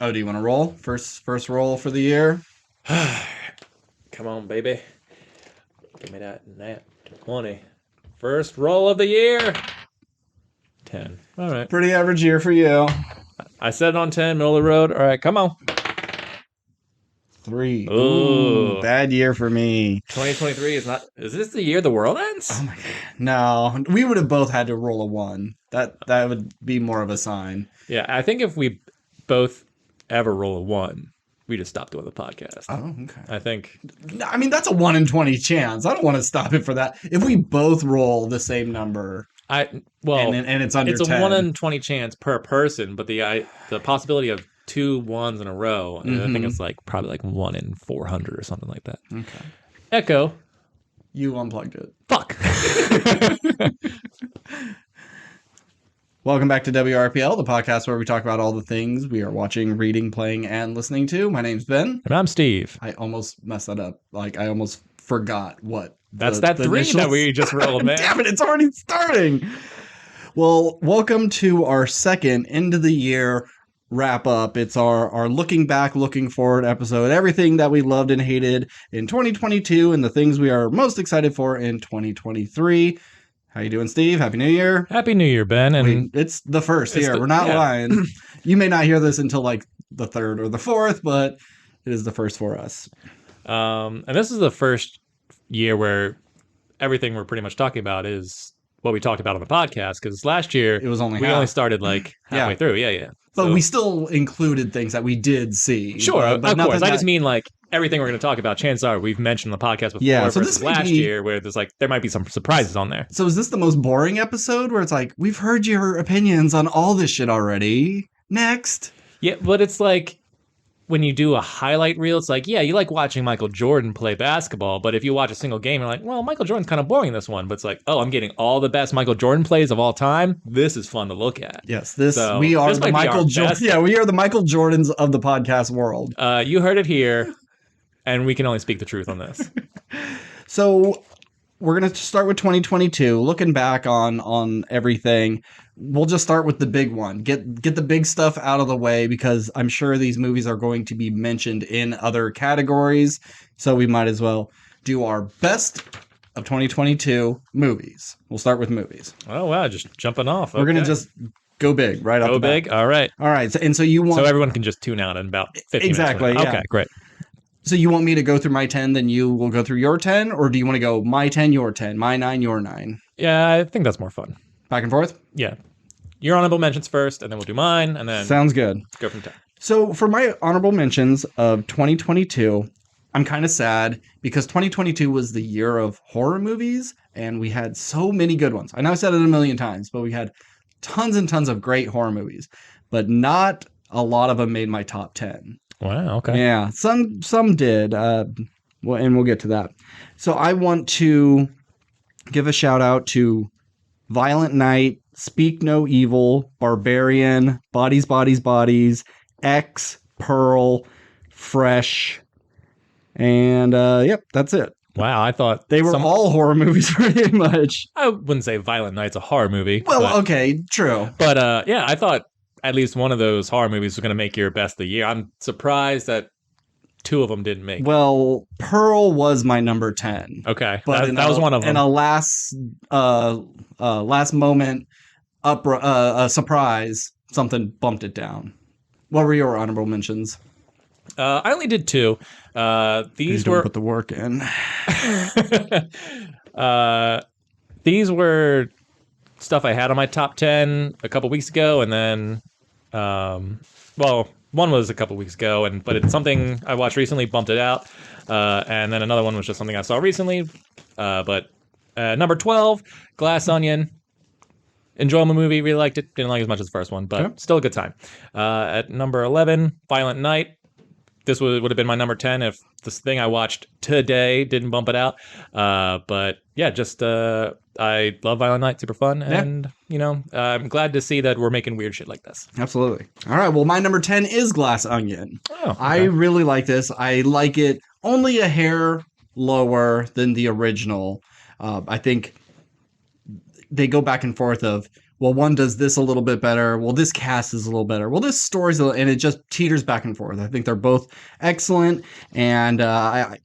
Oh, do you want to roll? First roll for the year? Come on, baby. Give me that nat 20. First roll of the year. 10. All right. Pretty average year for you. I said it on 10, middle of the road. All right, come on. 3. Ooh. Bad year for me. 2023 is not... Is this the year the world ends? Oh my god. No, we would have both had to roll a 1. That would be more of a sign. Yeah, I think if we both ever roll a 1, we just stop doing the podcast. Oh, okay. I think... I mean, that's a 1 in 20 chance. I don't want to stop it for that. If we both roll the same number... and it's under 10. It's a 1 in 20 chance per person, but the possibility of 2 1s in a row, I think it's probably 1 in 400 or something like that. Okay. Echo. You unplugged it. Fuck. Welcome back to WRPL, the podcast where we talk about all the things we are watching, reading, playing, and listening to. My name's Ben. And I'm Steve. I almost messed that up. I almost forgot what. That's that 3 that we just rolled, man. Damn it, it's already starting. Well, welcome to our second end of the year wrap up. It's our looking back, looking forward episode. Everything that we loved and hated in 2022 and the things we are most excited for in 2023. How you doing, Steve? Happy New Year. Happy New Year, Ben. And it's the first year. We're not lying. You may not hear this until the third or the fourth, but it is the first for us. And this is the first year where everything we're pretty much talking about is what we talked about on the podcast, because last year it was only only started halfway through. Yeah. But we still included things that we did see. Sure, but of course. I just mean everything we're going to talk about, chances are we've mentioned on the podcast before. Yeah, so versus last year where there's there might be some surprises on there. So is this the most boring episode where it's we've heard your opinions on all this shit already? Next. Yeah, but it's when you do a highlight reel, it's you like watching Michael Jordan play basketball, but if you watch a single game, you're well, Michael Jordan's kind of boring in this one. But it's I'm getting all the best Michael Jordan plays of all time. This is fun to look at. Yes, we are the Michael Jordan. Yeah, we are the Michael Jordans of the podcast world. You heard it here, and we can only speak the truth on this. So we're going to start with 2022, looking back on everything. We'll just start with the big one. Get the big stuff out of the way, because I'm sure these movies are going to be mentioned in other categories. So we might as well do our best of 2022 movies. We'll start with movies. Oh, wow. Just jumping off. We're going to just go big right off the bat. Go big? All right. All right. So you want... So everyone can just tune out in about 15 exactly, minutes. Yeah. Okay, great. So you want me to go through my 10, then you will go through your 10? Or do you want to go my 10, your 10, my 9, your 9? Yeah, I think that's more fun. Back and forth? Yeah. Your honorable mentions first, and then we'll do mine, and then... Sounds good. Go from 10. So for my honorable mentions of 2022, I'm kind of sad because 2022 was the year of horror movies, and we had so many good ones. I know I said it a million times, but we had tons and tons of great horror movies, but not a lot of them made my top 10. Wow, okay. Yeah, some did, and we'll get to that. So I want to give a shout out to Violent Night, Speak No Evil, Barbarian, Bodies, Bodies, Bodies, X, Pearl, Fresh, and yep, that's it. Wow, I thought they were all horror movies pretty much. I wouldn't say Violent Night's a horror movie. Well, okay, true. But yeah, I thought at least one of those horror movies was going to make your best of the year. I'm surprised that 2 of them didn't make it. Well, Pearl was my number 10. Okay, but that was one of them. And a last moment surprise, something bumped it down. What were your honorable mentions? I only did 2. These were put the work in. These were stuff I had on my top 10 a couple weeks ago, and then one was a couple weeks ago, but it's something I watched recently, bumped it out, and then another one was just something I saw recently. But number 12, Glass Onion. Enjoyable movie, really liked it. Didn't like it as much as the first one, but still a good time. At number 11, Violent Night. This would have been my number 10 if this thing I watched today didn't bump it out. But yeah, just I love Violent Night, super fun, and I'm glad to see that we're making weird shit like this. Absolutely. All right, well, my number 10 is Glass Onion. Oh, okay. I really like this. I like it only a hair lower than the original. I think they go back and forth of well, one does this a little bit better. Well, this cast is a little better. Well, this story's and it just teeters back and forth. I think they're both excellent, and I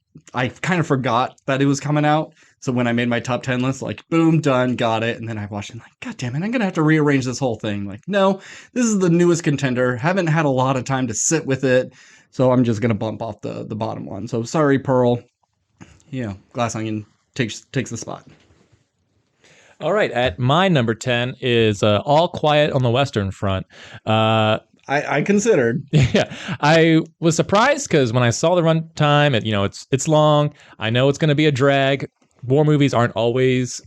kind of forgot that it was coming out. So when I made my top 10 list, like, boom, done, got it. And then I watched it, like, God damn it, I'm going to have to rearrange this whole thing. Like, no, this is the newest contender. Haven't had a lot of time to sit with it. So I'm just going to bump off the bottom one. So sorry, Pearl. Yeah, Glass Onion takes the spot. All right, at my number 10 is All Quiet on the Western Front. I considered. Yeah, I was surprised because when I saw the runtime, it's long. I know it's going to be a drag. War movies aren't always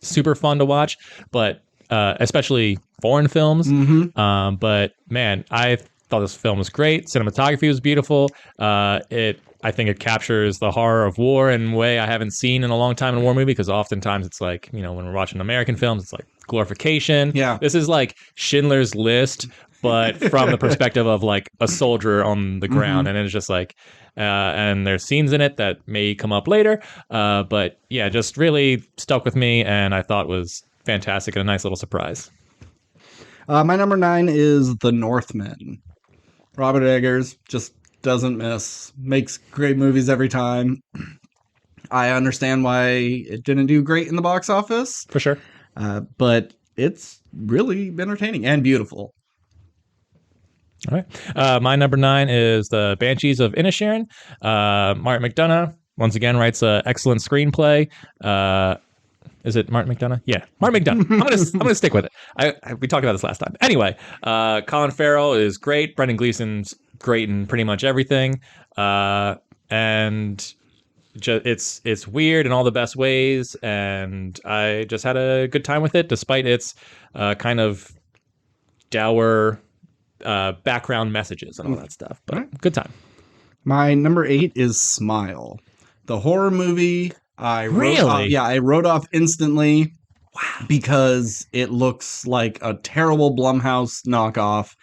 super fun to watch, but especially foreign films. Mm-hmm. But man, I thought this film was great. Cinematography was beautiful. I think it captures the horror of war in a way I haven't seen in a long time in a war movie, because oftentimes it's like, when we're watching American films, it's like glorification. Yeah. This is like Schindler's List, but from the perspective of like a soldier on the ground. Mm-hmm. And it's just like, and there's scenes in it that may come up later. But yeah, just really stuck with me, and I thought was fantastic and a nice little surprise. My number 9 is The Northman. Robert Eggers just doesn't miss. Makes great movies every time. I understand why it didn't do great in the box office. For sure. But it's really entertaining and beautiful. All right. My number 9 is The Banshees of Inisherin. Martin McDonagh, once again, writes an excellent screenplay. Is it Martin McDonagh? Yeah, Martin McDonagh. I'm gonna stick with it. We talked about this last time. Anyway, Colin Farrell is great. Brendan Gleeson's great in pretty much everything. And it's weird in all the best ways, and I just had a good time with it, despite its kind of dour background messages and all that stuff. But good time. My number 8 is Smile, the horror movie. I wrote off instantly. Wow. Because it looks like a terrible Blumhouse knockoff.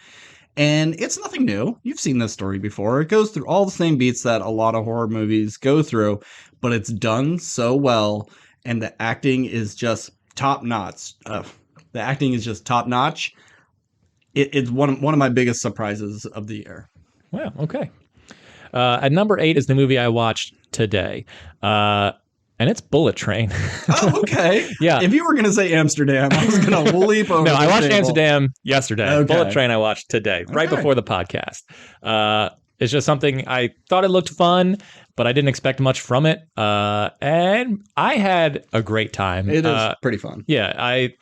And it's nothing new. You've seen this story before. It goes through all the same beats that a lot of horror movies go through, but it's done so well, and the acting is just top notch. It's one of my biggest surprises of the year. Wow. Okay. At number 8 is the movie I watched today. And it's Bullet Train. Oh, okay. Yeah. If you were going to say Amsterdam, I was going to leap over. No, I watched Amsterdam yesterday. Okay. Bullet Train I watched today, right before the podcast. It's just something I thought it looked fun, but I didn't expect much from it. And I had a great time. It is pretty fun. Yeah, I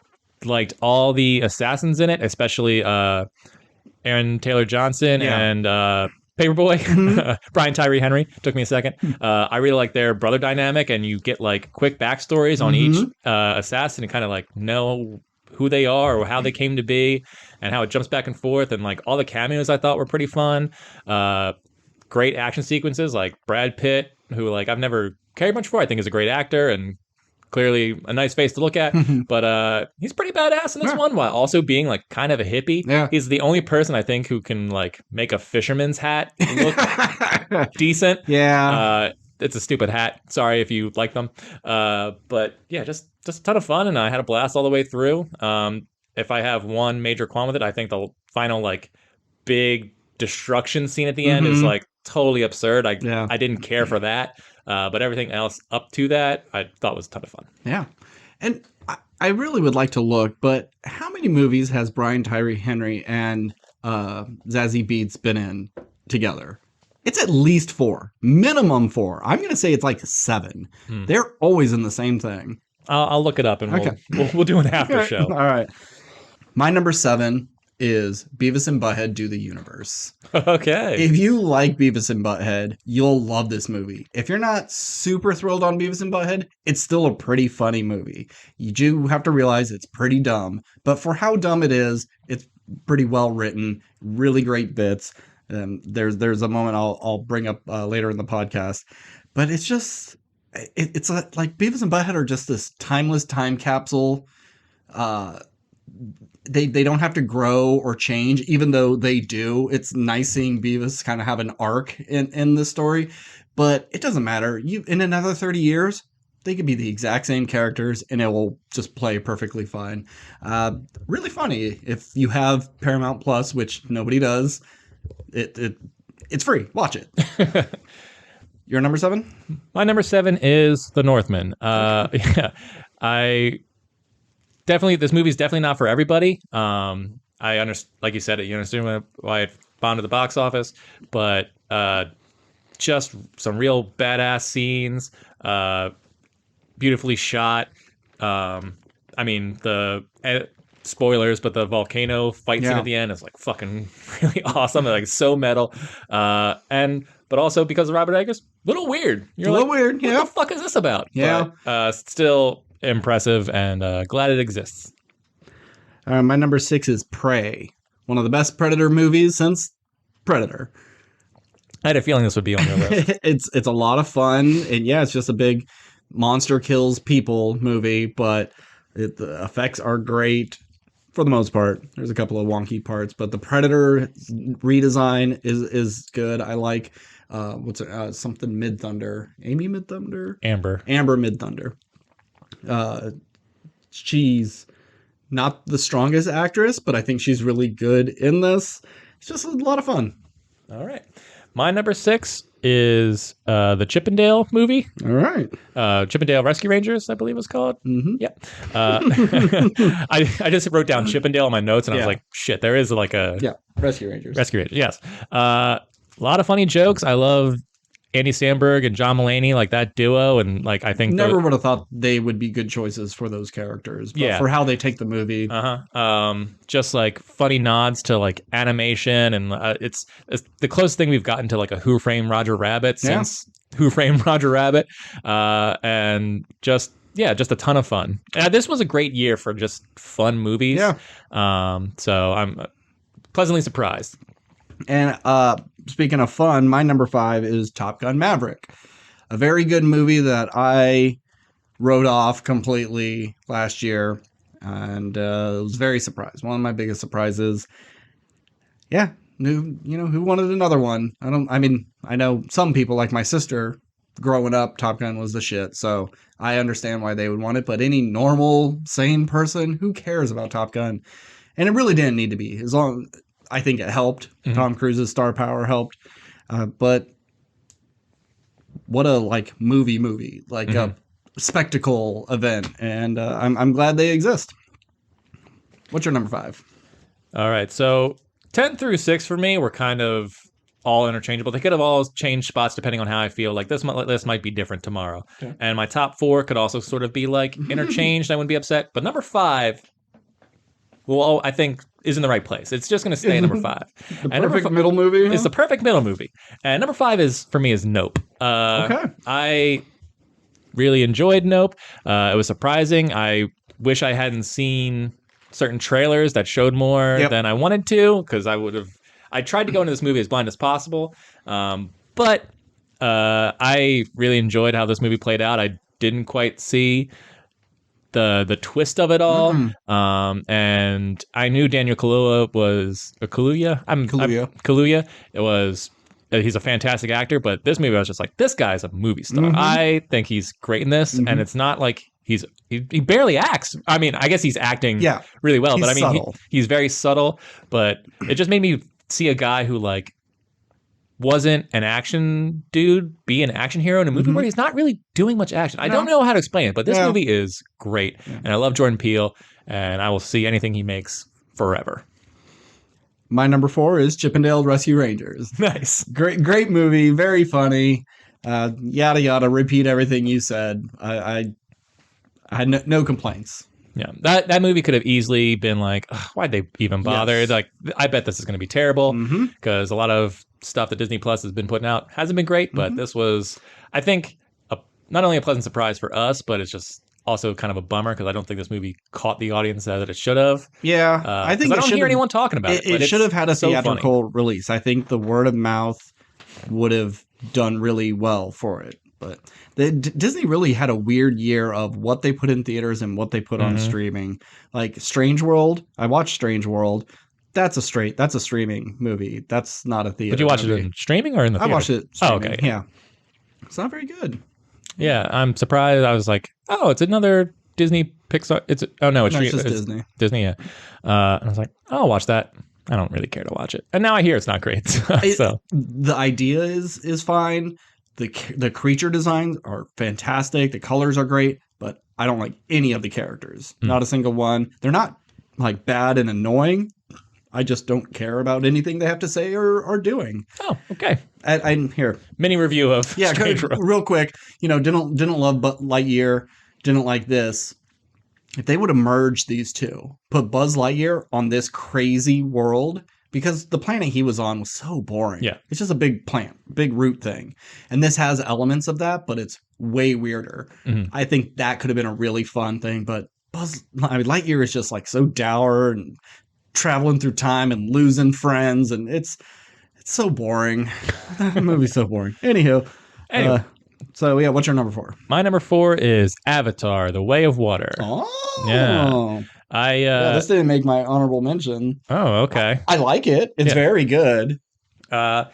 liked all the assassins in it, especially Aaron Taylor Johnson and Paperboy, Brian Tyree Henry. Took me a second. I really like their brother dynamic, and you get like quick backstories on each assassin and kind of like know who they are or how they came to be, and how it jumps back and forth, and like all the cameos I thought were pretty fun. Great action sequences, like Brad Pitt, who like I've never cared much for. I think is a great actor and clearly a nice face to look at, but he's pretty badass in this one, while also being like kind of a hippie. Yeah. He's the only person I think who can like make a fisherman's hat look decent. Yeah. It's a stupid hat. Sorry if you like them. But yeah, just a ton of fun, and I had a blast all the way through. If I have one major qualm with it, I think the final like big destruction scene at the end is like totally absurd. I didn't care for that. But everything else up to that, I thought was a ton of fun. Yeah. And I really would like to look, but how many movies has Brian Tyree Henry and Zazie Beetz been in together? It's at least 4. Minimum 4. I'm going to say it's like 7. They're always in the same thing. I'll look it up, and we'll do an after show. All right. My number 7 is Beavis and Butthead Do the Universe. Okay. If you like Beavis and Butthead, you'll love this movie. If you're not super thrilled on Beavis and Butthead, it's still a pretty funny movie. You do have to realize it's pretty dumb, but for how dumb it is, it's pretty well written, really great bits. There's a moment I'll bring up later in the podcast, but it's just it's like Beavis and Butthead are just this timeless time capsule. They don't have to grow or change, even though they do. It's nice seeing Beavis kind of have an arc in the story, but it doesn't matter. In another 30 years, they could be the exact same characters and it will just play perfectly fine. Really funny. If you have Paramount Plus, which nobody does, it's free. Watch it. Your number 7? My number 7 is The Northman. Yeah, I definitely, this movie's definitely not for everybody. I understand, like you said, you understand why it bombed at the box office, but just some real badass scenes, beautifully shot. I mean, spoilers, but the volcano fight scene at the end is like fucking really awesome. Like so metal, but also because of Robert Eggers, a little weird. You're a like, little weird. What the fuck is this about? Yeah, but, still impressive and glad it exists. My number 6 is Prey, one of the best Predator movies since Predator. I had a feeling this would be on your list. It's a lot of fun, and yeah, it's just a big monster kills people movie, but the effects are great for the most part. There's a couple of wonky parts, but the Predator redesign is good. I like something Mid-Thunder. Amy Mid-Thunder? Amber Mid-Thunder. She's not the strongest actress, but I think she's really good in this. It's just a lot of fun. All right. My number 6 is the Chippendale movie. All right. Chippendale Rescue Rangers, I believe it's called. Mm-hmm. Yeah. I just wrote down Chippendale in my notes, and I was like, shit, there is like a... Yeah, Rescue Rangers. Rescue Rangers, yes. A lot of funny jokes. I love Andy Samberg and John Mulaney, like that duo, and like I think never would have thought they would be good choices for those characters, but for how they take the movie. Just like funny nods to like animation, and it's the closest thing we've gotten to like a Who Framed Roger Rabbit since Who Framed Roger Rabbit, and just a ton of fun. This was a great year for just fun movies. So I'm pleasantly surprised. And speaking of fun, my number 5 is Top Gun Maverick. A very good movie that I wrote off completely last year, and was very surprised. One of my biggest surprises. Yeah, who wanted another one? I know some people, like my sister, growing up, Top Gun was the shit, so I understand why they would want it, but any normal, sane person, who cares about Top Gun? And it really didn't need to be, I think it helped. Mm-hmm. Tom Cruise's star power helped. But what a movie, like a spectacle event. And I'm glad they exist. What's your number 5? All right. So 10 through 6 for me were kind of all interchangeable. They could have all changed spots depending on how I feel. Like this might be different tomorrow. Okay. And my top 4 could also sort of be like interchanged. I wouldn't be upset. But number 5, well, I think is in the right place. It's just going to stay at number 5. The perfect middle movie? It's the perfect middle movie. And number 5 for me is Nope. Okay. I really enjoyed Nope. It was surprising. I wish I hadn't seen certain trailers that showed more than I wanted to, because I tried to go into this movie as blind as possible. But I really enjoyed how this movie played out. I didn't quite see the twist of it all. And I knew Daniel Kaluuya was Kaluuya. Kaluuya. It was he's a fantastic actor, but this movie I was just like, this guy's a movie star. I think he's great in this, and it's not like he barely acts. I mean, I guess he's acting really well, but I mean he's very subtle. But it just made me see a guy who like wasn't an action dude be an action hero in a movie where he's not really doing much action. I don't know how to explain it, but this movie is great. And I love Jordan Peele, and I will see anything he makes forever. My number 4 is Chippendale Rescue Rangers. Nice. Great movie, very funny. Yada yada, repeat everything you said. I had no complaints. Yeah, that movie could have easily been like, why'd they even bother? Like, I bet this is going to be terrible, because a lot of stuff that Disney Plus has been putting out hasn't been great, but this was, I think, not only a pleasant surprise for us, but it's just also kind of a bummer, because I don't think this movie caught the audience that it should have. Yeah, I think I don't hear anyone talking about it. It should have had a theatrical release. I think the word of mouth would have done really well for it. But Disney really had a weird year of what they put in theaters and what they put on streaming. Like Strange World, I watched Strange World. That's a streaming movie. That's not a theater. Did you watch it in streaming or in the theater? I watched it streaming, okay. Yeah. It's not very good. Yeah, I'm surprised. I was like, oh, it's another Disney Pixar. It's just Disney. Disney, yeah. And I was like, oh, I'll watch that. I don't really care to watch it, and now I hear it's not great. So The idea is fine. The creature designs are fantastic. The colors are great, but I don't like any of the characters. Not a single one. They're not like bad and annoying. I just don't care about anything they have to say or are doing. Oh, okay. I'm here. Mini review of Strange World. Real quick. Didn't love Lightyear. Didn't like this. If they would have merged these two, put Buzz Lightyear on this crazy world, because the planet he was on was so boring. Yeah. It's just a big plant, big root thing. And this has elements of that, but it's way weirder. I think that could have been a really fun thing, but Lightyear is just like so dour and traveling through time and losing friends, and it's so boring. That movie's so boring. Anywho. Anyway. So yeah, what's your number 4? My number 4 is Avatar: The Way of Water. Oh. Yeah. This didn't make my honorable mention. Oh, okay. I like it. It's very good. So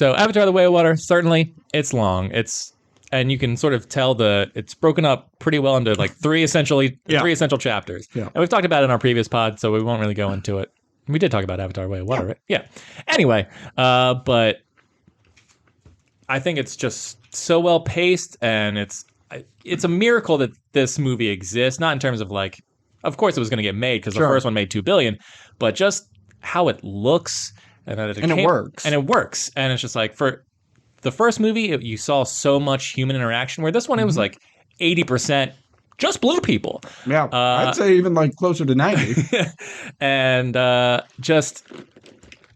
Avatar: The Way of Water, certainly it's long. And you can sort of tell it's broken up pretty well into like three essential chapters. Yeah. And we've talked about it in our previous pod, so we won't really go into it. We did talk about Avatar: Way of Water, right? Yeah. Anyway, but I think it's just so well paced, and it's a miracle that this movie exists. Not in terms of like, of course it was going to get made because the first one made $2 billion, but just how it looks and that it works, and it's just like for the first movie you saw so much human interaction, where this one it was like 80% just blue people. Yeah, I'd say even like closer to 90. And just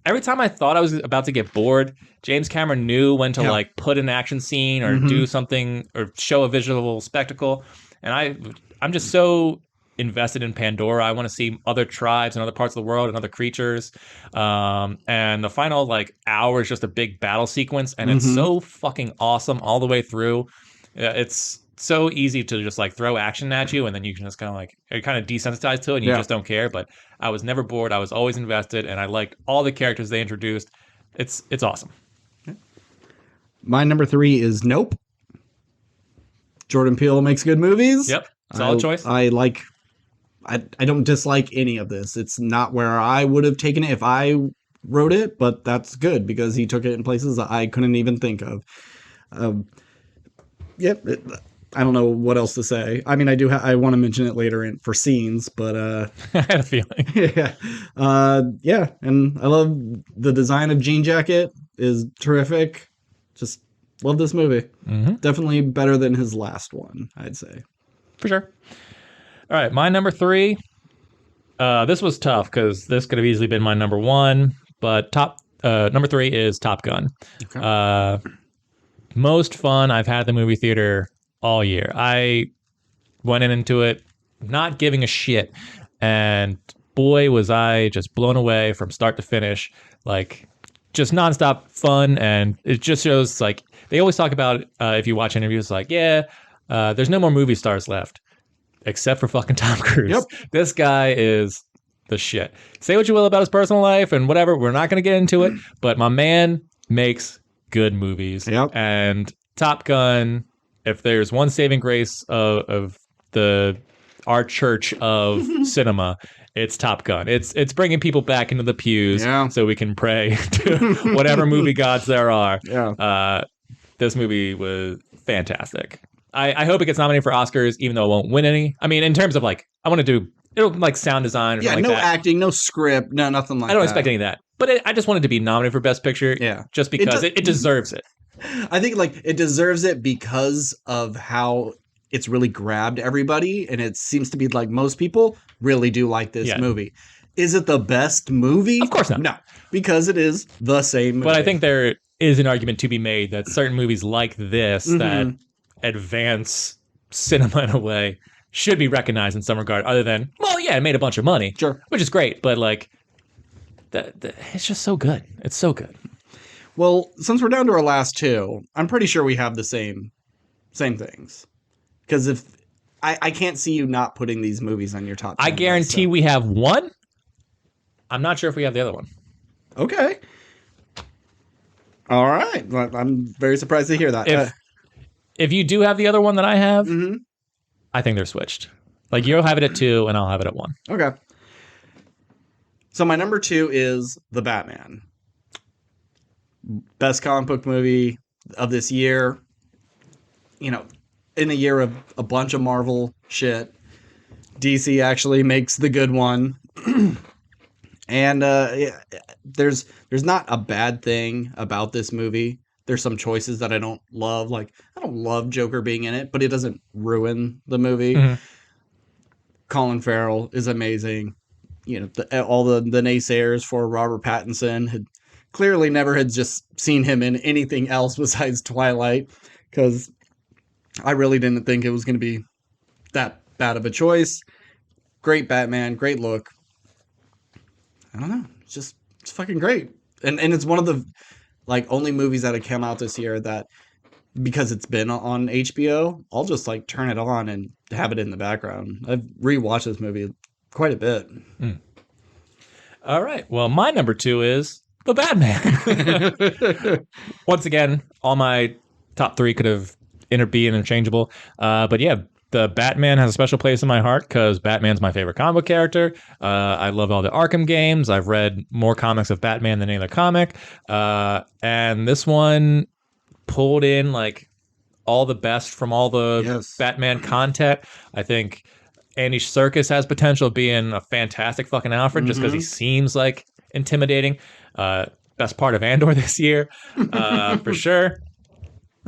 every time I thought I was about to get bored, James Cameron knew when to like put an action scene or do something or show a visual spectacle. And I'm just so invested in Pandora. I want to see other tribes and other parts of the world and other creatures. And the final like hour is just a big battle sequence, and it's so fucking awesome all the way through. It's so easy to just like throw action at you, and then you can just kind of like you're kind of desensitized to it, and you just don't care. But I was never bored. I was always invested, and I liked all the characters they introduced. It's awesome. My number 3 is Nope. Jordan Peele makes good movies. Yep, solid choice. I don't dislike any of this. It's not where I would have taken it if I wrote it, but that's good because he took it in places that I couldn't even think of. I don't know what else to say. I mean, I want to mention it later for scenes, but I had a feeling. Yeah, and I love the design of Jean Jacket is terrific. Just love this movie. Definitely better than his last one, I'd say. For sure. All right, my number 3. This was tough because this could have easily been my number 1, but number 3 is Top Gun. Okay. Most fun I've had at the movie theater all year. I went into it not giving a shit, and boy was I just blown away from start to finish. Like just nonstop fun, and it just shows like they always talk about if you watch interviews like there's no more movie stars left except for fucking Tom Cruise. Yep. This guy is the shit. Say what you will about his personal life and whatever, we're not going to get into it, but my man makes good movies. Yep. And Top Gun, if there's one saving grace of our church of cinema, it's Top Gun. It's bringing people back into the pews so we can pray to whatever movie gods there are. Yeah. This movie was fantastic. I hope it gets nominated for Oscars, even though it won't win any. I mean, in terms of like, I want to do like sound design or something like that. No acting, no script, no nothing like that. I don't expect any of that. But I just wanted to be nominated for Best Picture just because it deserves it. I think like it deserves it because of how it's really grabbed everybody, and it seems to be like most people really do like this movie. Is it the best movie? Of course not. No, because it is the same movie. But I think there is an argument to be made that certain movies like this that advance cinema in a way should be recognized in some regard, other than, well, yeah, it made a bunch of money, which is great, but like, it's just so good. It's so good. Well, since we're down to our last 2, I'm pretty sure we have the same things. Because if I can't see you not putting these movies on your top 10 I guarantee we have one. I'm not sure if we have the other one. Okay. All right. I'm very surprised to hear that. if you do have the other one that I have, Mm-hmm. I think they're switched. Like you'll have it at 2 and I'll have it at 1. Okay. So my number 2 is The Batman. Best comic book movie of this year. You know, in a year of a bunch of Marvel shit, DC actually makes the good one. And there's not a bad thing about this movie. There's some choices that I don't love. Like, I don't love Joker being in it, but it doesn't ruin the movie. Mhm. Colin Farrell is amazing. You know, all the naysayers for Robert Pattinson had clearly never had just seen him in anything else besides Twilight, because I really didn't think it was going to be that bad of a choice. Great Batman, great look. I don't know. It's fucking great. And it's one of the like only movies that have come out this year that, because it's been on HBO, I'll just like turn it on and have it in the background. I've rewatched this movie quite a bit. All right. Well, my number 2 is The Batman. Once again, all my top 3 could have be interchangeable. But yeah, The Batman has a special place in my heart because Batman's my favorite comic book character. I love all the Arkham games. I've read more comics of Batman than any other comic. And this one pulled in like all the best from all the Batman content. I think Andy Serkis has potential of being a fantastic fucking Alfred just because he seems like intimidating. Best part of Andor this year, for sure.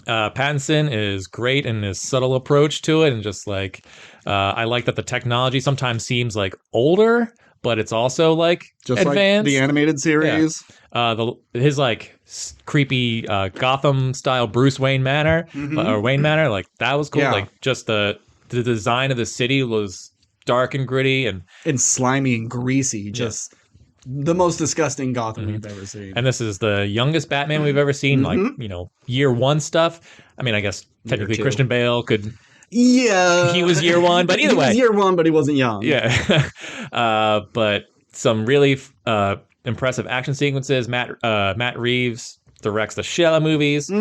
Pattinson is great in his subtle approach to it, and just like I like that the technology sometimes seems like older, but it's also like just advanced. Like the animated series. Yeah. His like creepy Gotham style Bruce Wayne Manor or Wayne Manor, like that was cool. Yeah. Like just the design of the city was dark and gritty and slimy and greasy. Just the most disgusting Gotham you've ever seen. And this is the youngest Batman we've ever seen. Like, you know, year 1 stuff. I mean, I guess technically Christian Bale could. Yeah, he was year 1, but either way, he was year 1, but he wasn't young. Yeah, but some really impressive action sequences. Matt Reeves directs the shit out of movies.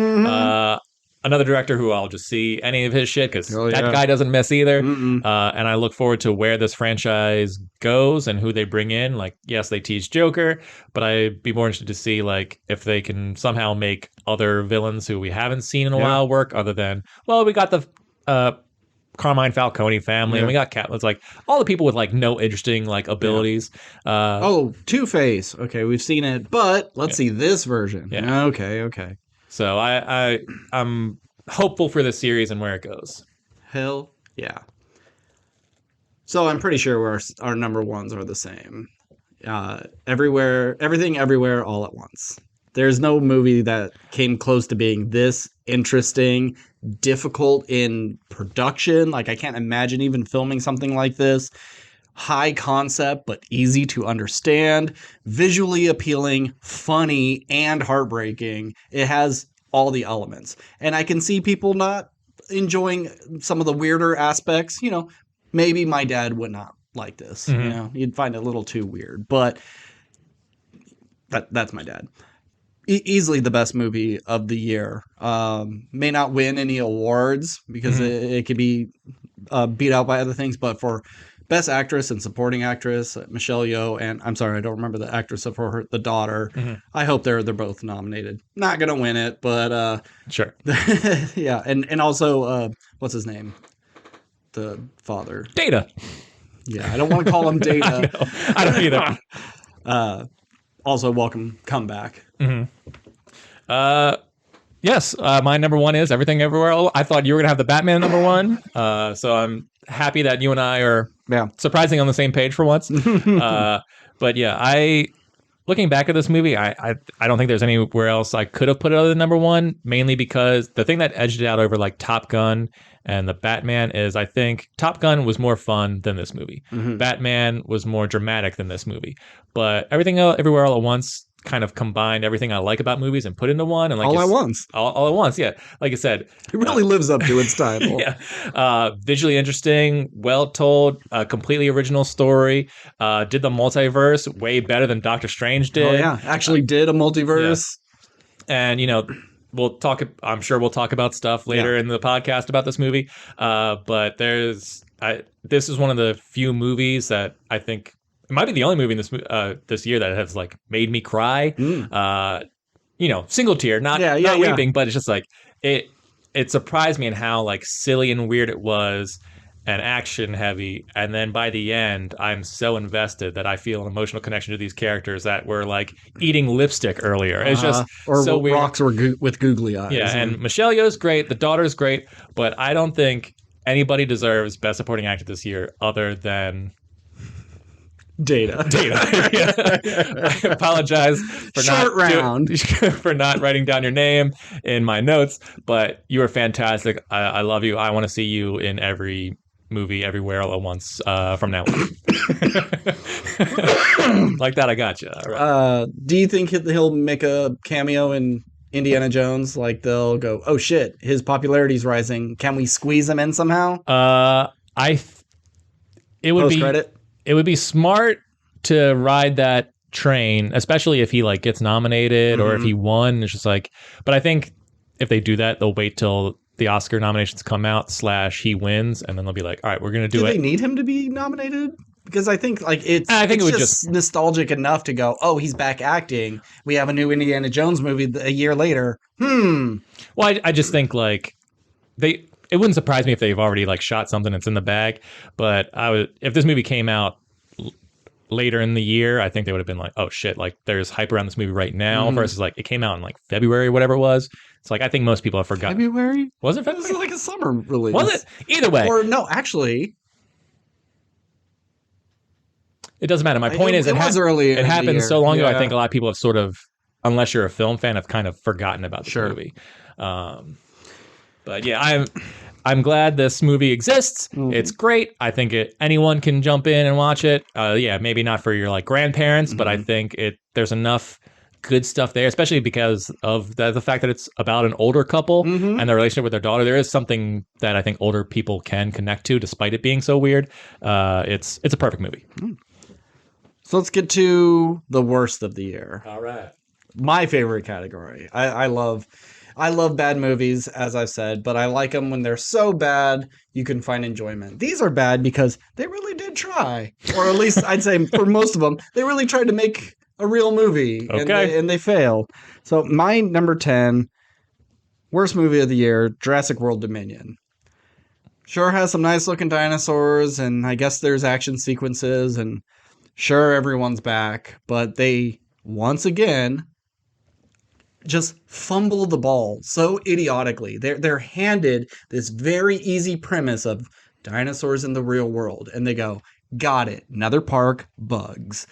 Another director who I'll just see any of his shit because that guy doesn't miss either. And I look forward to where this franchise goes and who they bring in. Like, yes, they tease Joker, but I'd be more interested to see like if they can somehow make other villains who we haven't seen in a while work. Other than, well, we got the Carmine Falcone family, and we got Cat. It's like all the people with like no interesting like abilities. Two-Face. Okay, we've seen it, but let's see this version. Yeah. Okay. So I'm hopeful for this series and where it goes. Hell yeah. So I'm pretty sure our number 1s are the same. Everything, everywhere, all at once. There's no movie that came close to being this interesting, difficult in production. Like, I can't imagine even filming something like this. High concept, but easy to understand, visually appealing, funny, and heartbreaking. It has all the elements. And I can see people not enjoying some of the weirder aspects. You know, maybe my dad would not like this. You know, he'd find it a little too weird. But that's my dad. Easily the best movie of the year. May not win any awards because it could be beat out by other things, but for Best Actress and Supporting Actress, Michelle Yeoh, and I'm sorry, I don't remember the actress for the daughter. I hope they're both nominated. Not gonna win it, but sure. Yeah, and also what's his name? The father. Data. Yeah, I don't want to call him Data. I don't either. Also, welcome, come back. Yes, my number 1 is Everything Everywhere. I thought you were gonna have the Batman number 1, so I'm happy that you and I are surprisingly on the same page for once. But yeah, looking back at this movie, I don't think there's anywhere else I could have put it other than number 1, mainly because the thing that edged it out over like Top Gun and the Batman is I think Top Gun was more fun than this movie. Batman was more dramatic than this movie. But Everything Everywhere All at Once kind of combined everything I like about movies and put into one. And like all at once. All at once, yeah. Like I said. It really lives up to its title. Yeah. Visually interesting, well told, completely original story. Did the multiverse way better than Doctor Strange did. Oh, yeah. Actually did a multiverse. Yeah. And, you know, I'm sure we'll talk about stuff later in the podcast about this movie. But this is one of the few movies that I think it might be the only movie in this year that has like made me cry. Single tear, not weeping, but it's just like it surprised me in how like silly and weird it was and action heavy. And then by the end, I'm so invested that I feel an emotional connection to these characters that were like eating lipstick earlier. It's just so weird. Rocks were with googly eyes. Yeah, and Michelle Yeoh's great. The daughter's great. But I don't think anybody deserves Best Supporting Actor this year other than Data. I apologize for not writing down your name in my notes, but you are fantastic. I love you. I want to see you in every movie everywhere all at once from now on. Like that, I got you. Right. Do you think he'll make a cameo in Indiana Jones? Like they'll go, oh shit, his popularity's rising. Can we squeeze him in somehow? It would Post-credit? It would be smart to ride that train, especially if he like gets nominated or if he won. It's just like, but I think if they do that, they'll wait till the Oscar nominations come out / he wins, and then they'll be like, all right, we're gonna do it. Do they need him to be nominated? Because I think like it's just nostalgic enough to go, oh, he's back acting. We have a new Indiana Jones movie a year later. Well, I just think like it wouldn't surprise me if they've already like shot something that's in the bag, but if this movie came out later in the year, I think they would have been like, oh shit, like there's hype around this movie right now versus like it came out in like February or whatever it was. It's like I think most people have forgotten. February? Was it February? This is like a summer release. Was it? Either way. Or no, actually. It doesn't matter. My point is it was early. It happened so long ago. I think a lot of people have sort of, unless you're a film fan, have kind of forgotten about this movie. But yeah, I'm glad this movie exists. It's great. I think anyone can jump in and watch it. Maybe not for your like grandparents, but I think there's enough good stuff there, especially because of the fact that it's about an older couple and their relationship with their daughter. There is something that I think older people can connect to, despite it being so weird. It's a perfect movie. So let's get to the worst of the year. All right. My favorite category. I love bad movies, as I've said, but I like them when they're so bad you can find enjoyment. These are bad because they really did try. Or at least I'd say for most of them, they really tried to make a real movie. Okay. And they failed. So my number 10, worst movie of the year, Jurassic World Dominion. Sure has some nice looking dinosaurs, and I guess there's action sequences, and sure everyone's back, but they, once again, just fumble the ball so idiotically. They're handed this very easy premise of dinosaurs in the real world, and they go, got it, another park, bugs.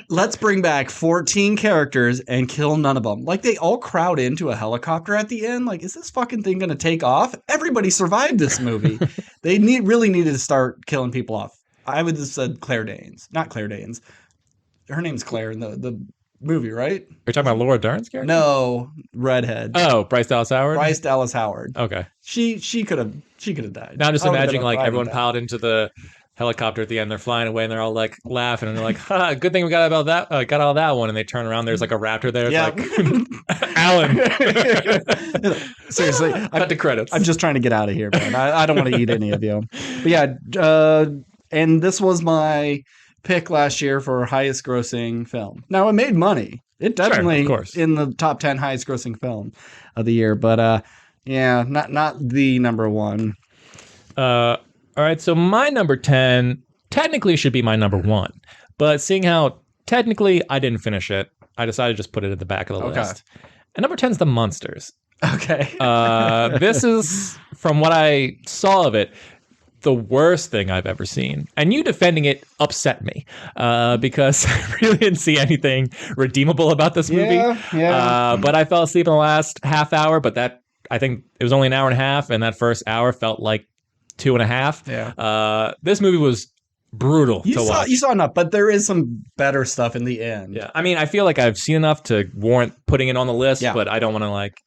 Let's bring back 14 characters and kill none of them. Like, they all crowd into a helicopter at the end. Like, is this fucking thing going to take off? Everybody survived this movie. They really needed to start killing people off. I would have said Claire Danes. Not Claire Danes. Her name's Claire in the movie, right? Are you talking about Laura Dern's character? No, redhead. Oh, Bryce Dallas Howard? Bryce Dallas Howard. Okay. She could have died. Now I'm just imagining like everyone piled into the helicopter at the end. They're flying away and they're all like laughing and they're like, "Ha, good thing we got all that one." And they turn around. There's like a raptor there. It's like Alan. Seriously, cut the credits. I'm just trying to get out of here, man. I don't want to eat any of you. But yeah, and this was my pick last year for highest grossing film. Now it made money. It definitely of course. In the top 10 highest grossing film of the year, but yeah, not the number one. All right, so my number 10 technically should be my number 1, but seeing how technically I didn't finish it, I decided to just put it at the back of the list. And number 10 is The Munsters. Okay. This is, from what I saw of it, the worst thing I've ever seen. And you defending it upset me because I really didn't see anything redeemable about this movie. Yeah. But I fell asleep in the last half hour, but I think it was only an hour and a half, and that first hour felt like 2.5. Yeah. This movie was brutal to watch. You saw enough, but there is some better stuff in the end. Yeah. I mean, I feel like I've seen enough to warrant putting it on the list, but I don't want to like...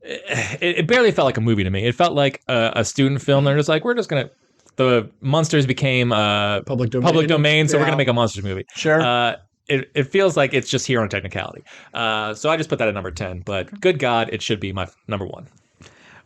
It barely felt like a movie to me. It felt like a student film. They're just like, we're just going to... The Munsters became public domain, so we're going to make a Monsters movie. Sure. it feels like it's just here on technicality. So I just put that at number 10. But good God, it should be my number 1.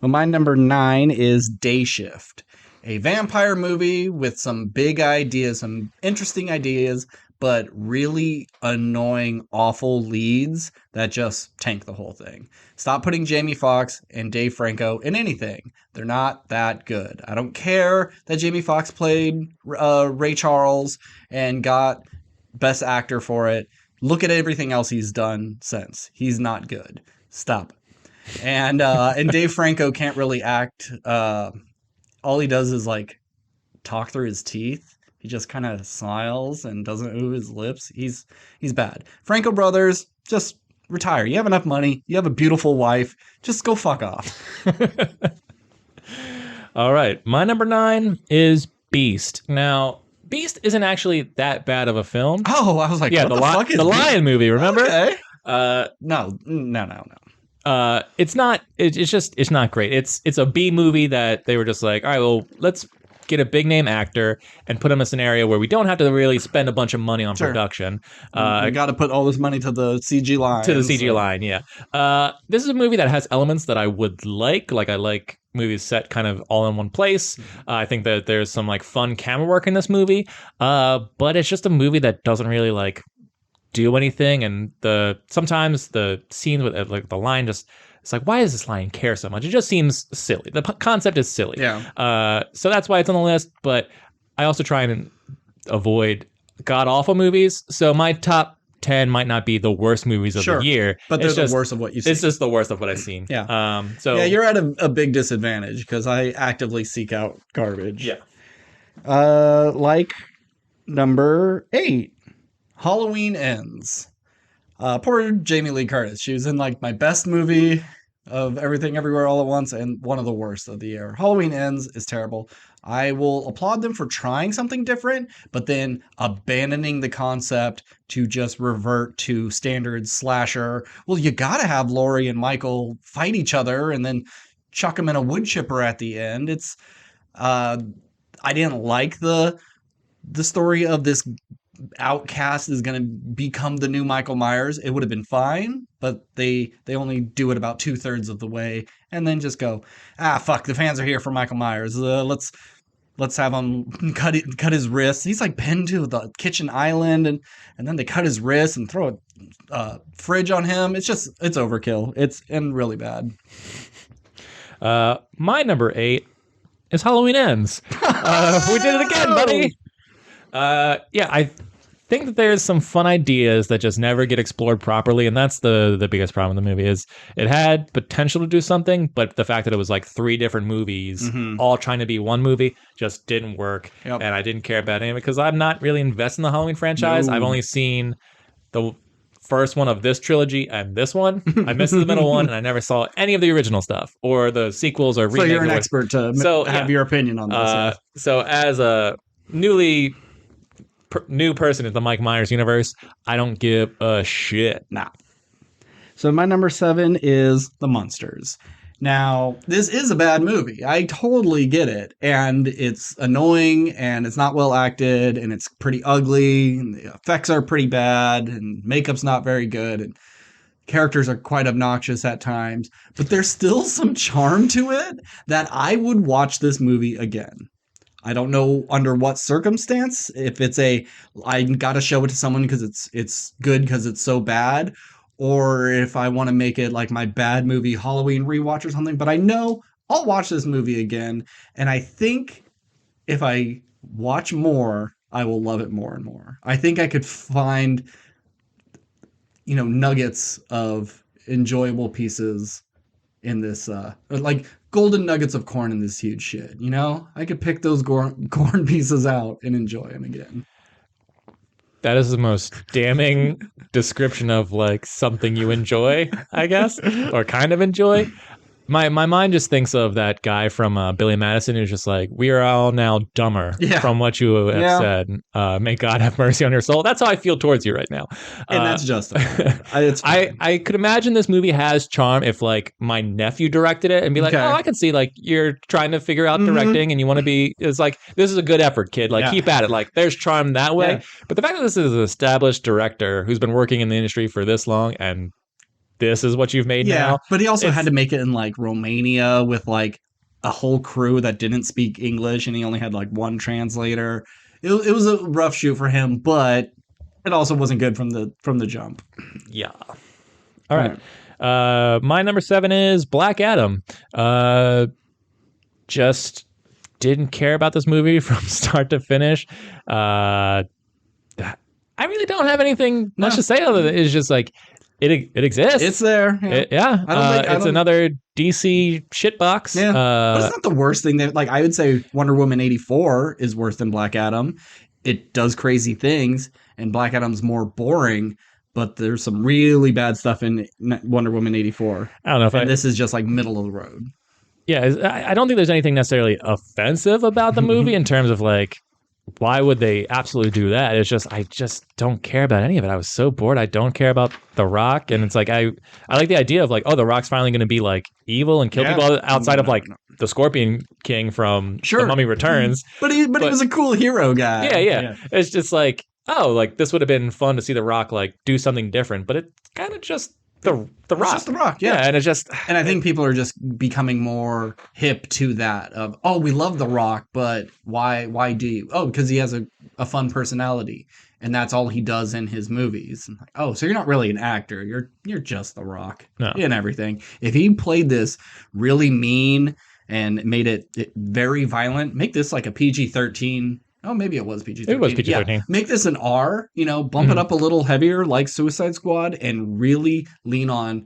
Well, my number 9 is Day Shift, a vampire movie with some big ideas, some interesting ideas, but really annoying, awful leads that just tank the whole thing. Stop putting Jamie Foxx and Dave Franco in anything. They're not that good. I don't care that Jamie Foxx played Ray Charles and got Best Actor for it. Look at everything else he's done since. He's not good. Stop. And Dave Franco can't really act. All he does is like talk through his teeth. He just kind of smiles and doesn't move his lips. He's bad. Franco brothers, just retire. You have enough money. You have a beautiful wife. Just go fuck off. All right. My number 9 is Beast. Now, Beast isn't actually that bad of a film. Oh, I was like, yeah, what the fuck is the Lion movie, remember? Okay. No. It's It's not great. It's a B movie that they were just like, all right, well, let's get a big name actor and put him in a scenario where we don't have to really spend a bunch of money on production. I got to put all this money to the CG line. Line, yeah. This is a movie that has elements that I would like. Like I like movies set kind of all in one place. I think that there's some like fun camera work in this movie. But it's just a movie that doesn't really like do anything, and sometimes the scenes with like the line just, it's like, why does this line care so much? It just seems silly. The concept is silly. Yeah. So that's why it's on the list. But I also try and avoid god awful movies. So my top 10 might not be the worst movies of the year, but they're the worst of what you've seen. It's just the worst of what I've seen. Yeah. So yeah, you're at a big disadvantage because I actively seek out garbage. Yeah. Like number 8, Halloween Ends. Poor Jamie Lee Curtis. She was in like my best movie of Everything Everywhere All at Once and one of the worst of the year. Halloween Ends is terrible. I will applaud them for trying something different, but then abandoning the concept to just revert to standard slasher. Well, you gotta have Laurie and Michael fight each other and then chuck them in a wood chipper at the end. It's I didn't like the story of this outcast is going to become the new Michael Myers. It would have been fine, but they only do it about 2/3 of the way and then just go, fuck, the fans are here for Michael Myers. Let's have him cut his wrist. He's like pinned to the kitchen island and then they cut his wrist and throw a fridge on him. It's overkill. It's really bad. My number 8 is Halloween Ends. We did it again, buddy. I think that there's some fun ideas that just never get explored properly, and that's the biggest problem with the movie. Is it had potential to do something, but the fact that it was like 3 different movies all trying to be one movie just didn't work. Yep. And I didn't care about it because I'm not really invested in the Halloween franchise. No. I've only seen the first one of this trilogy and this one. I missed the middle one, and I never saw any of the original stuff or the sequels or remakes. So you're an expert to have your opinion on this. So as a new person in the Mike Myers universe, I don't give a shit. Nah. So my number 7 is The Munsters. Now, this is a bad movie. I totally get it. And it's annoying, and it's not well acted, and it's pretty ugly, and the effects are pretty bad, and makeup's not very good, and characters are quite obnoxious at times. But there's still some charm to it that I would watch this movie again. I don't know under what circumstance, if it's I gotta show it to someone because it's good because it's so bad, or if I want to make it like my bad movie Halloween rewatch or something. But I know I'll watch this movie again, and I think if I watch more, I will love it more and more. I think I could find, nuggets of enjoyable pieces in this, like golden nuggets of corn in this huge shit. I could pick those corn pieces out and enjoy them again. That is the most damning description of like something you enjoy, I guess, or kind of enjoy. My mind just thinks of that guy from Billy Madison who's just like, we are all now dumber from what you have said. May God have mercy on your soul. That's how I feel towards you right now. And that's justified. I could imagine this movie has charm if like my nephew directed it and be like, oh, I can see like you're trying to figure out directing and you want to be, it's like, this is a good effort, kid. Like keep at it. Like there's charm that way. Yeah. But the fact that this is an established director who's been working in the industry for this long and this is what you've made now. But he also had to make it in like Romania with like a whole crew that didn't speak English and he only had like one translator. It was a rough shoot for him, but it also wasn't good from the jump. Yeah. All right. My number 7 is Black Adam. Just didn't care about this movie from start to finish. I really don't have anything much to say other than it's just like it exists. It's there. It's another DC shitbox. Yeah. But it's not the worst thing that, like, I would say Wonder Woman 84 is worse than Black Adam. It does crazy things, and Black Adam's more boring, but there's some really bad stuff in Wonder Woman 84. I don't know if this is just like middle of the road. Yeah, I don't think there's anything necessarily offensive about the movie in terms of like, why would they absolutely do that? It's just, I just don't care about any of it. I was so bored. I don't care about The Rock. And it's like, I like the idea of like, oh, The Rock's finally going to be like evil and kill people outside of like the Scorpion King from The Mummy Returns. But he was a cool hero guy. Yeah. It's just like, oh, like this would have been fun to see The Rock like do something different, but it's kind of just the Rock. It's just The Rock, yeah. And it's just... And I think people are just becoming more hip to that of, oh, we love The Rock, but why do you? Oh, because he has a fun personality. And that's all he does in his movies. And like, oh, so you're not really an actor. You're just The Rock in everything. If he played this really mean and made it very violent, make this like a PG-13. Oh, maybe it was PG-13. It was PG-13. Yeah. Make this an R, bump it up a little heavier like Suicide Squad and really lean on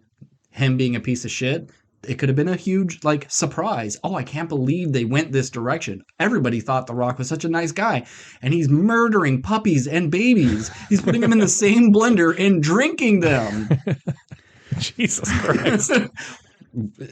him being a piece of shit. It could have been a huge, like, surprise. Oh, I can't believe they went this direction. Everybody thought The Rock was such a nice guy. And he's murdering puppies and babies. He's putting them in the same blender and drinking them. Jesus Christ.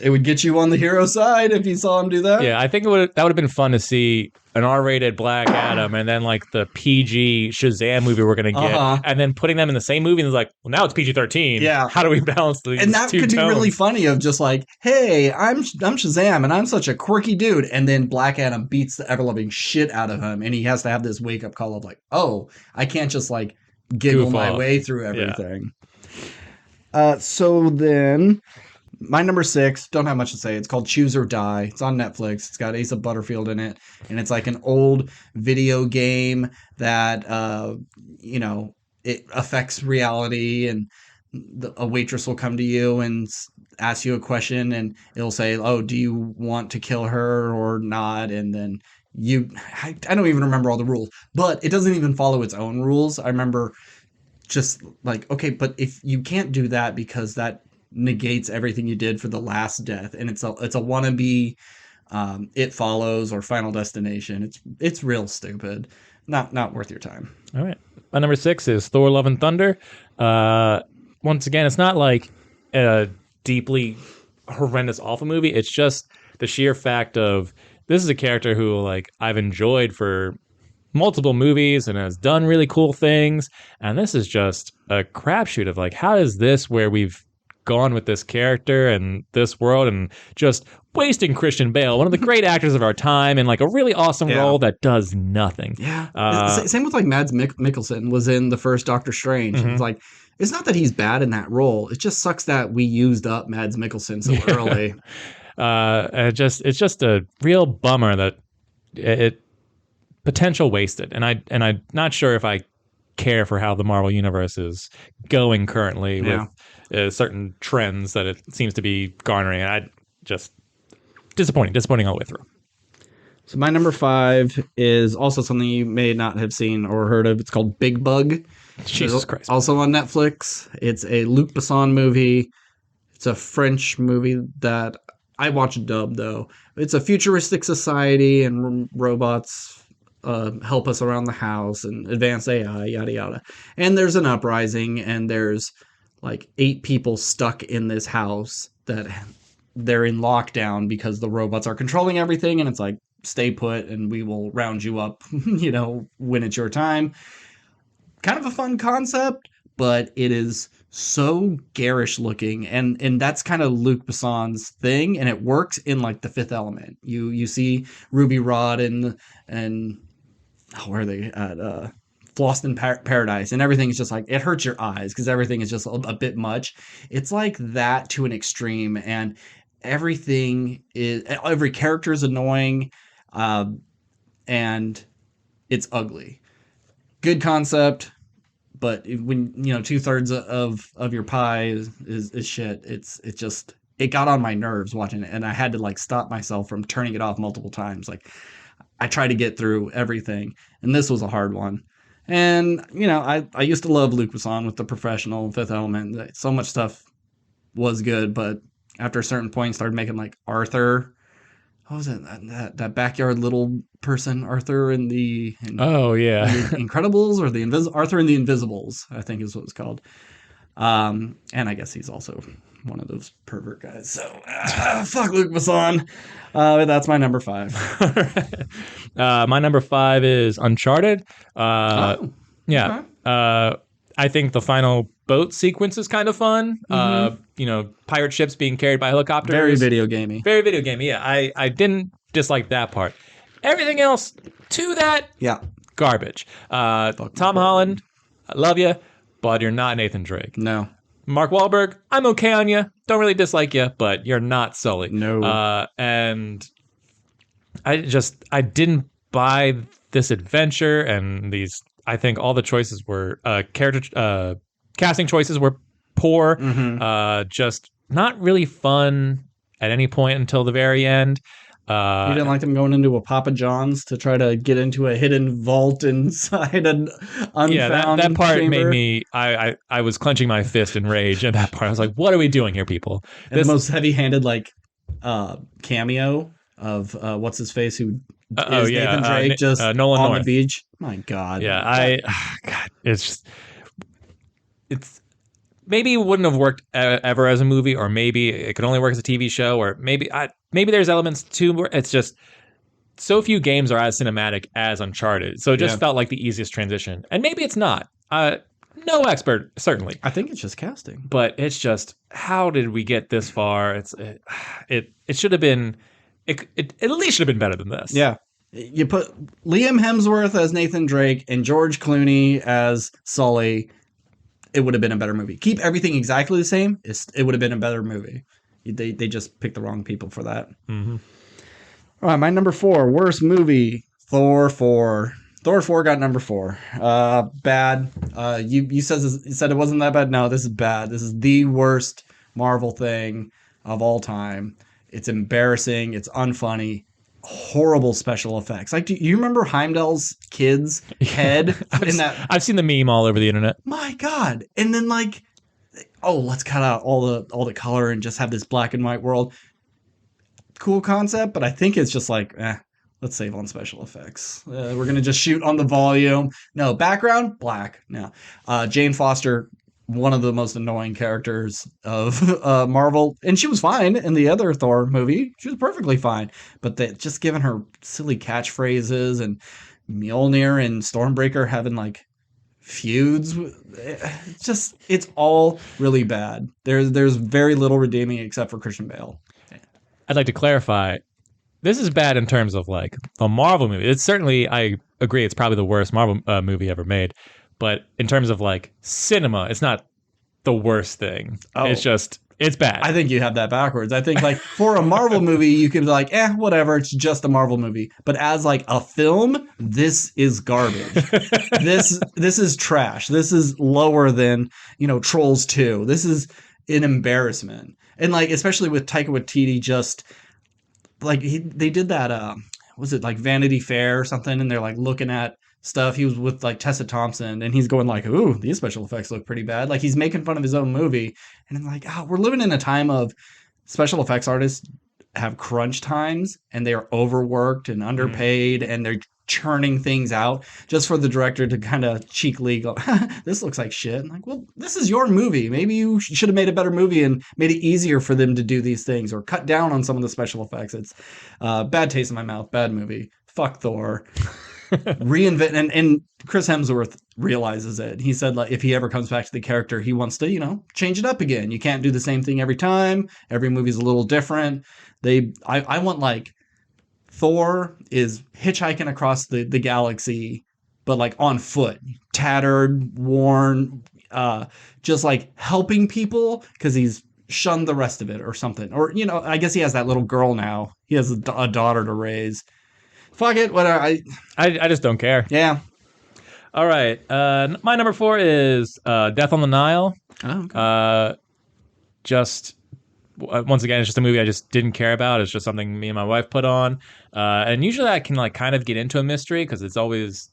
It would get you on the hero side if you saw him do that. Yeah, I think that would have been fun to see an R-rated Black Adam and then like the PG Shazam movie we're gonna get, and then putting them in the same movie and it's like, well, now it's PG-13. Yeah, how do we balance these? And that could be really funny of just like, hey, I'm Shazam and I'm such a quirky dude, and then Black Adam beats the ever-loving shit out of him, and he has to have this wake-up call of like, oh, I can't just like giggle my way through everything. Yeah. So then. My number 6, don't have much to say. It's called Choose or Die. It's on Netflix. It's got Asa Butterfield in it. And it's like an old video game that, it affects reality. And a waitress will come to you and ask you a question. And it'll say, oh, do you want to kill her or not? And then I don't even remember all the rules. But it doesn't even follow its own rules. I remember just like, okay, but if you can't do that because that negates everything you did for the last death, and it's a wannabe It Follows or Final Destination. It's real stupid, not worth your time. All right, my number 6 is Thor: Love and Thunder. Once again, it's not like a deeply horrendous awful movie. It's just the sheer fact of this is a character who like I've enjoyed for multiple movies and has done really cool things, and this is just a crapshoot of like, how is this where we've gone with this character and this world and just wasting Christian Bale, one of the great actors of our time, in like a really awesome role that does nothing. Yeah. Same with like Mads Mikkelsen was in the first Doctor Strange. It's like, it's not that he's bad in that role. It just sucks that we used up Mads Mikkelsen so early. It's just a real bummer that it potential wasted. And I'm not sure if I care for how the Marvel Universe is going currently with certain trends that it seems to be garnering. And I just disappointing all the way through. So my number 5 is also something you may not have seen or heard of. It's called Big Bug. Jesus Christ. Also on Netflix. It's a Luc Besson movie. It's a French movie that I watch dubbed though. It's a futuristic society and robots help us around the house and advanced AI, yada yada. And there's an uprising and there's like 8 people stuck in this house that they're in lockdown because the robots are controlling everything, and it's like, stay put and we will round you up, when it's your time. Kind of a fun concept, but it is so garish looking, and that's kind of Luc Besson's thing, and it works in like The Fifth Element. You see Ruby Rod and where are they at Lost in Paradise, and everything's just like, it hurts your eyes because everything is just a bit much. It's like that to an extreme, and every character is annoying, and it's ugly. Good concept, but when 2/3 of your pie is shit, it got on my nerves watching it, and I had to like stop myself from turning it off multiple times. Like, I try to get through everything, and this was a hard one. And I used to love Luc Besson with The Professional, Fifth Element. So much stuff was good, but after a certain point, started making like Arthur. What was it? That backyard little person, Arthur Oh yeah. the Incredibles, or Arthur and the Invisibles, I think is what it's called. And I guess he's also one of those pervert guys. So fuck Luc Besson. That's my number 5. My number 5 is Uncharted. Yeah. Okay. I think the final boat sequence is kind of fun. Pirate ships being carried by helicopters. Very video gamey. Very video gamey. Yeah, I didn't dislike that part. Everything else to that, Yeah. garbage. Tom Holland, I love you, but you're not Nathan Drake. No. Mark Wahlberg, I'm okay on you. Don't really dislike you, but you're not Sully. No. And I didn't buy this adventure, and I think all the choices were casting choices were poor. Just not really fun at any point until the very end. You didn't like them going into a Papa John's to try to get into a hidden vault inside an unfound that part chamber? made me. I was clenching my fist in rage at that part. I was like, "What are we doing here, people?" And the most heavy-handed cameo of what's his face, who is Nathan Drake, just Nolan on North. the beach. My God. Yeah, God, it's maybe it wouldn't have worked ever as a movie, or maybe it could only work as a TV show, or maybe there's elements too where it's just so few games are as cinematic as Uncharted, so it just felt like the easiest transition. And maybe it's not. No expert, certainly. I think it's just casting, but it's just, how did we get this far? It should have been. It at least should have been better than this. Yeah. You put Liam Hemsworth as Nathan Drake and George Clooney as Sully, it would have been a better movie. Keep everything exactly the same, it would have been a better movie. They just picked the wrong people for that. Mm-hmm. All right, my number 4, worst movie, Thor 4. Thor 4 got number 4. Bad. You said it wasn't that bad? No, this is bad. This is the worst Marvel thing of all time. It's embarrassing. It's unfunny. Horrible special effects. Like, do you remember Heimdall's kid's head in that? I've seen the meme all over the internet. My God! And then let's cut out all the color and just have this black and white world. Cool concept, but I think it's just like, let's save on special effects. We're gonna just shoot on the volume. No background, black. No. Jane Foster, one of the most annoying characters of Marvel, and she was fine in the other Thor movie. She was perfectly fine, but they just giving her silly catchphrases, and Mjolnir and Stormbreaker having feuds. It's all really bad. There's very little redeeming except for Christian Bale. I'd like to clarify. This is bad in terms of a Marvel movie. It's certainly, I agree, it's probably the worst Marvel movie ever made. But in terms of cinema, it's not the worst thing. Oh. It's bad. I think you have that backwards. I think for a Marvel movie, you could be whatever, it's just a Marvel movie. But as a film, this is garbage. This is trash. This is lower than, Trolls 2. This is an embarrassment. And especially with Taika Waititi, just they did that, was it Vanity Fair or something? And they're looking at stuff. He was with Tessa Thompson, and he's going ooh, these special effects look pretty bad. He's making fun of his own movie, and I'm we're living in a time of special effects artists have crunch times, and they are overworked and underpaid, and they're churning things out just for the director to kind of cheekily go, this looks like shit. I'm like, well, this is your movie. Maybe you should have made a better movie and made it easier for them to do these things or cut down on some of the special effects. It's bad taste in my mouth, bad movie. Fuck Thor. Reinvent, and Chris Hemsworth realizes it. He said, like, if he ever comes back to the character, he wants to, change it up again. You can't do the same thing every time. Every movie's a little different. I want, like, Thor is hitchhiking across the galaxy, but like on foot, tattered, worn, just like helping people because he's shunned the rest of it or something. Or, I guess he has that little girl now. He has a daughter to raise. Fuck it, whatever. I just don't care. Yeah. All right. My number 4 is Death on the Nile. Oh, okay. Once again, it's just a movie I just didn't care about. It's just something me and my wife put on. And usually I can like kind of get into a mystery because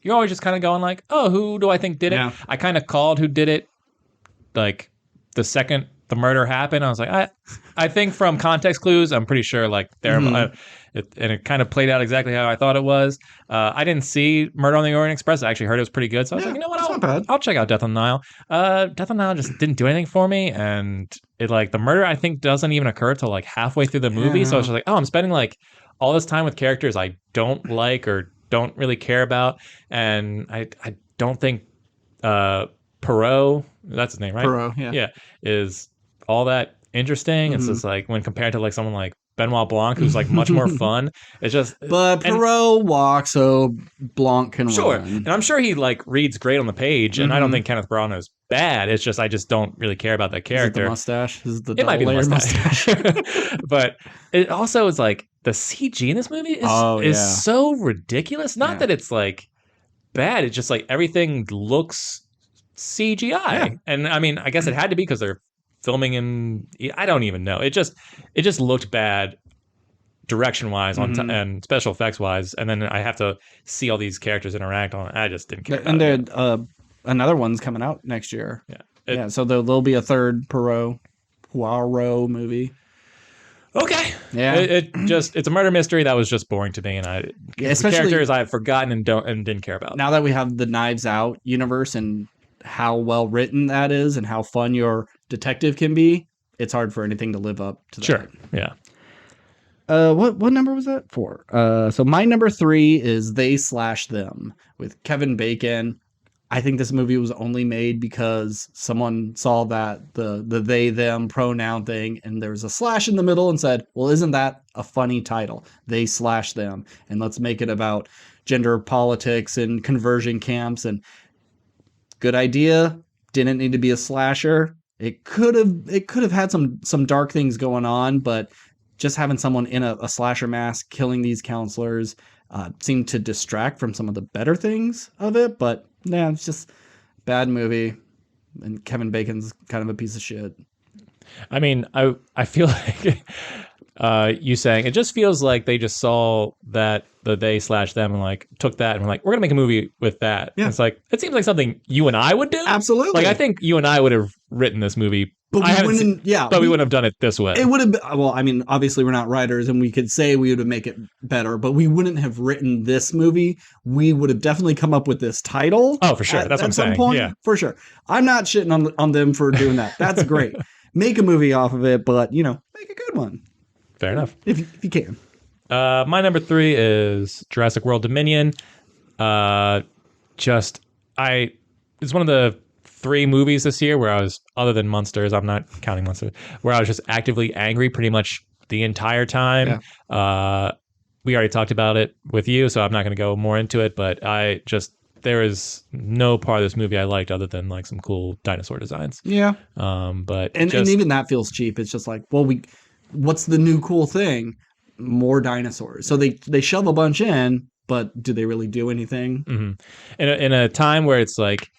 you're always just kind of going like, oh, who do I think did it? Yeah. I kind of called who did it like the second the murder happened. I was like, I think from context clues, I'm pretty sure like there. And it kind of played out exactly how I thought it was. I didn't see Murder on the Orient Express. I actually heard it was pretty good. So I was like, you know what? I'll check out Death on the Nile. Death on the Nile just didn't do anything for me. And it like the murder, I think, doesn't even occur till like halfway through the movie. So it's just like, oh, I'm spending like all this time with characters I don't like or don't really care about. And I don't think Perot, that's his name, right? Perot, yeah. Yeah, is all that interesting. It's just like when compared to like someone like Benoit Blanc, who's like much more fun. It's just, but Perot walks, so Blanc can sure. run. And I'm sure he like reads great on the page, and I don't think Kenneth Branagh is bad. It's just I just don't really care about that character. Is it the mustache? It might be the mustache. But it also is like the CG in this movie is so ridiculous. Not that it's like bad. It's just like everything looks CGI, and I mean, I guess it had to be because they're filming in, I don't even know. It just looked bad direction wise and special effects wise, and then I have to see all these characters interact on it. I just didn't care. And then another one's coming out next year. Yeah, so there'll be a third Poirot movie. Okay. Yeah. It's a murder mystery that was just boring to me, and especially characters I've forgotten and didn't care about. Now that we have the Knives Out universe and how well written that is and how fun your detective can be, it's hard for anything to live up to that. Sure. Yeah. What number was that for? So my number 3 is They/Them with Kevin Bacon. I think this movie was only made because someone saw that the they them pronoun thing and there was a slash in the middle and said, well, isn't that a funny title? They/Them. And let's make it about gender politics and conversion camps. And good idea. Didn't need to be a slasher. It could have had some dark things going on, but just having someone in a slasher mask killing these counselors seemed to distract from some of the better things of it. But yeah, it's just bad movie, and Kevin Bacon's kind of a piece of shit. I mean, I feel like you saying it just feels like they just saw that the They/Them and like took that and were like, we're gonna make a movie with that. Yeah. It's like it seems like something you and I would do. Absolutely. Like I think you and I would have written this movie. But we wouldn't. But we wouldn't have done it this way. It would have been. Well, I mean, obviously we're not writers, and we could say we would make it better, but we wouldn't have written this movie. We would have definitely come up with this title. Oh, for sure. That's what I'm saying. Point, yeah, for sure. I'm not shitting on them for doing that. That's great. Make a movie off of it, but make a good one. Fair enough. If you can. My number 3 is Jurassic World Dominion. It's one of the 3 movies this year where I was, other than Monsters, I'm not counting Monsters, where I was just actively angry pretty much the entire time. Yeah. We already talked about it with you, so I'm not going to go more into it, but there is no part of this movie I liked other than like some cool dinosaur designs. Yeah. And even that feels cheap. It's just like, well, what's the new cool thing? More dinosaurs. So they shove a bunch in, but do they really do anything? Mm-hmm. In a time where it's like,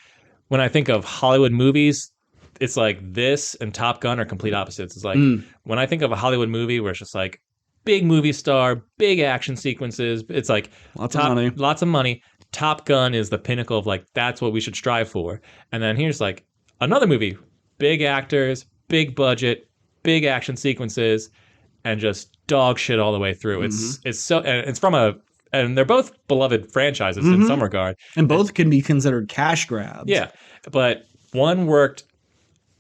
when I think of Hollywood movies, it's like this and Top Gun are complete opposites. It's like when I think of a Hollywood movie where it's just like big movie star, big action sequences, it's like lots of money. Top Gun is the pinnacle of like, that's what we should strive for. And then here's like another movie, big actors, big budget, big action sequences, and just dog shit all the way through. It's so, and it's from a and they're both beloved franchises in some regard. And both can be considered cash grabs. Yeah, but one worked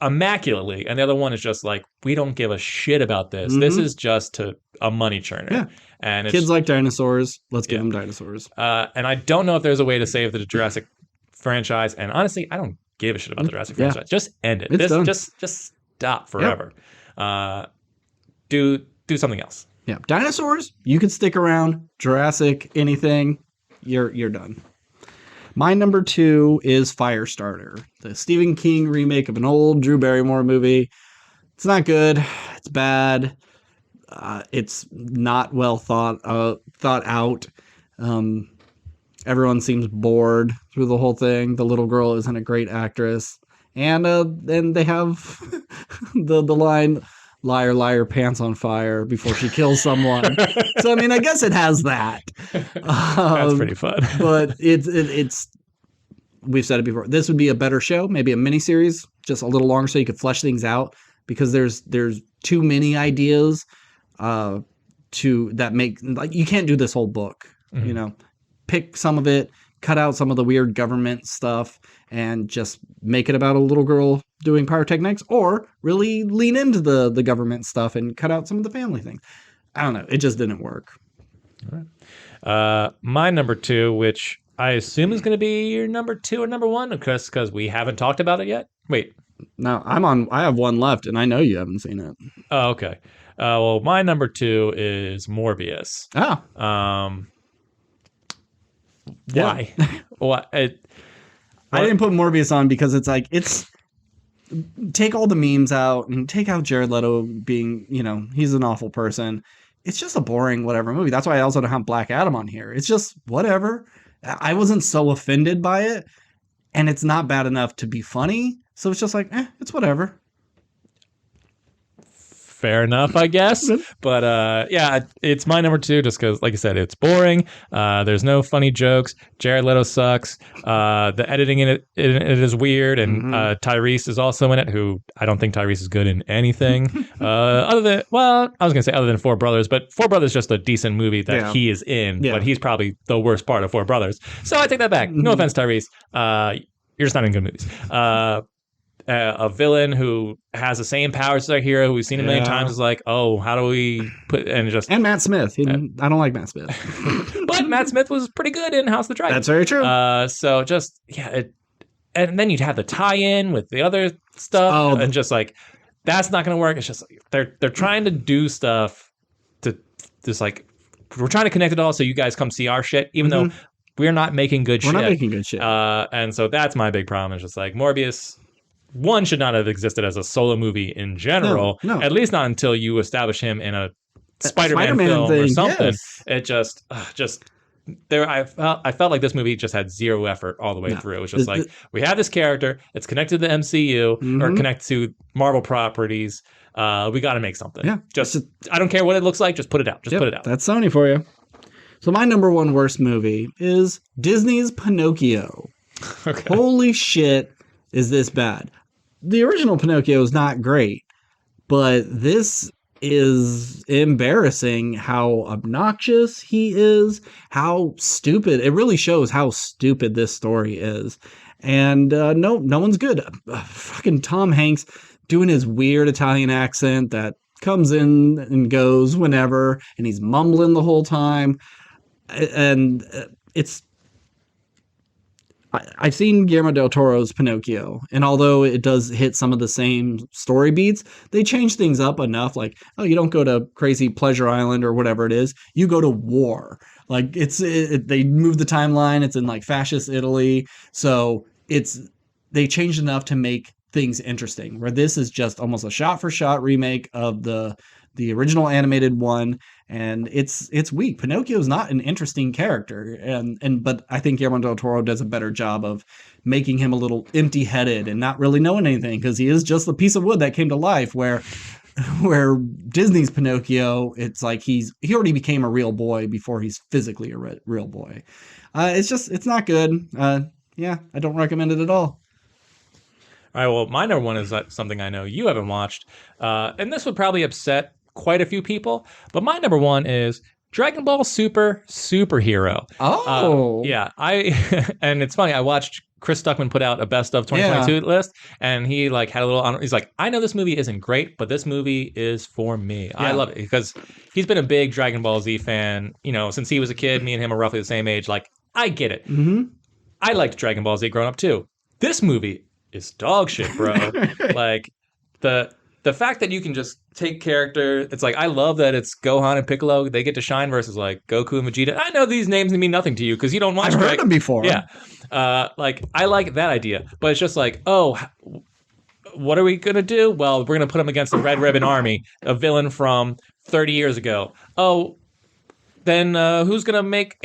immaculately, and the other one is just like, we don't give a shit about this. This is just a money churner. Yeah. And it's, Kids like dinosaurs. Let's give them dinosaurs. and I don't know if there's a way to save the Jurassic franchise. And honestly, I don't give a shit about the Jurassic franchise. Just end it. It's done. Just stop forever. Do something else. Yeah, dinosaurs, you could stick around. Jurassic, anything, you're done. My number 2 is Firestarter, the Stephen King remake of an old Drew Barrymore movie. It's not good. It's bad. It's not well thought out. Everyone seems bored through the whole thing. The little girl isn't a great actress, and then they have the line, "Liar, liar, pants on fire" before she kills someone. So I mean, I guess it has that. That's pretty fun. But it's we've said it before. This would be a better show, maybe a miniseries, just a little longer, so you could flesh things out, because there's too many ideas to that make, like, you can't do this whole book. You know, pick some of it, cut out some of the weird government stuff, and just make it about a little girl doing pyrotechnics, or really lean into the government stuff and cut out some of the family things. I don't know. It just didn't work. All right. My number 2, which I assume is going to be your number 2 or number 1, because we haven't talked about it yet. Wait. No, I have one left, and I know you haven't seen it. Oh, okay. Well, my number 2 is Morbius. Oh. Why? Why? I didn't put Morbius on because it's take all the memes out and take out Jared Leto being, he's an awful person. It's just a boring whatever movie. That's why I also don't have Black Adam on here. It's just whatever. I wasn't so offended by it, and it's not bad enough to be funny. So it's just like, it's whatever. Fair enough, I guess. But yeah, it's my number 2 just because, like I said, it's boring. There's no funny jokes. Jared Leto sucks. The editing in it is weird, and Tyrese is also in it, who I don't think Tyrese is good in anything. Other than Four Brothers, but Four Brothers is just a decent movie that he is in, but he's probably the worst part of Four Brothers. So I take that back. No offense, Tyrese. You're just not in good movies. A villain who has the same powers as our hero, who we've seen a million times, is like, oh, how do we put and Matt Smith. I don't like Matt Smith, but Matt Smith was pretty good in House of the Dragon. That's very true. So just and then you'd have the tie-in with the other stuff, and just like that's not going to work. It's just they're trying to do stuff to just like, we're trying to connect it all so you guys come see our shit, even though we're not making good shit. We're not making good shit. And so that's my big problem. It's just like Morbius. One should not have existed as a solo movie in general. No. At least not until you establish him in a Spider-Man film or something. Yes. It just there. I felt like this movie just had zero effort all the way through. It was just like, we have this character. It's connected to the MCU or connected to Marvel properties. We got to make something. Yeah. Just I don't care what it looks like. Just put it out. Put it out. That's Sony for you. So my number 1 worst movie is Disney's Pinocchio. Okay. Holy shit, is this bad? The original Pinocchio is not great, but this is embarrassing how obnoxious he is, how stupid. It really shows how stupid this story is. And no one's good. Fucking Tom Hanks doing his weird Italian accent that comes in and goes whenever, and he's mumbling the whole time. And I've seen Guillermo del Toro's Pinocchio, and although it does hit some of the same story beats, they change things up enough. Like, oh, you don't go to crazy Pleasure Island or whatever it is. You go to war. Like, they move the timeline. It's in like fascist Italy. So they changed enough to make things interesting, where this is just almost a shot for shot remake of the original animated one, and it's weak. Pinocchio is not an interesting character, but I think Guillermo del Toro does a better job of making him a little empty-headed and not really knowing anything, because he is just a piece of wood that came to life. Where Disney's Pinocchio, it's like he already became a real boy before he's physically a real boy. It's not good. I don't recommend it at all. All right, well, my number 1 is something I know you haven't watched, and this would probably upset quite a few people, but my number 1 is Dragon Ball Super superhero. Oh. Yeah, and it's funny. I watched Chris Stuckman put out a best of 2022 list, and he like had a little. He's like, I know this movie isn't great, but this movie is for me. I love it because he's been a big Dragon Ball Z fan. Since he was a kid. Me and him are roughly the same age. Like, I get it. Mm-hmm. I liked Dragon Ball Z growing up too. This movie is dog shit, bro. Like the fact that you can just take character, it's like, I love that it's Gohan and Piccolo, they get to shine versus like Goku and Vegeta. I know these names mean nothing to you because you don't watch. I've heard them before. Yeah. Like, I like that idea, but it's just like, oh, what are we going to do? Well, we're going to put him against the Red Ribbon Army, a villain from 30 years ago. Oh, then who's going to make...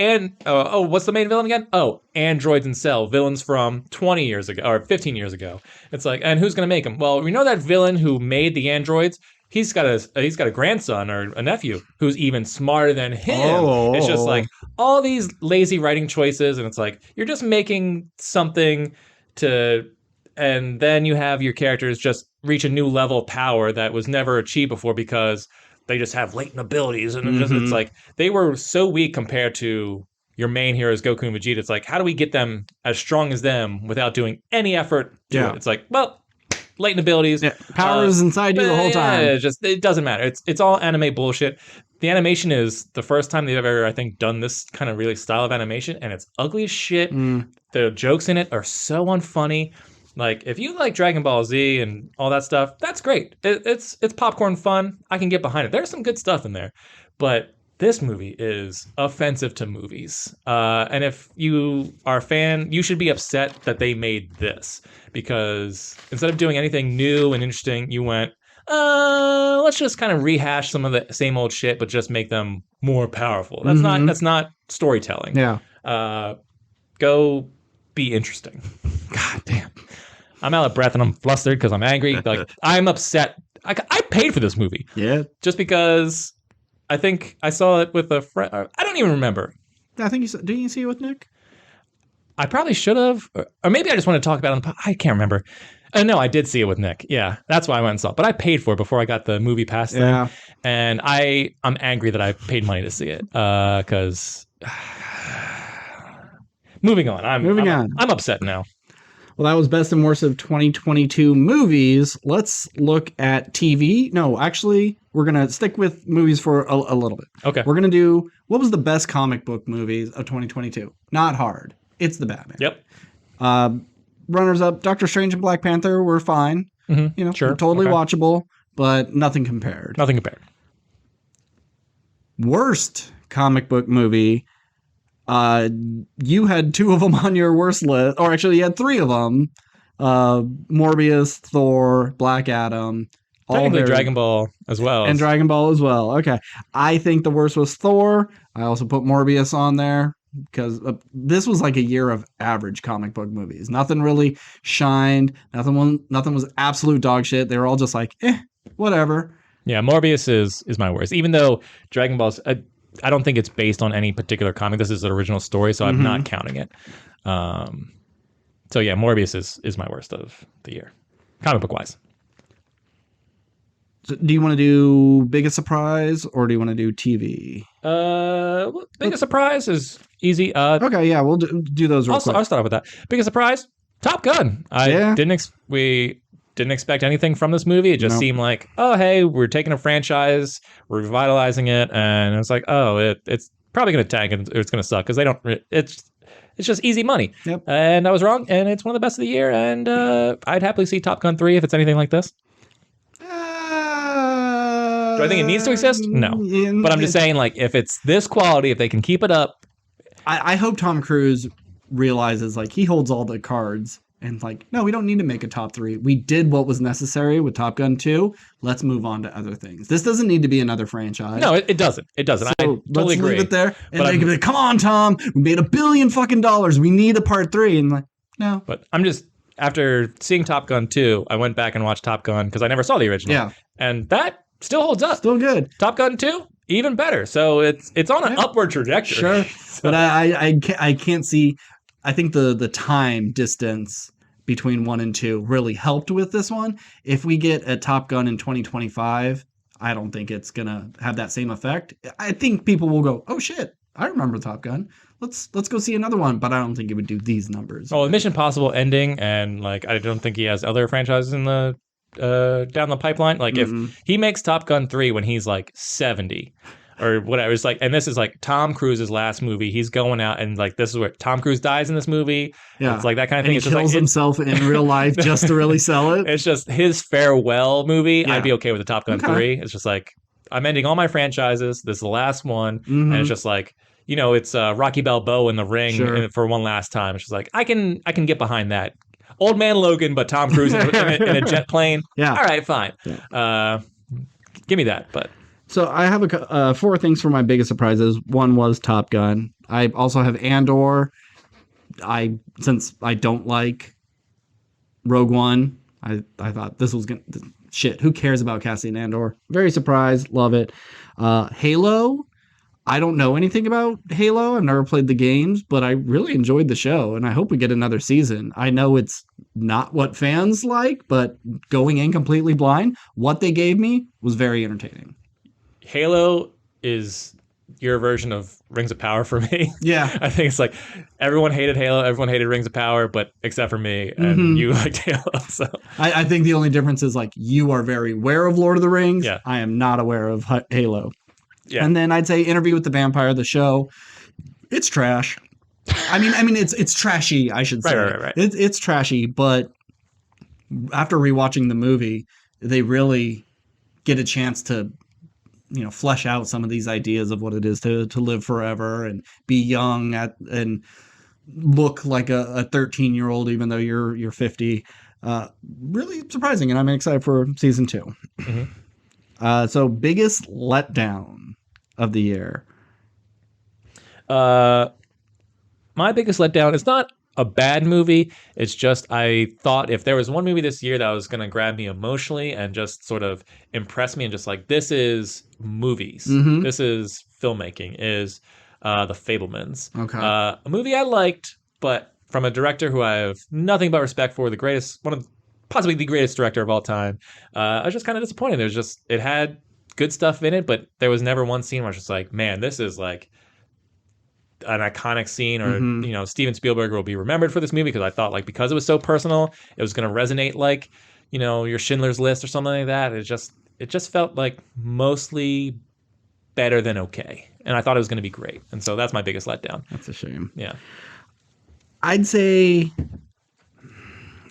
what's the main villain again? Oh, Androids and Cell, villains from 20 years ago, or 15 years ago. It's like, and who's going to make them? Well, we know that villain who made the androids, he's got a grandson or a nephew who's even smarter than him. It's just like all these lazy writing choices, and it's like, you're just making something to... And then you have your characters just reach a new level of power that was never achieved before because... they just have latent abilities, and it's like they were so weak compared to your main heroes, Goku and Vegeta. It's like, how do we get them as strong as them without doing any effort to it? It's like, well, latent abilities. Yeah. Power is inside you the whole time. It doesn't matter. It's all anime bullshit. The animation is the first time they've ever, I think, done this kind of really style of animation, and it's ugly as shit. The jokes in it are so unfunny. Like, if you like Dragon Ball Z and all that stuff, that's great. It's popcorn fun. I can get behind it. There's some good stuff in there. But this movie is offensive to movies. And if you are a fan, you should be upset that they made this. Because instead of doing anything new and interesting, you went, let's just kind of rehash some of the same old shit, but just make them more powerful. That's not storytelling. Yeah. Go be interesting. God damn. I'm out of breath and I'm flustered because I'm angry. Like, I'm upset. I paid for this movie. Yeah. Just because I think I saw it with a friend. I don't even remember. I think didn't you see it with Nick? I probably should have. Or maybe I just want to talk about it. I can't remember. No, I did see it with Nick. Yeah, that's why I went and saw it. But I paid for it before I got the movie pass thing. Yeah. And I'm angry that I paid money to see it. Because... Moving on. I'm upset now. Well, that was best and worst of 2022 movies. Let's look at TV. No, actually, we're going to stick with movies for a little bit. Okay. We're going to do, what was the best comic book movies of 2022? Not hard. It's the Batman. Yep. Runners up, Doctor Strange and Black Panther were fine. Mm-hmm. Sure. Totally watchable, but nothing compared. Nothing compared. Worst comic book movie. You had 2 of them on your worst list, or actually you had 3 of them. Morbius, Thor, Black Adam. Technically Dragon Ball as well. And Dragon Ball as well. Okay. I think the worst was Thor. I also put Morbius on there because this was like a year of average comic book movies. Nothing really shined. Nothing was absolute dog shit. They were all just like, whatever. Yeah, Morbius is my worst. Even though Dragon Ball's... I don't think it's based on any particular comic. This is an original story, so I'm not counting it. So yeah, Morbius is my worst of the year, comic book wise. So do you want to do biggest surprise or do you want to do TV? Biggest surprise is easy. Okay, yeah, we'll do those real quick. I'll start off with that. Biggest surprise, Top Gun. We didn't expect anything from this movie. It just seemed like, oh, hey, we're taking a franchise, we're revitalizing it, and it's like, oh, it's probably going to tank and it's going to suck because they don't. It's just easy money. Yep. And I was wrong, and it's one of the best of the year. And I'd happily see Top Gun 3 if it's anything like this. Do I think it needs to exist? No. But I'm just saying, like, if it's this quality, if they can keep it up. I hope Tom Cruise realizes, like, he holds all the cards. And like, no, we don't need to make a top 3. We did what was necessary with Top Gun 2. Let's move on to other things. This doesn't need to be another franchise. No, it doesn't. It doesn't. So I totally agree. Leave it there. And they can be like, come on, Tom. We made $1 billion fucking dollars. We need a part 3. And like, no. But I'm just, after seeing Top Gun 2, I went back and watched Top Gun because I never saw the original. Yeah. And that still holds up. Still good. Top Gun 2, even better. So it's on an upward trajectory. Sure. So. But I can't see, I think the time distance between 1 and 2 really helped with this one. If we get a Top Gun in 2025, I don't think it's gonna have that same effect. I think people will go, "Oh shit, I remember Top Gun. Let's go see another one." But I don't think it would do these numbers. Well, with Mission Impossible ending, and like I don't think he has other franchises in the down the pipeline. Like if he makes Top Gun 3 when he's like 70 or whatever, it's like, and this is like Tom Cruise's last movie. He's going out and like this is where Tom Cruise dies in this movie. Yeah, it's like that kind of and thing. he It's just kills like himself in real life just to really sell it. It's just his farewell movie. Yeah. I'd be okay with the Top Gun 3. It's just like I'm ending all my franchises. This is the last one, and it's just like. You know, it's Rocky Balboa in the ring for one last time. It's just like I can get behind that. Old Man Logan, but Tom Cruise in a jet plane. Yeah. All right, fine. Yeah. Give me that. But so I have 4 things for my biggest surprises. One was Top Gun. I also have Andor. Since I don't like Rogue One, I thought this was gonna shit. Who cares about Cassian Andor? Very surprised. Love it. Halo. I don't know anything about Halo. I've never played the games, but I really enjoyed the show, and I hope we get another season. I know it's not what fans like, but going in completely blind, what they gave me was very entertaining. Halo is your version of Rings of Power for me. Yeah. I think it's like everyone hated Halo, everyone hated Rings of Power, but except for me, and you liked Halo. So I think the only difference is like you are very aware of Lord of the Rings. Yeah. I am not aware of Halo. Yeah. And then I'd say Interview with the Vampire, the show. It's trash. I mean, it's trashy. I should say. Right. It's trashy, but after rewatching the movie, they really get a chance to, flesh out some of these ideas of what it is to live forever and be young and look like a 13-year-old, even though you're 50. Really surprising, and I'm excited for season 2. So biggest letdown of the year. My biggest letdown is not a bad movie. It's just I thought if there was one movie this year that was going to grab me emotionally and just sort of impress me and just like, this is movies. This is filmmaking, is The Fabelmans. Okay. A movie I liked, but from a director who I have nothing but respect for, possibly the greatest director of all time. I was just kind of disappointed. It had good stuff in it, but there was never one scene where I was just like, man, this is like an iconic scene, or Steven Spielberg will be remembered for this movie, because I thought like because it was so personal, it was going to resonate like your Schindler's List or something like that. It just felt like mostly better than okay, and I thought it was going to be great, and so that's my biggest letdown. That's a shame. Yeah, I'd say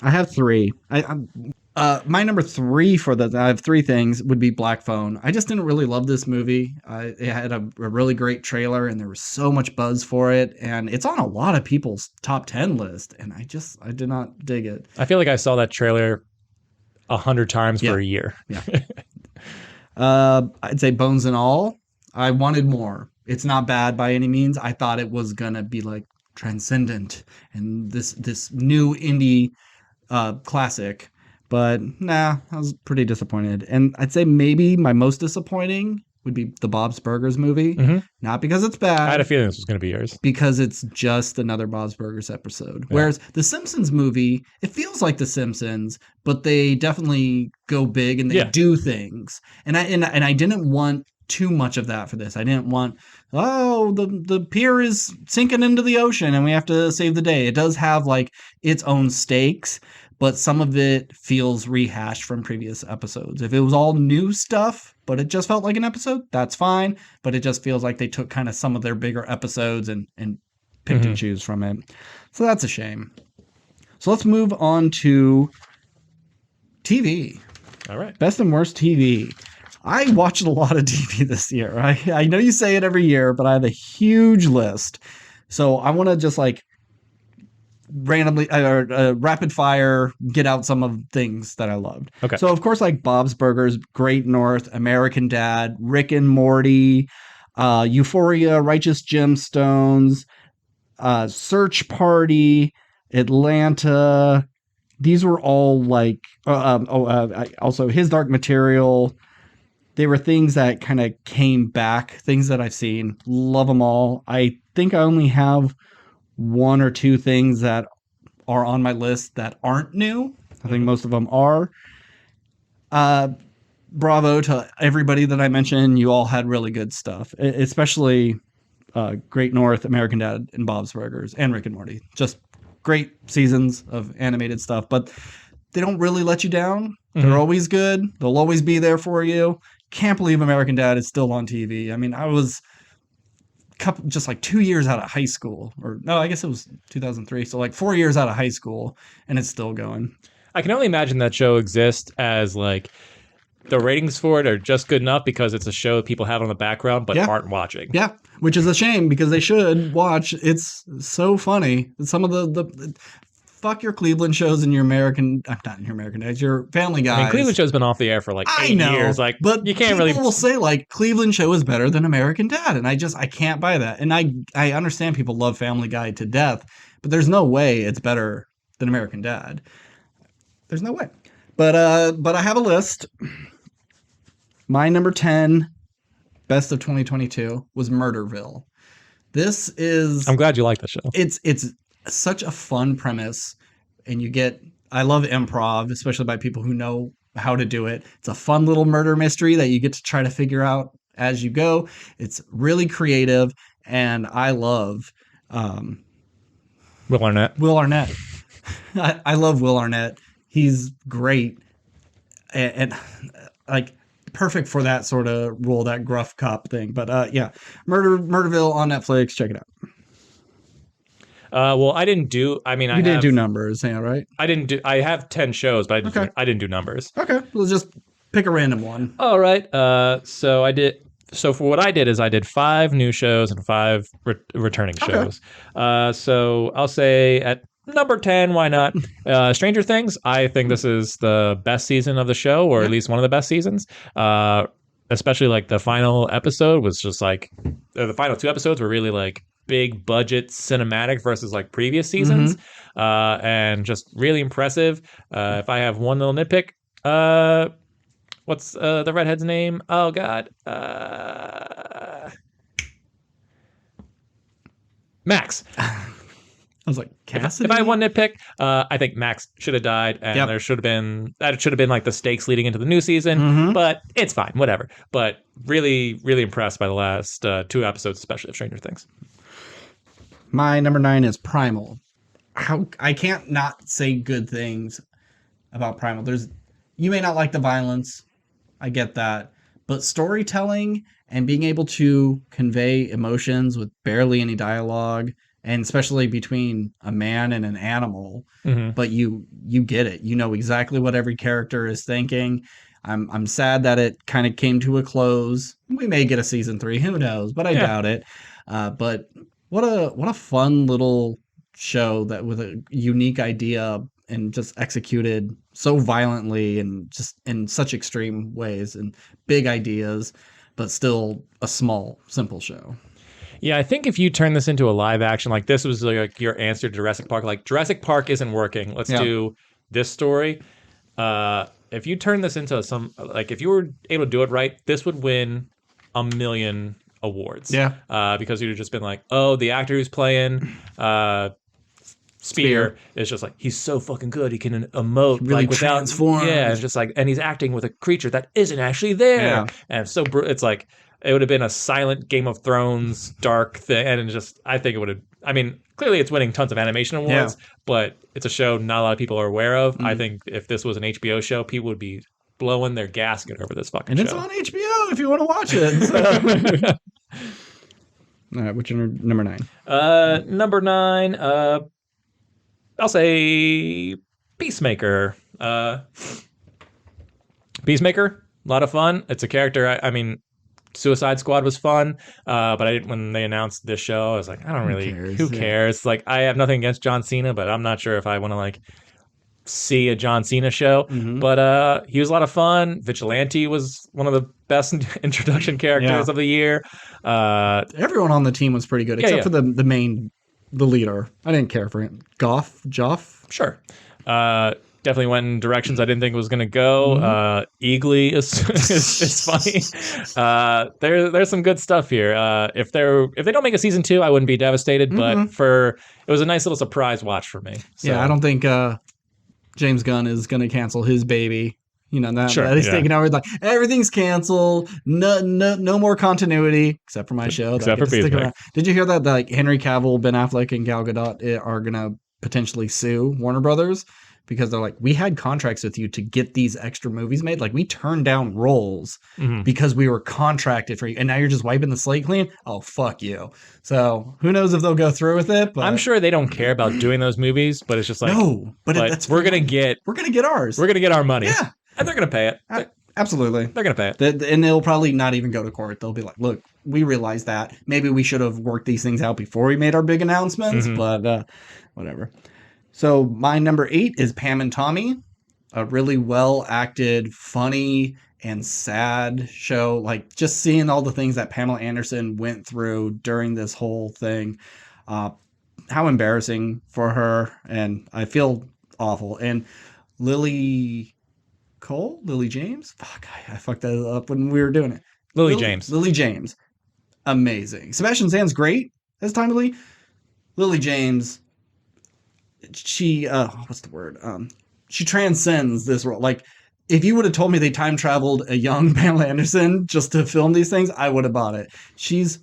I have 3. My number 3 I have 3 things would be Black Phone. I just didn't really love this movie. It had a really great trailer, and there was so much buzz for it, and it's on a lot of people's top 10 list, and I did not dig it. I feel like I saw that trailer 100 times for a year. Yeah. I'd say Bones and All. I wanted more. It's not bad by any means. I thought it was gonna be like transcendent and this new indie classic. But nah, I was pretty disappointed. And I'd say maybe my most disappointing would be the Bob's Burgers movie. Not because it's bad. I had a feeling this was going to be yours. Because it's just another Bob's Burgers episode. Yeah. Whereas the Simpsons movie, it feels like the Simpsons, but they definitely go big and they do things. And I didn't want too much of that for this. I didn't want, the pier is sinking into the ocean and we have to save the day. It does have like its own stakes, but some of it feels rehashed from previous episodes. If it was all new stuff, but it just felt like an episode, that's fine. But it just feels like they took kind of some of their bigger episodes and picked and choose from it. So that's a shame. So let's move on to TV. All right. Best and worst TV. I watched a lot of TV this year. I know you say it every year, but I have a huge list. So I want to just like randomly rapid fire get out some of the things that I loved. Okay. So of course, like Bob's Burgers, Great North, American Dad, Rick and Morty, Euphoria, Righteous Gemstones, Search Party, Atlanta. These were all like also His Dark Material. They were things that kind of came back, things that I've seen. Love them all. I think I only have 1 or 2 things that are on my list that aren't new. I think most of them are. bravo to everybody that I mentioned. You all had really good stuff, especially Great North, American Dad, and Bob's Burgers, and Rick and Morty. Just great seasons of animated stuff, but they don't really let you down. They're always good. They'll always be there for you. Can't believe American Dad is still on TV. I mean, I was just like 2 years out of high school, or no, I guess it was 2003. So like 4 years out of high school, and it's still going. I can only imagine that show exists as like the ratings for it are just good enough because it's a show that people have on the background but aren't watching. Yeah, which is a shame because they should watch. It's so funny. Some of the fuck your Cleveland shows and your American, not your American Dads, your Family Guys. I mean, Cleveland show's been off the air for like 8 years. Like, but you can't people really will say like Cleveland show is better than American Dad, and I can't buy that. And I understand people love Family Guy to death, but there's no way it's better than American Dad. There's no way. But I have a list. My number 10 best of 2022 was Murderville. This is... I'm glad you like the show. It's such a fun premise, and I love improv, especially by people who know how to do it. It's a fun little murder mystery that you get to try to figure out as you go. It's really creative, and I love Will Arnett. I love Will Arnett. He's great, and like perfect for that sort of role, that gruff cop thing. But yeah, Murderville on Netflix. Check it out. Well, I didn't do. I mean, didn't do numbers, yeah, right? I didn't do. I have 10 shows, but I didn't do numbers. Okay, let's just pick a random one. All right. So I did. So for what I did is I did 5 new shows and 5 returning shows. So I'll say at number 10, why not? Stranger Things. I think this is the best season of the show, or at least one of the best seasons. Especially like the final episode was just like the final 2 episodes were really like big budget cinematic versus like previous seasons, and just really impressive. If I have one little nitpick, what's the redhead's name? Oh God, Max. I was like, Cassidy? If I had one nitpick, I think Max should have died, and that should have been like the stakes leading into the new season. But it's fine, whatever. But really, really impressed by the last 2 episodes, especially of Stranger Things. My number 9 is Primal. I can't not say good things about Primal. You may not like the violence, I get that, but storytelling and being able to convey emotions with barely any dialogue, and especially between a man and an animal, but you get it. You know exactly what every character is thinking. I'm sad that it kind of came to a close. We may get a season 3, who knows? But I doubt it. But what a fun little show that with a unique idea and just executed so violently and just in such extreme ways and big ideas, but still a small, simple show. Yeah, I think if you turn this into a live action, like this was like your answer to Jurassic Park, like Jurassic Park isn't working. Let's do this story. If you turn this into if you were able to do it right, this would win 1 million awards. Yeah. Because you'd have just been like, oh, the actor who's playing Spear is just like, he's so fucking good. He can emote really like without transform. Yeah, it's just like, and he's acting with a creature that isn't actually there. Yeah. And so it's like, it would have been a silent Game of Thrones dark thing, and I think it would have. I mean, clearly it's winning tons of animation awards, but it's a show not a lot of people are aware of. I think if this was an HBO show, people would be blowing their gasket over this fucking show. And it's on HBO if you want to watch it. So. All right, what's your number 9? Number 9, I'll say Peacemaker. Peacemaker, a lot of fun. It's a character. I mean, Suicide Squad was fun, but when they announced this show, I was like, I don't really. Who cares? Like, I have nothing against John Cena, but I'm not sure if I want to like see a John Cena show. But he was a lot of fun. Vigilante was one of the best introduction characters of the year. Everyone on the team was pretty good, except for the leader. I didn't care for him. Joff? Sure. Definitely went in directions I didn't think it was going to go. Eagly is funny. There's some good stuff here. If they don't make a season 2, I wouldn't be devastated. But it was a nice little surprise watch for me. So. Yeah, I don't think James Gunn is going to cancel his baby. Sure, he's yeah. taking over. Like everything's canceled. No more continuity except for my show. Except that I for get to stick Beeswax. around. Did you hear that? Like Henry Cavill, Ben Affleck, and Gal Gadot are gonna potentially sue Warner Brothers because they're like, we had contracts with you to get these extra movies made. Like we turned down roles Mhm. because we were contracted for you, and now you're just wiping the slate clean. Oh fuck you. So who knows if they'll go through with it? But I'm sure they don't care about doing those movies, but it's just like, no, but that's we're gonna get ours. We're gonna get our money. Yeah. And they're gonna pay it. Absolutely. They're gonna pay it. And they'll probably not even go to court. They'll be like, look, we realize that. Maybe we should have worked these things out before we made our big announcements, but whatever. So my number 8 is Pam and Tommy, a really well acted, funny, and sad show. Like just seeing all the things that Pamela Anderson went through during this whole thing. How embarrassing for her. And I feel awful. And Lily James? Fuck, I fucked that up when we were doing it. Lily James. Lily James. Amazing. Sebastian Stan's great as Tommy Lee. Lily James, she what's the word? She transcends this role. Like if you would have told me they time traveled a young Pamela Anderson just to film these things, I would have bought it. She's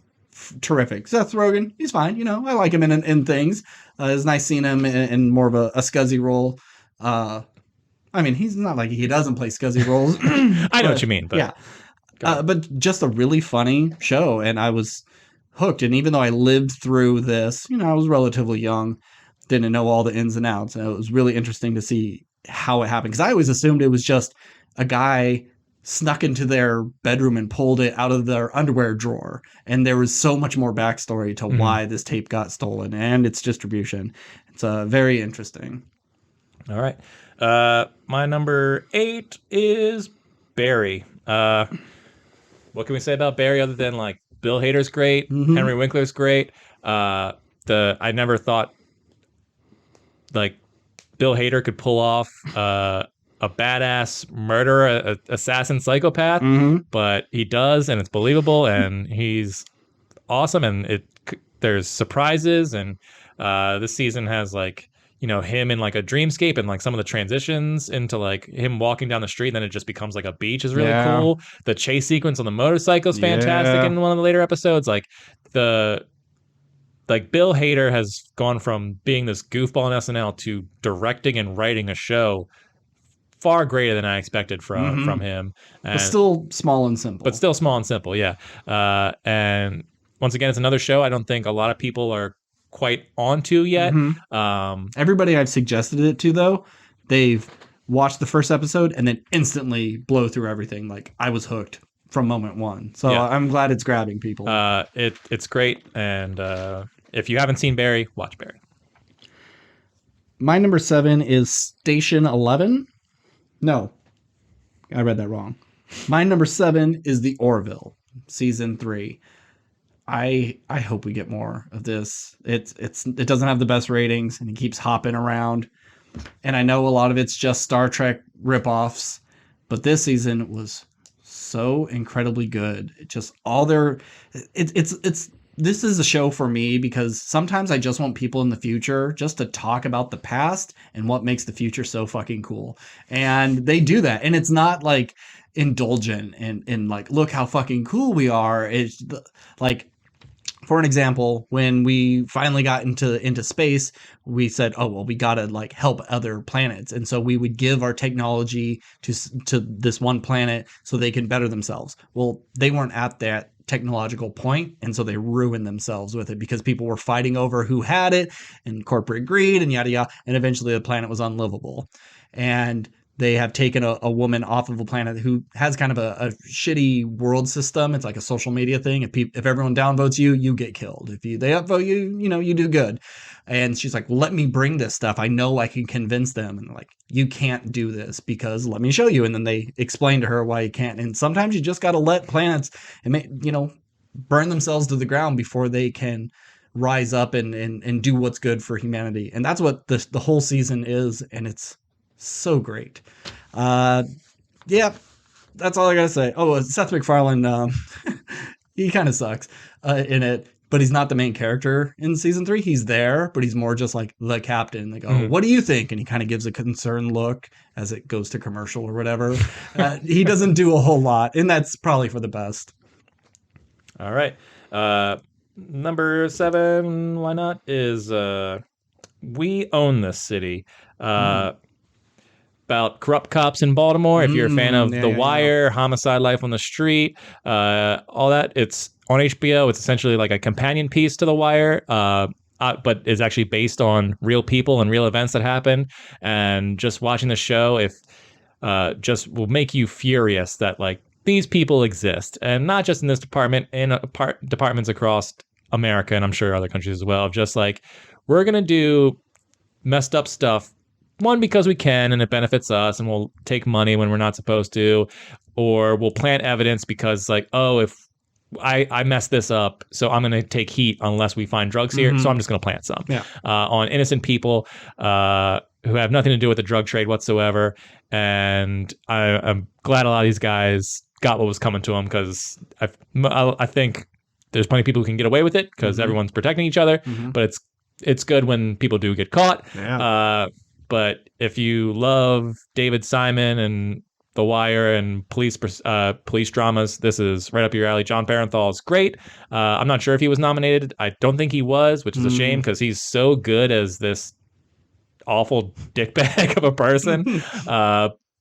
terrific. Seth Rogen, he's fine. I like him in things. It's nice seeing him in more of a scuzzy role. I mean, he's not like he doesn't play scuzzy roles. I know what you mean, but yeah. But just a really funny show, and I was hooked. And even though I lived through this, I was relatively young, didn't know all the ins and outs. And it was really interesting to see how it happened. Because I always assumed it was just a guy snuck into their bedroom and pulled it out of their underwear drawer. And there was so much more backstory to why this tape got stolen and its distribution. It's very interesting. All right. My number 8 is Barry. What can we say about Barry other than like Bill Hader's great, Henry Winkler's great. I never thought like Bill Hader could pull off a badass murderer, assassin, psychopath, but he does, and it's believable, and he's awesome, and there's surprises, and this season has like him in like a dreamscape, and like some of the transitions into like him walking down the street, and then it just becomes like a beach is really cool. The chase sequence on the motorcycle is fantastic in one of the later episodes. Like Bill Hader has gone from being this goofball on SNL to directing and writing a show far greater than I expected from him. And, but still small and simple. Yeah. And once again, it's another show I don't think a lot of people are quite onto yet. Everybody I've suggested it to, though, they've watched the first episode and then instantly blow through everything. Like I was hooked from moment one. So I'm glad it's grabbing people. It's great. And if you haven't seen Barry, watch Barry. My number 7 is Station 11. No, I read that wrong. My number 7 is The Orville, season 3. I hope we get more of this. It doesn't have the best ratings, and it keeps hopping around. And I know a lot of it's just Star Trek ripoffs, but this season was so incredibly good. It just all their it's this is a show for me because sometimes I just want people in the future just to talk about the past and what makes the future so fucking cool. And they do that. And it's not like indulgent and like, look how fucking cool we are. It's like, for an example, when we finally got into space, we said, oh, well, we got to like help other planets. And so we would give our technology to this one planet so they can better themselves. Well, they weren't at that technological point, and so they ruined themselves with it because people were fighting over who had it and corporate greed and yada yada, and eventually the planet was unlivable. And they have taken a woman off of a planet who has kind of a shitty world system. It's like a social media thing. If everyone downvotes you, you get killed. If they upvote you, you do good. And she's like, well, let me bring this stuff. I know I can convince them. And like, you can't do this because let me show you. And then they explain to her why you can't. And sometimes you just got to let planets burn themselves to the ground before they can rise up and do what's good for humanity. And that's what the whole season is. And it's so great. Yeah, that's all I gotta say. Oh, Seth MacFarlane, he kind of sucks in it. but he's not the main character in season 3. He's there, but he's more just like the captain. Like, oh, Mhm. what do you think? And he kind of gives a concerned look as it goes to commercial or whatever. He doesn't do a whole lot, and that's probably for the best. All right. Number 7, why not, is We Own This City. About corrupt cops in Baltimore. If you're a fan of Yeah, The yeah, yeah. Wire, Homicide: Life on the Street, all that, it's on HBO. It's essentially like a companion piece to The Wire, but is actually based on real people and real events that happen. And just watching the show, if just will make you furious that like these people exist, and not just in this department, in departments across America, and I'm sure other countries as well. Just like, we're gonna do messed up stuff, one, because we can and it benefits us, and we'll take money when we're not supposed to, or we'll plant evidence because like, oh, if I messed this up, so I'm going to take heat unless we find drugs here, so I'm just going to plant some on innocent people who have nothing to do with the drug trade whatsoever. And I'm glad a lot of these guys got what was coming to them, because I think there's plenty of people who can get away with it because everyone's protecting each other, but it's good when people do get caught. But if you love David Simon and The Wire and police dramas, this is right up your alley. John Barenthal is great. I'm not sure if he was nominated. I don't think he was, which is a shame because he's so good as this awful dickbag of a person.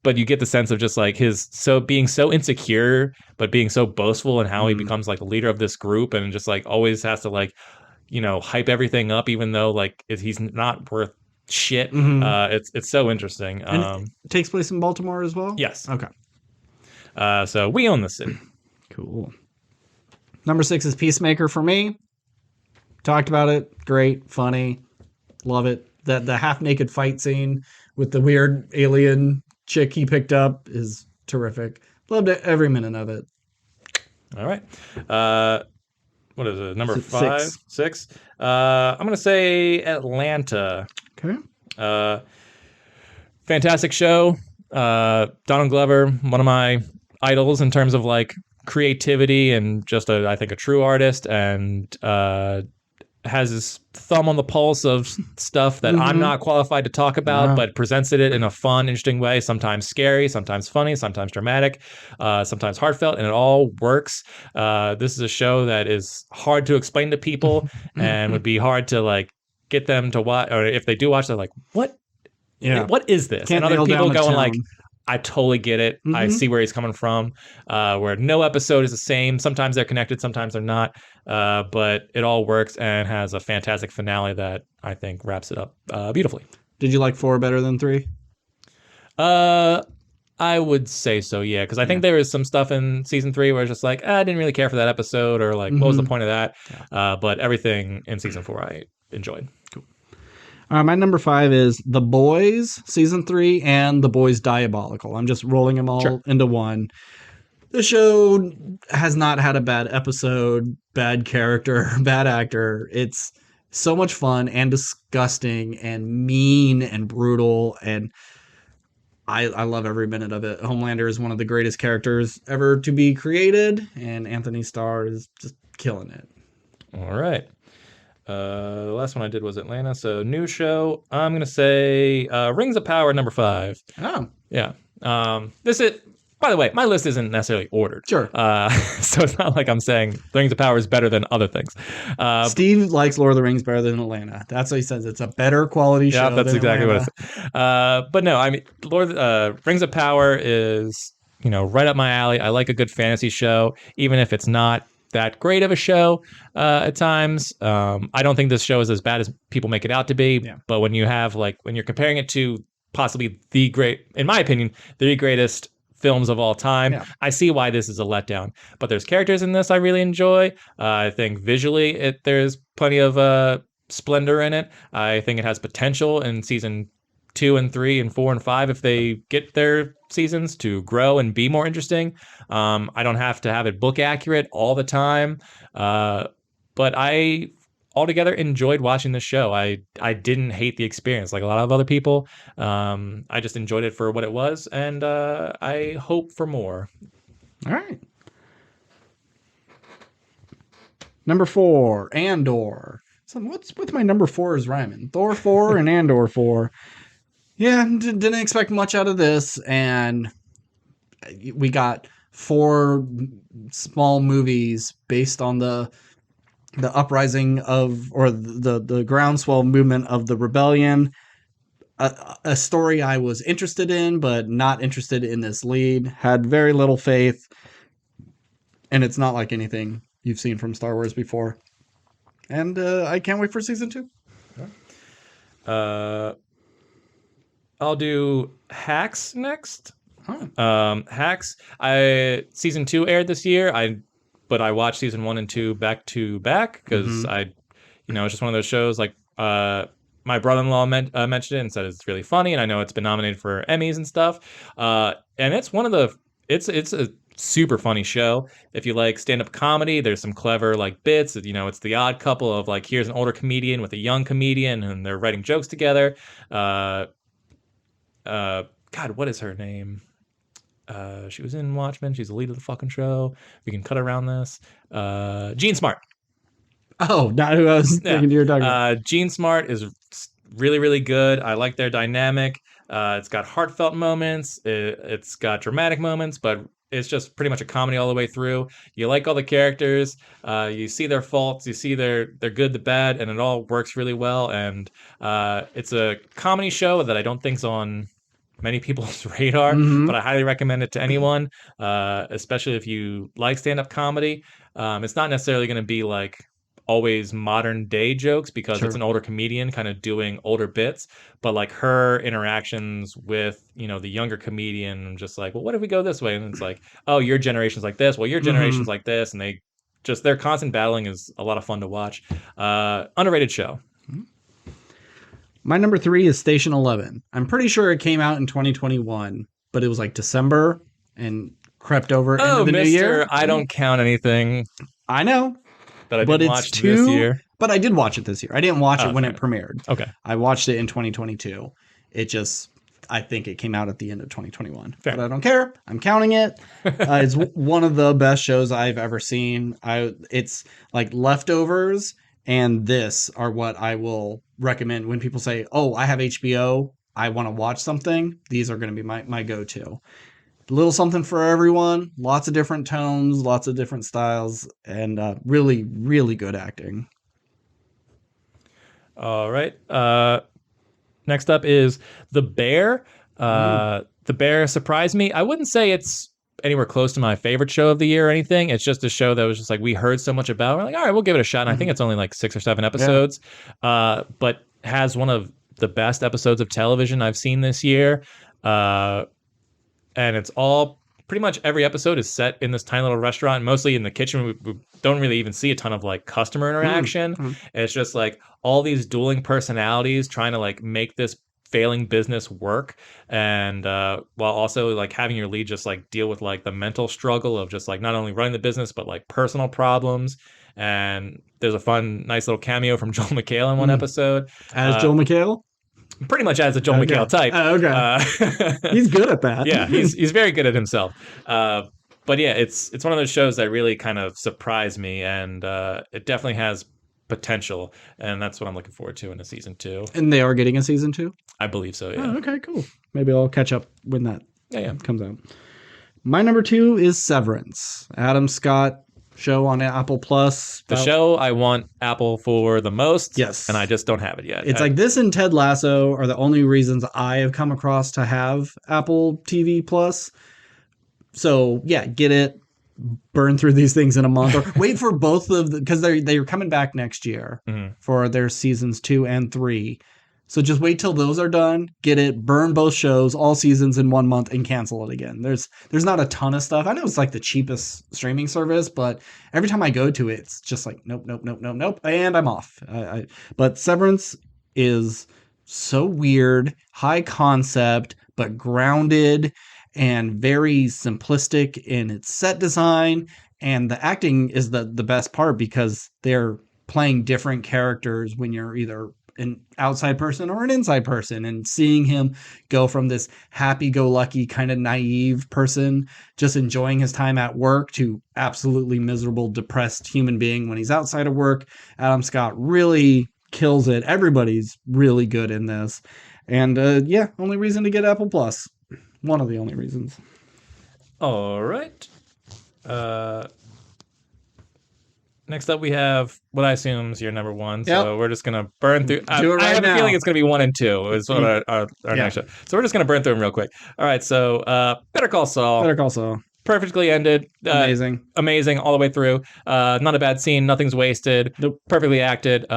But you get the sense of just like his being so insecure, but being so boastful, and how he becomes like the leader of this group, and just like always has to like, hype everything up, even though like he's not worth shit. It's so interesting. And it takes place in Baltimore as well? Yes. Okay. So We Own the City. Cool. Number 6 is Peacemaker for me. Talked about it. Great. Funny. Love it. The half-naked fight scene with the weird alien chick he picked up is terrific. Loved it, every minute of it. All right. What is it? Number 6. 6? I'm going to say Atlanta. Okay. Fantastic show. Donald Glover, one of my idols in terms of like creativity, and just I think a true artist, and has his thumb on the pulse of stuff that I'm not qualified to talk about, but presents it in a fun, interesting way, sometimes scary, sometimes funny, sometimes dramatic, sometimes heartfelt, and it all works. This is a show that is hard to explain to people and would be hard to like get them to watch, or if they do watch, they're like, what is this? Can't and other people going tone. like, I totally get it. I see where he's coming from, where no episode is the same. Sometimes they're connected, sometimes they're not. But it all works and has a fantastic finale that I think wraps it up beautifully. Did you like 4 better than 3? I would say so, yeah. Because I think there is some stuff in season 3 where it's just like, I didn't really care for that episode, or like, what was the point of that? But everything in season 4 I enjoyed. Cool. My number 5 is The Boys, season 3, and The Boys Diabolical. I'm just rolling them all into one. The show has not had a bad episode, bad character, bad actor. It's so much fun and disgusting and mean and brutal, and I love every minute of it. Homelander is one of the greatest characters ever to be created, and Anthony Starr is just killing it. All right. The last one I did was Atlanta. So new show, I'm going to say Rings of Power, number 5. Oh. Yeah. This is, by the way, my list isn't necessarily ordered. Sure. So it's not like I'm saying Rings of Power is better than other things. Steve likes Lord of the Rings better than Atlanta. That's what he says. It's a better quality show. Yeah, that's exactly Atlanta. what I said. But no, I mean, Rings of Power is, right up my alley. I like a good fantasy show, even if it's not that great of a show at times. I don't think this show is as bad as people make it out to be. Yeah. But when you have when you're comparing it to possibly in my opinion, the greatest films of all time, I see why this is a letdown. But there's characters in this I really enjoy. I think visually there's plenty of splendor in it. I think it has potential in season 2 and 3 and 4 and 5 if they get their seasons to grow and be more interesting. I don't have to have it book accurate all the time, but I altogether enjoyed watching this show. I didn't hate the experience like a lot of other people. I just enjoyed it for what it was, and I hope for more. All right. Number 4, Andor. So what's with my number 4s rhyming? Thor 4 and Andor 4. Yeah, didn't expect much out of this, and we got 4 small movies based on the uprising of, or the groundswell movement of the rebellion. A story I was interested in, but not interested in this lead. Had very little faith, and it's not like anything you've seen from Star Wars before. And I can't wait for season 2. I'll do Hacks next. Huh. Hacks. Season 2 aired this year. But I watched season 1 and 2 back to back because it's just one of those shows. Like my brother-in-law mentioned it and said it's really funny, and I know it's been nominated for Emmys and stuff. And it's one of the it's a super funny show. If you like stand-up comedy, there's some clever like bits. It's the odd couple of like, here's an older comedian with a young comedian, and they're writing jokes together. God, what is her name? She was in Watchmen. She's the lead of the fucking show. We can cut around this. Jean Smart. Oh, not who I was thinking you were talking about. Jean Smart is really, really good. I like their dynamic. It's got heartfelt moments. It's got dramatic moments, but it's just pretty much a comedy all the way through. You like all the characters. You see their faults. You see their good, the bad, and it all works really well. And it's a comedy show that I don't think's on many people's radar, but I highly recommend it to anyone, especially if you like stand-up comedy. It's not necessarily going to be like always modern day jokes because it's an older comedian kind of doing older bits, but like her interactions with, the younger comedian, just like, well, what if we go this way? And it's like, oh, your generation's like this. Well, your generation's like this. And their constant battling is a lot of fun to watch. Underrated show. My number 3 is Station 11. I'm pretty sure it came out in 2021, but it was like December and crept over into the new year. I don't count anything. I know. But I didn't watch this year. But I did watch it this year. I didn't watch it when it premiered. Okay. I watched it in 2022. I think it came out at the end of 2021. Fair. But I don't care. I'm counting it. It's one of the best shows I've ever seen. It's like Leftovers and this are what I will recommend when people say, oh, I have HBO, I want to watch something. These are going to be my go-to. A little something for everyone. Lots of different tones, lots of different styles, and really, really good acting. All right. Next up is The Bear. The Bear surprised me. I wouldn't say it's anywhere close to my favorite show of the year or anything. It's just a show that was just like, we heard so much about. We're like, all right, we'll give it a shot. And I think it's only like 6 or 7 episodes, but has one of the best episodes of television I've seen this year. And it's all pretty much every episode is set in this tiny little restaurant, mostly in the kitchen. We don't really even see a ton of like customer interaction. It's just like all these dueling personalities trying to like make this failing business work, and while also like having your lead just like deal with like the mental struggle of just like not only running the business but like personal problems. And there's a fun, nice little cameo from Joel McHale in one episode. As Joel McHale? Pretty much as a Joel McHale type. He's good at that. Yeah, he's very good at himself. But yeah, it's one of those shows that really kind of surprised me, and it definitely has potential, and that's what I'm looking forward to in a season 2. And they are getting a season 2? I believe so, yeah. Oh, okay, cool. Maybe I'll catch up when that comes out. My number 2 is Severance. Adam Scott show on Apple Plus. The show I want Apple for the most. Yes. And I just don't have it yet. It's like this and Ted Lasso are the only reasons I have come across to have Apple TV Plus. So yeah, get it. Burn through these things in a month, or wait for both of them because they're coming back next year for their seasons 2 and 3. So just wait till those are done, get it, burn both shows, all seasons in 1 month, and cancel it again. There's not a ton of stuff. I know it's like the cheapest streaming service, but every time I go to it, it's just like nope, and I'm off. But Severance is so weird, high concept, but grounded and very simplistic in its set design, and the acting is the best part because they're playing different characters when you're either an outside person or an inside person, and seeing him go from this happy-go-lucky kind of naive person just enjoying his time at work to absolutely miserable, depressed human being when he's outside of work. Adam Scott really kills it. Everybody's really good in this. And only reason to get Apple Plus. One of the only reasons. All right. Next up, we have what I assume is your number one. So we're just going to burn through. I have a feeling it's going to be 1 and 2 is what our next show. So we're just going to burn through them real quick. All right. So Better Call Saul. Better Call Saul. Perfectly ended. Amazing all the way through. Not a bad scene. Nothing's wasted. Nope. Perfectly acted.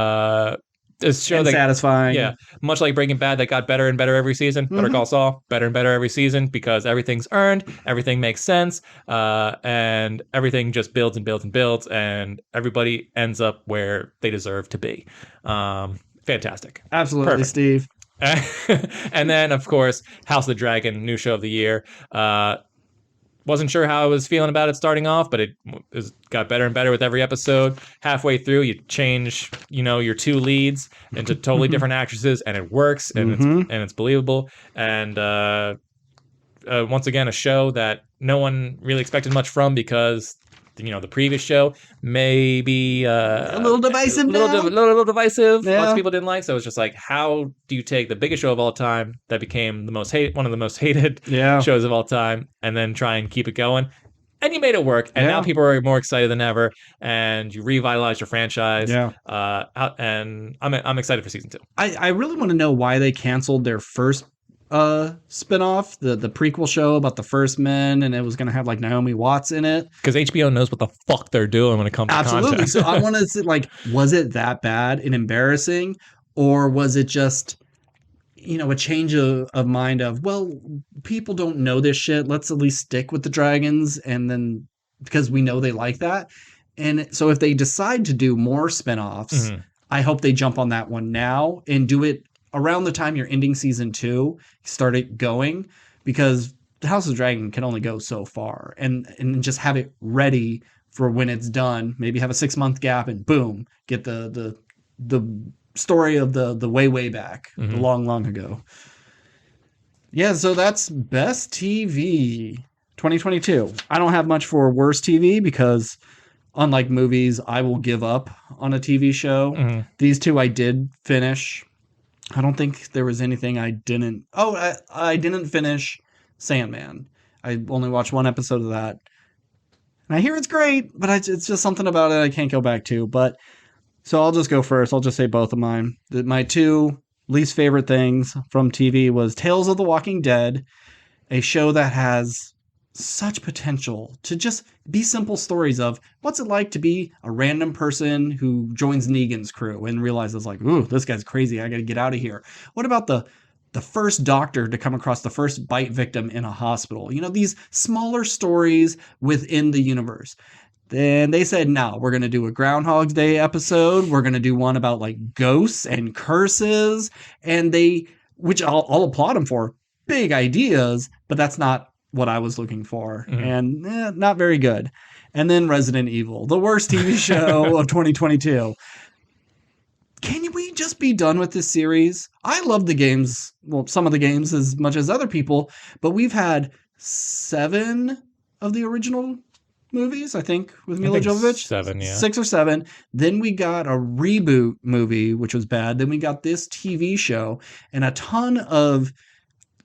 This show satisfying. Yeah, much like Breaking Bad, that got better and better every season. Better Call Saul, better and better every season because everything's earned, everything makes sense, and everything just builds and builds and builds, and everybody ends up where they deserve to be. Fantastic. Absolutely, perfect. Steve. And then, of course, House of the Dragon, new show of the year. Wasn't sure how I was feeling about it starting off, but it got better and better with every episode. Halfway through, you change, your 2 leads into totally different actresses, and it works, and it's believable. And once again, a show that no one really expected much from because the previous show maybe a little divisive, little divisive. Lots of people didn't like. So it's just like, how do you take the biggest show of all time that became one of the most hated shows of all time, and then try and keep it going? And you made it work, and now people are more excited than ever, and you revitalized your franchise. And I'm excited for season 2. I really want to know why they canceled their first spinoff, the prequel show about the first men, and it was going to have like Naomi Watts in it. Because HBO knows what the fuck they're doing when it comes to content. So I want to see, was it that bad and embarrassing, or was it just a change of mind of, well, people don't know this shit, let's at least stick with the dragons, and then because we know they like that. And so if they decide to do more spinoffs, I hope they jump on that one now and do it around the time you're ending season 2, start it going, because the House of the Dragon can only go so far, and just have it ready for when it's done. Maybe have a 6-month gap and boom, get the story of the way back, the long ago. Yeah, so that's best TV 2022. I don't have much for worst TV because unlike movies, I will give up on a TV show. These 2 I did finish. I don't think there was anything I didn't. Oh, I didn't finish Sandman. I only watched 1 episode of that. And I hear it's great, but it's just something about it I can't go back to. But so I'll just go first. I'll just say both of mine. My 2 least favorite things from TV was Tales of the Walking Dead, a show that has such potential to just be simple stories of what's it like to be a random person who joins Negan's crew and realizes like, ooh, this guy's crazy, I gotta get out of here. What about the first doctor to come across the first bite victim in a hospital? These smaller stories within the universe. Then they said, no, we're going to do a Groundhog's Day episode. We're going to do one about like ghosts and curses. And which I'll applaud them for, big ideas, but that's not what I was looking for, and not very good. And then Resident Evil, the worst TV show of 2022. Can we just be done with this series? I love the games, well, some of the games as much as other people, but we've had 7 of the original movies, I think, with Mila Jovovich. 7, yeah. 6 or 7. Then we got a reboot movie, which was bad. Then we got this TV show and a ton of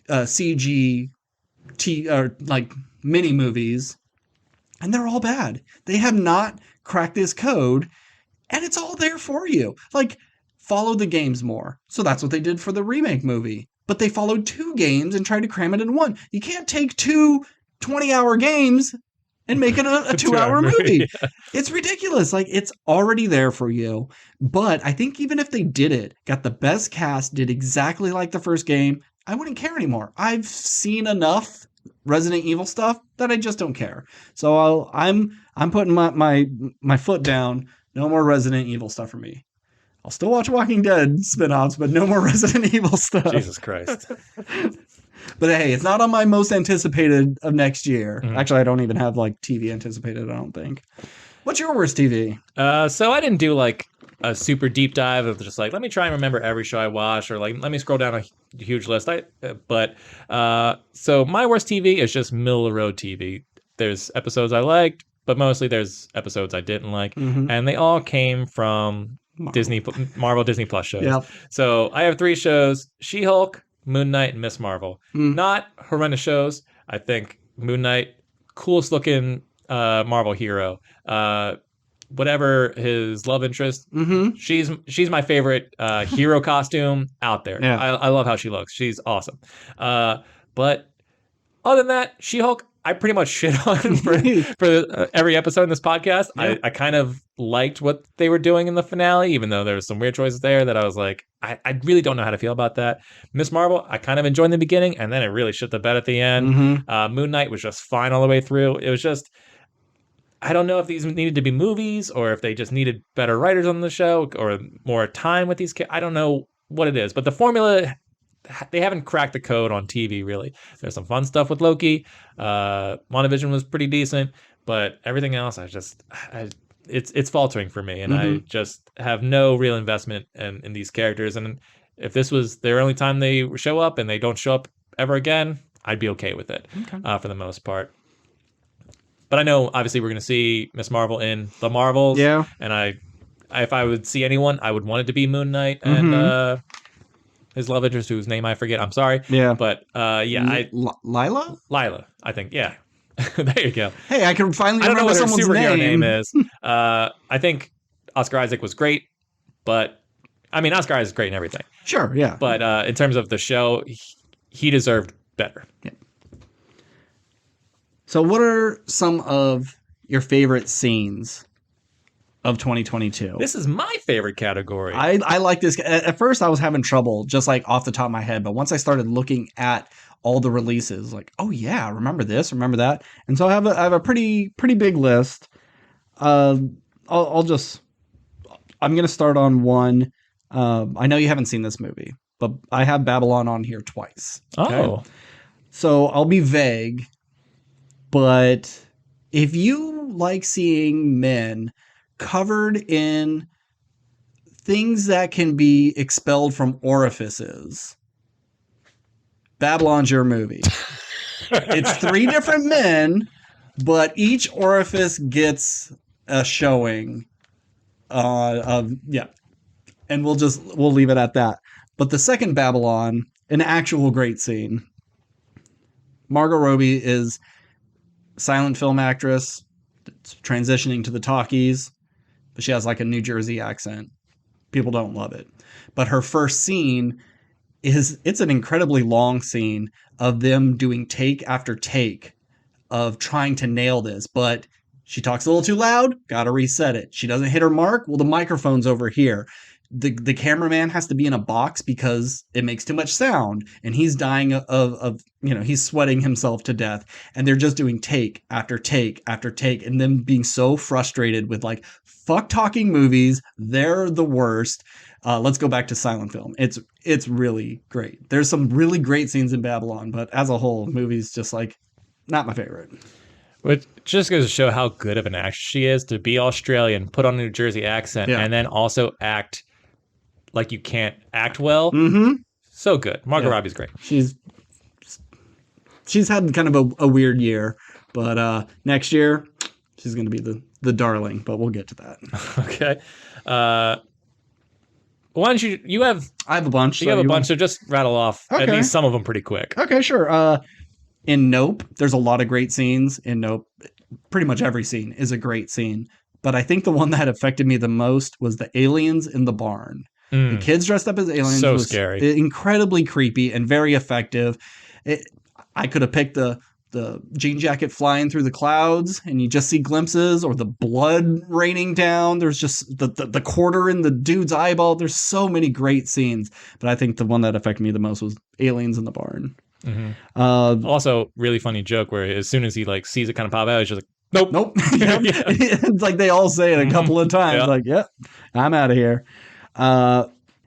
CG like mini movies, and they're all bad. They have not cracked this code, and it's all there for you. Like, follow the games more. So that's what they did for the remake movie. But they followed 2 games and tried to cram it in 1. You can't take 2 20-hour games and make it a 2-hour movie. Yeah. It's ridiculous. Like, it's already there for you. But I think even if they did it, got the best cast, did exactly like the first game, I wouldn't care anymore. I've seen enough Resident Evil stuff that I just don't care. So I'm putting my foot down. No more Resident Evil stuff for me. I'll still watch Walking Dead spin-offs, but no more Resident Evil stuff. Jesus Christ. But hey, it's not on my most anticipated of next year. Actually, I don't even have like TV anticipated, I don't think. What's your worst TV? So I didn't do like a super deep dive of just like, let me try and remember every show I watched, or like, let me scroll down a huge list. So my worst TV is just middle of the road TV. There's episodes I liked, but mostly there's episodes I didn't like, and they all came from Marvel Disney Plus shows. Yep. So I have 3 shows: She-Hulk, Moon Knight, and Miss Marvel. Not horrendous shows. I think Moon Knight, coolest looking Marvel hero. Whatever his love interest, she's my favorite hero costume out there. Yeah. I love how she looks. She's awesome. But other than that, She-Hulk, I pretty much shit on for every episode in this podcast. Yeah. I kind of liked what they were doing in the finale, even though there was some weird choices there that I was like, I really don't know how to feel about that. Miss Marvel, I kind of enjoyed in the beginning, and then it really shit the bed at the end. Moon Knight was just fine all the way through. It was just, I don't know if these needed to be movies or if they just needed better writers on the show or more time with these kids. I don't know what it is, but the formula, they haven't cracked the code on TV, really. There's some fun stuff with Loki. WandaVision was pretty decent, but everything else, it's faltering for me, and I just have no real investment in these characters. And if this was their only time they show up and they don't show up ever again, I'd be okay with it for the most part. But I know, obviously, we're going to see Miss Marvel in The Marvels. Yeah. And if I would see anyone, I would want it to be Moon Knight and his love interest, whose name I forget. I'm sorry. Yeah. But, Lila? Lila, I think. Yeah. There you go. Hey, I can finally I don't know remember what her someone's superhero name. name is. I think Oscar Isaac was great, but, I mean, Oscar Isaac's great in everything. Sure, yeah. But in terms of the show, he deserved better. Yeah. So what are some of your favorite scenes of 2022? This is my favorite category. I like this. At first, I was having trouble, just like off the top of my head. But once I started looking at all the releases, like, oh yeah, remember this, remember that. And so I have a pretty big list. I'm going to start on one. I know you haven't seen this movie, but I have Babylon on here twice. Okay? Oh. So I'll be vague. But if you like seeing men covered in things that can be expelled from orifices, Babylon's your movie. It's 3 different men, but each orifice gets a showing and we'll leave it at that. But the second Babylon, an actual great scene. Margot Robbie is silent film actress transitioning to the talkies, but she has like a New Jersey accent. People don't love it. But her first scene it's an incredibly long scene of them doing take after take of trying to nail this, but she talks a little too loud, gotta reset it. She doesn't hit her mark, well, the microphone's over here. The cameraman has to be in a box because it makes too much sound, and he's dying of he's sweating himself to death, and they're just doing take after take after take, and them being so frustrated with like, fuck talking movies, they're the worst. Let's go back to silent film. It's really great. There's some really great scenes in Babylon, but as a whole, the movie's just like not my favorite. Which just goes to show how good of an actress she is to be Australian, put on a New Jersey accent, and then also act like you can't act well. So good. Margot Robbie's great. She's had kind of a weird year, but next year she's going to be the darling. But we'll get to that. Okay. Why don't you have? I have a bunch. You have a bunch, so just rattle off at least some of them pretty quick. Okay, sure. In Nope, there's a lot of great scenes. In Nope, pretty much every scene is a great scene. But I think the one that affected me the most was the aliens in the barn. The kids dressed up as aliens. So was scary. Incredibly creepy and very effective. I could have picked the jean jacket flying through the clouds and you just see glimpses, or the blood raining down. There's just the quarter in the dude's eyeball. There's so many great scenes. But I think the one that affected me the most was aliens in the barn. Also, really funny joke where as soon as he like sees it kind of pop out, he's just like, nope. It's like they all say it a couple of times. Like, yep, I'm out of here.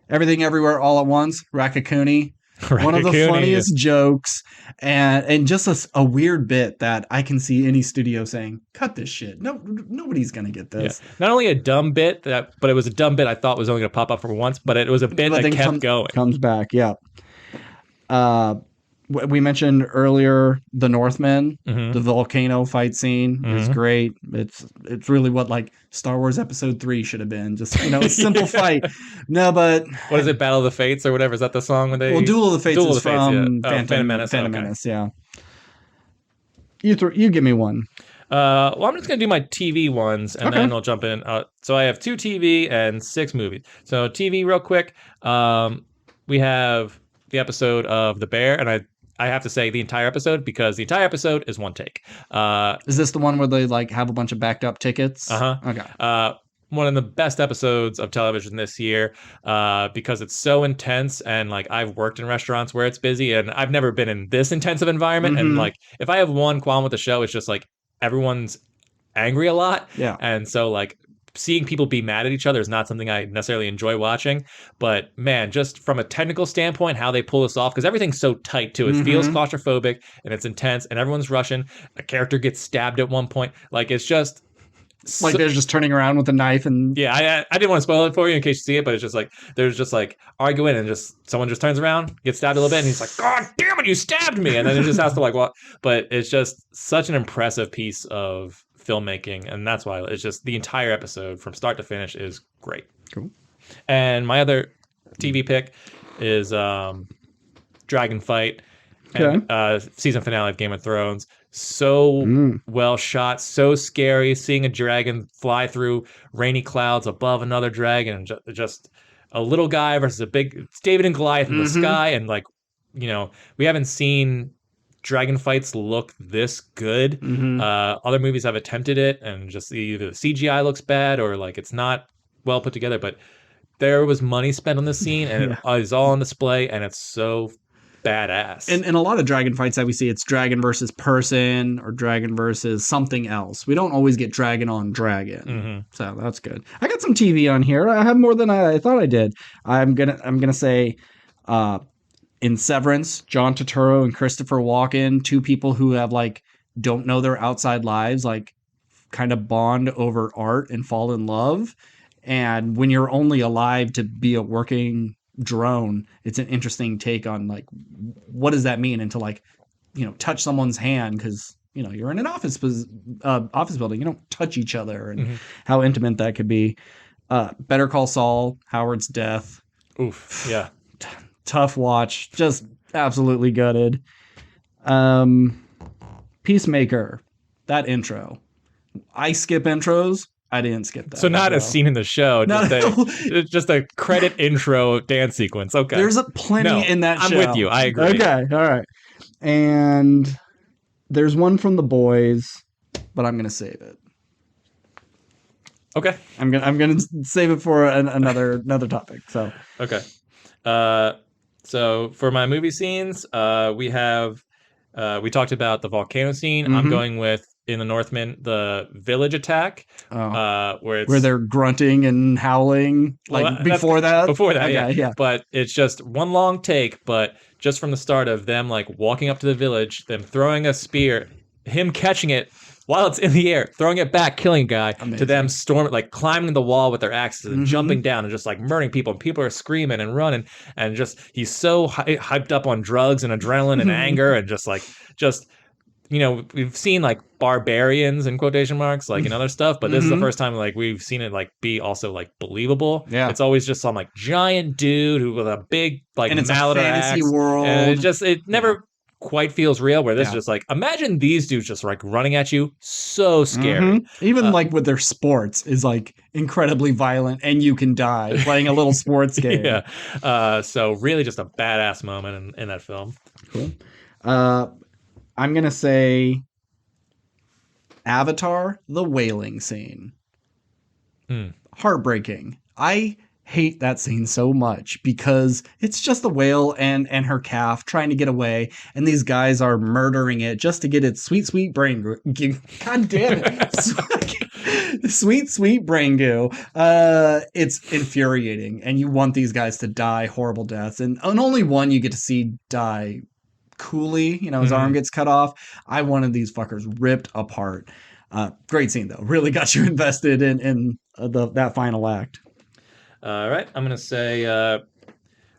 Everything Everywhere All at Once, Raccacoonie. One of the Raccoon, funniest jokes, and just a weird bit that I can see any studio saying, "Cut this shit. No, nobody's gonna get this." Yeah. Not only a dumb bit but it was a dumb bit I thought was only going to pop up for once, but it was a bit But that then kept going. comes back. Yeah. We mentioned earlier the Northmen. Mhm. The volcano fight scene is great. It's really what like Star Wars Episode 3 should have been. Just a simple fight. No, but What is it? Battle of the Fates or whatever? Is that the song when they? well, Duel of the Fates Duel of is the Fates, from yeah. Phantom Menace. Phantom Okay. Menace. Yeah. You give me one. Well, I'm just gonna do my TV ones, and then we'll jump in. So I have 2 TV and 6 movies. So TV, real quick. We have the episode of The Bear, and I have to say the entire episode because the entire episode is one take. Is this the one where they like have a bunch of backed up tickets? Okay. One of the best episodes of television this year because it's so intense, and like I've worked in restaurants where it's busy, and I've never been in this intensive environment. And like if I have one qualm with the show, it's just like everyone's angry a lot. Yeah. And so like seeing people be mad at each other is not something I necessarily enjoy watching. But man, just from a technical standpoint, how they pull this off, because everything's so tight too. It feels claustrophobic and it's intense, and everyone's rushing. A character gets stabbed at one point. Like it's just like they're just turning around with a knife and yeah, I didn't want to spoil it for you in case you see it, but it's just like there's just like arguing, and just someone just turns around, gets stabbed a little bit, and he's like, "God damn it, you stabbed me!" And then it just has to like what? But it's just such an impressive piece of filmmaking, and that's why it's just the entire episode from start to finish is great. Cool. And my other TV pick is Dragon Fight, and season finale of Game of Thrones. So well shot, so scary, seeing a dragon fly through rainy clouds above another dragon, and just a little guy versus a big, it's David and Goliath in the sky. And like, we haven't seen dragon fights look this good. Other movies have attempted it, and just either the CGI looks bad or like it's not well put together, but there was money spent on this scene, and it is all on display, and it's so badass. In a lot of dragon fights that we see, it's dragon versus person or dragon versus something else. We don't always get dragon on dragon. So that's good. I got some TV on here. I have more than I thought I did. I'm gonna say in Severance, John Turturro and Christopher Walken, 2 people who have like don't know their outside lives, like kind of bond over art and fall in love. And when you're only alive to be a working drone, it's an interesting take on like what does that mean, and to like touch someone's hand, because you're in an office building, you don't touch each other, and how intimate that could be. Better Call Saul, Howard's death. Oof. Yeah. Tough watch, just absolutely gutted. Peacemaker, that intro. I skip intros. I didn't skip that. So not a scene in the show, just a credit intro dance sequence. Okay. There's plenty in that show. I'm with you. I agree. Okay. All right. And there's one from The Boys, but I'm going to save it. Okay. I'm going to save it for another topic. So. Okay. So for my movie scenes, we talked about the volcano scene. I'm going with, in the Northman, the village attack, where they're grunting and howling, before that. Before that, yeah. But it's just one long take, but just from the start of them like walking up to the village, them throwing a spear, him catching it while it's in the air, throwing it back, killing a guy, to them like climbing the wall with their axes and jumping down and just like murdering people, and people are screaming and running, and just he's so hyped up on drugs and adrenaline and anger, and just we've seen like barbarians in quotation marks like in other stuff, but this is the first time like we've seen it like be also like believable. It's always just some like giant dude who with a big like mallet or fantasy axe, world, and it never quite feels real, where this is just like, imagine these dudes just like running at you, so scary. Even like with their sports is like incredibly violent, and you can die playing a little sports game. So really just a badass moment in that film. Cool. I'm gonna say Avatar, the whaling scene. Heartbreaking. I hate that scene so much because it's just a whale and her calf trying to get away, and these guys are murdering it just to get its sweet brain. God damn it. Sweet brain goo. It's infuriating, and you want these guys to die horrible deaths, and only one you get to see die coolly. His arm gets cut off. I wanted these fuckers ripped apart. Great scene though. Really got you invested in that final act. All right, I'm gonna say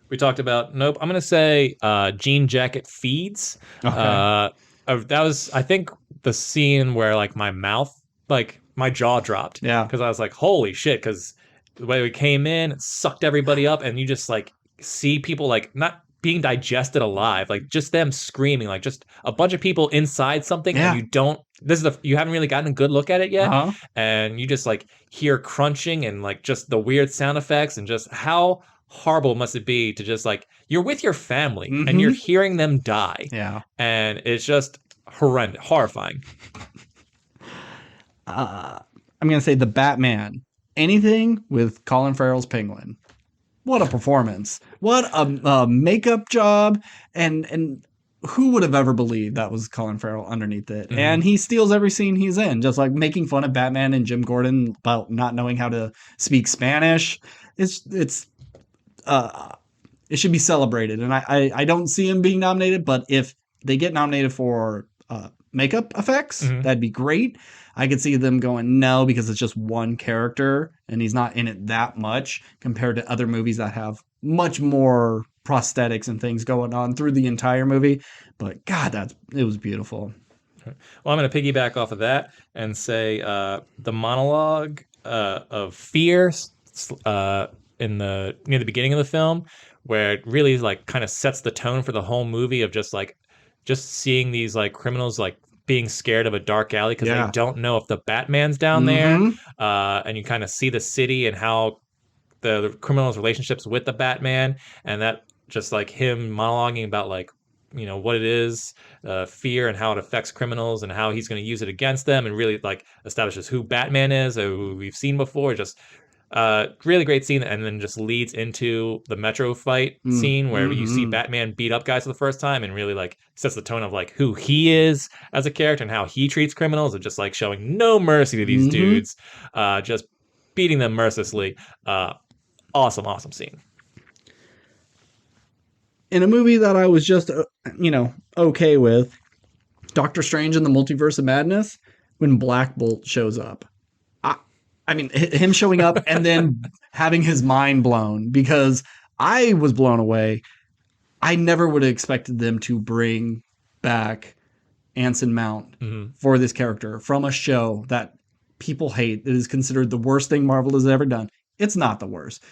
we talked about nope. I'm gonna say jean jacket feeds. Okay. That was I think the scene where like my mouth, like my jaw dropped. Yeah. Because I was like, holy shit! Because the way we came in, it sucked everybody up, and you just like see people like not being digested alive, like just them screaming, like just a bunch of people inside something, Yeah. and you don't. You haven't really gotten a good look at it yet, Uh-huh. and you just like hear crunching and like just the weird sound effects and just how horrible must it be to just like you're with your family and you're hearing them die. Yeah. And it's just horrendous, horrifying. I'm gonna say the Batman. Anything with Colin Farrell's Penguin. What a performance! What a makeup job! And who would have ever believed that was Colin Farrell underneath it? Mhm. And he steals every scene he's in, just like making fun of Batman and Jim Gordon about not knowing how to speak Spanish. It's it should be celebrated, and I don't see him being nominated. But if they get nominated for makeup effects, that'd be great. I could see them going no because it's just one character and he's not in it that much compared to other movies that have much more prosthetics and things going on through the entire movie. But God, it was beautiful. Well, I'm going to piggyback off of that and say the monologue of fear in the near the beginning of the film, where it really like kind of sets the tone for the whole movie of just seeing these like criminals like being scared of a dark alley because they don't know if the Batman's down there, and you kind of see the city and how the criminals' relationships with the Batman, and that just like him monologuing about like what it is, fear, and how it affects criminals and how he's going to use it against them, and really like establishes who Batman is, who we've seen before. Just really great scene, and then just leads into the Metro fight scene where you see Batman beat up guys for the first time, and really like sets the tone of like who he is as a character and how he treats criminals, and just like showing no mercy to these dudes, just beating them mercilessly. Awesome scene. In a movie that I was just okay with, Doctor Strange and the Multiverse of Madness, when Black Bolt shows up. I mean, him showing up and then having his mind blown, because I was blown away. I never would have expected them to bring back Anson Mount for this character from a show that people hate, that is considered the worst thing Marvel has ever done. It's not the worst.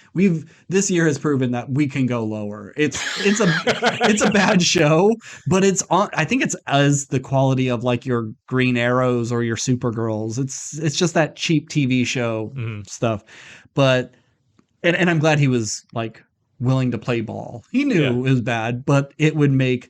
This year has proven that we can go lower. It's a bad show, but it's on. I think it's as the quality of like your Green Arrows or your Supergirls. It's just that cheap TV show stuff. But and I'm glad he was like willing to play ball. He knew it was bad, but it would make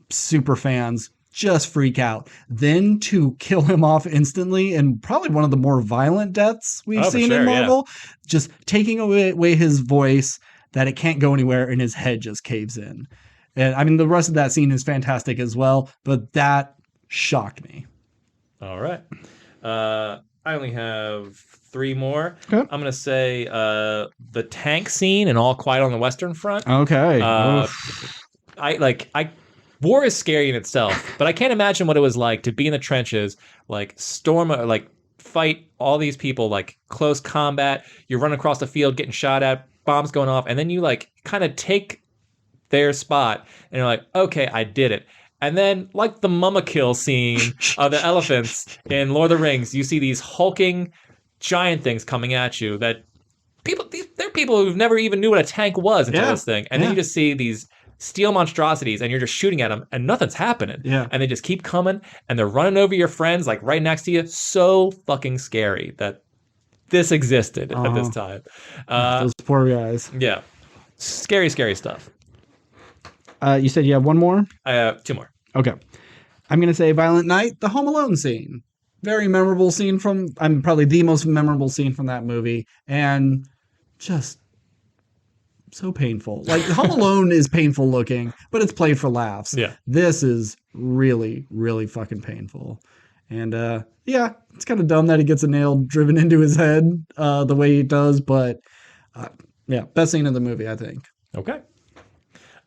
super fans just freak out. Then to kill him off instantly, and probably one of the more violent deaths we've seen in Marvel, just taking away his voice, that it can't go anywhere, and his head just caves in. And I mean, the rest of that scene is fantastic as well, but that shocked me. All right. I only have 3 more. Okay. I'm going to say the tank scene in All Quiet on the Western Front. Okay. War is scary in itself, but I can't imagine what it was like to be in the trenches, like fight all these people, like close combat. You're running across the field, getting shot at, bombs going off, and then you like kind of take their spot, and you're like, okay, I did it. And then, like the Mama kill scene of the elephants in Lord of the Rings, you see these hulking giant things coming at you. That they're people who've never even knew what a tank was until this thing, and then you just see these steel monstrosities, and you're just shooting at them, and nothing's happening. Yeah. And they just keep coming, and they're running over your friends, like right next to you. So fucking scary that this existed at this time. Those poor guys. Yeah. Scary stuff. You said you have one more? I have 2 more. Okay. I'm going to say Violent Night, the Home Alone scene. Very memorable scene probably the most memorable scene from that movie. And just so painful. Like Home Alone is painful looking, but it's played for laughs. Yeah. This is really, really fucking painful. And yeah, it's kind of dumb that he gets a nail driven into his head the way he does, but yeah, best scene of the movie, I think. Okay.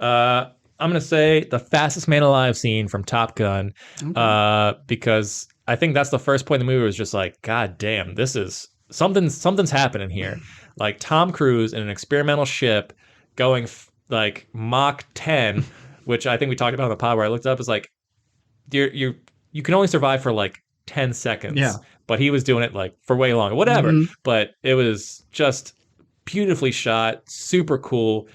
I'm gonna say the fastest man alive scene from Top Gun, because I think that's the first point in the movie was just like, God damn, this is something's happening here. Like Tom Cruise in an experimental ship going like Mach 10, which I think we talked about in the pod where I looked up is like you can only survive for like 10 seconds. Yeah. But he was doing it like for way longer, whatever. Mhm. But it was just beautifully shot, super cool,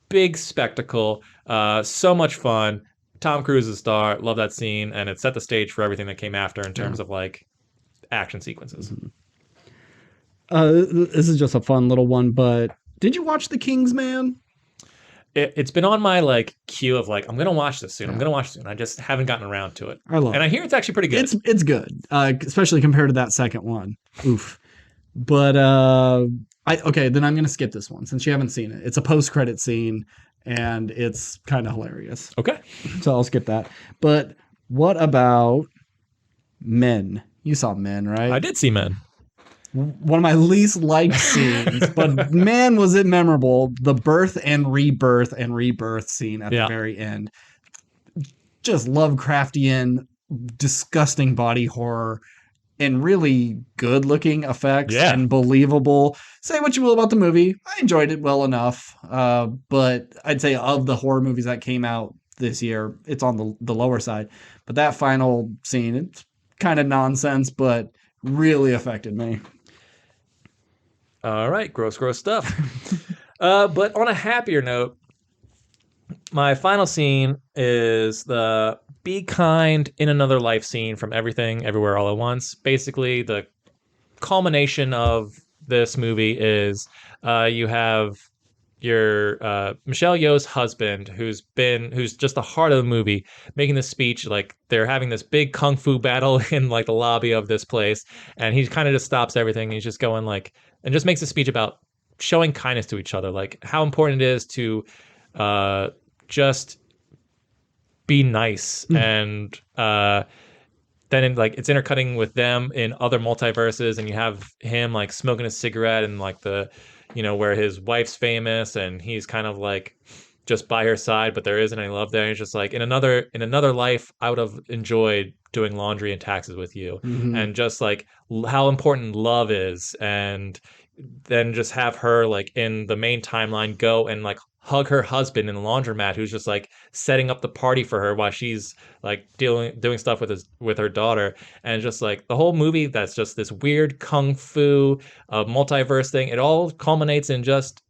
big spectacle, so much fun. Tom Cruise is a star. Love that scene, and it set the stage for everything that came after in terms of like action sequences. This is just a fun little one, but did you watch The King's Man? It's been on my like queue of like I'm gonna watch this soon. I'm gonna watch it soon. I just haven't gotten around to it. I love and it. I hear it's actually pretty good. It's good, especially compared to that second one. Oof. But okay, then I'm gonna skip this one since you haven't seen it. It's a post-credit scene, and it's kind of hilarious. Okay. So I'll skip that. But what about Men? You saw Men, right? I did see Men. One of my least liked scenes, but man, was it memorable. The birth and rebirth scene at the very end. Just Lovecraftian, disgusting body horror, and really good looking effects and believable. Say what you will about the movie. I enjoyed it well enough. But I'd say of the horror movies that came out this year, it's on the lower side. But that final scene, it's kind of nonsense, but really affected me. All right, gross stuff. But on a happier note, my final scene is the be kind in another life scene from Everything, Everywhere, All at Once. Basically, the culmination of this movie is you have your Michelle Yeoh's husband, who's just the heart of the movie, making this speech. Like they're having this big kung fu battle in like the lobby of this place, and he kind of just stops everything. He's just going like, and just makes a speech about showing kindness to each other, like how important it is to just be nice. And then it's intercutting with them in other multiverses, and you have him like smoking a cigarette and like the where his wife's famous and he's kind of like just by her side, but there isn't any love there. And it's just like in another life I would have enjoyed doing laundry and taxes with you. And just like how important love is. And then just have her like in the main timeline go and like hug her husband in the laundromat, who's just like setting up the party for her while she's like doing stuff with her daughter. And just like the whole movie, that's just this weird kung fu multiverse thing. It all culminates in just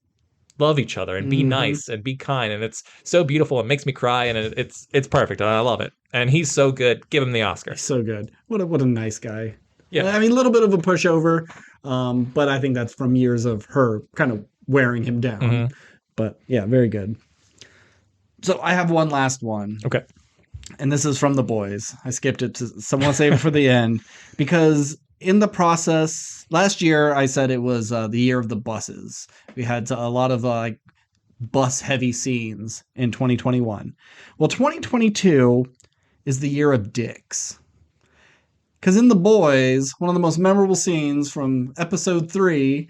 love each other and be nice and be kind, and it's so beautiful. It makes me cry, and it's perfect, and I love it. And he's so good. Give him the Oscar. He's so good. What a nice guy. Yeah, I mean, a little bit of a pushover, but I think that's from years of her kind of wearing him down. But yeah, very good. So I have one last one. Okay. And this is from The Boys. I skipped it to someone save it for the end because in the process, last year I said it was the year of the buses. We had a lot of like bus heavy scenes in 2021. Well, 2022 is the year of dicks. Because in The Boys, one of the most memorable scenes from episode 3.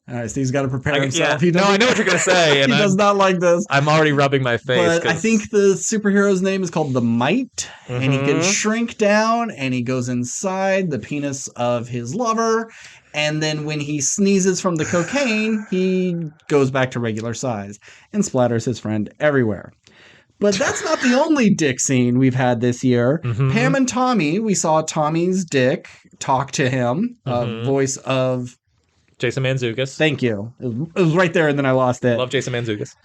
All right, Steve's got to prepare himself. Yeah. I know what you're going to say. And he does not like this. I'm already rubbing my face. But I think the superhero's name is called the Mite. And he can shrink down and he goes inside the penis of his lover. And then when he sneezes from the cocaine, he goes back to regular size and splatters his friend everywhere. But that's not the only dick scene we've had this year. Pam and Tommy, we saw Tommy's dick talk to him, voice of Jason Mantzoukas. Thank you. It was right there, and then I lost it. Love Jason Mantzoukas.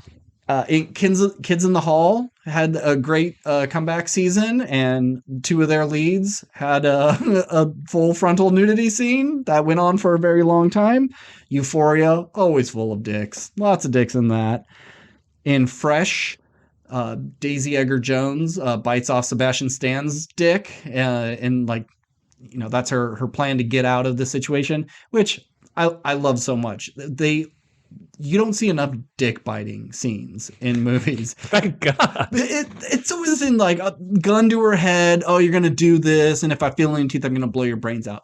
Kids in the Hall had a great comeback season, and 2 of their leads had a full frontal nudity scene that went on for a very long time. Euphoria, always full of dicks. Lots of dicks in that. In Fresh, Daisy Edgar-Jones bites off Sebastian Stan's dick, and like, that's her plan to get out of the situation, which I love so much. you don't see enough dick biting scenes in movies. Thank God. It's always in like a gun to her head. Oh, you're going to do this. And if I feel any teeth, I'm going to blow your brains out.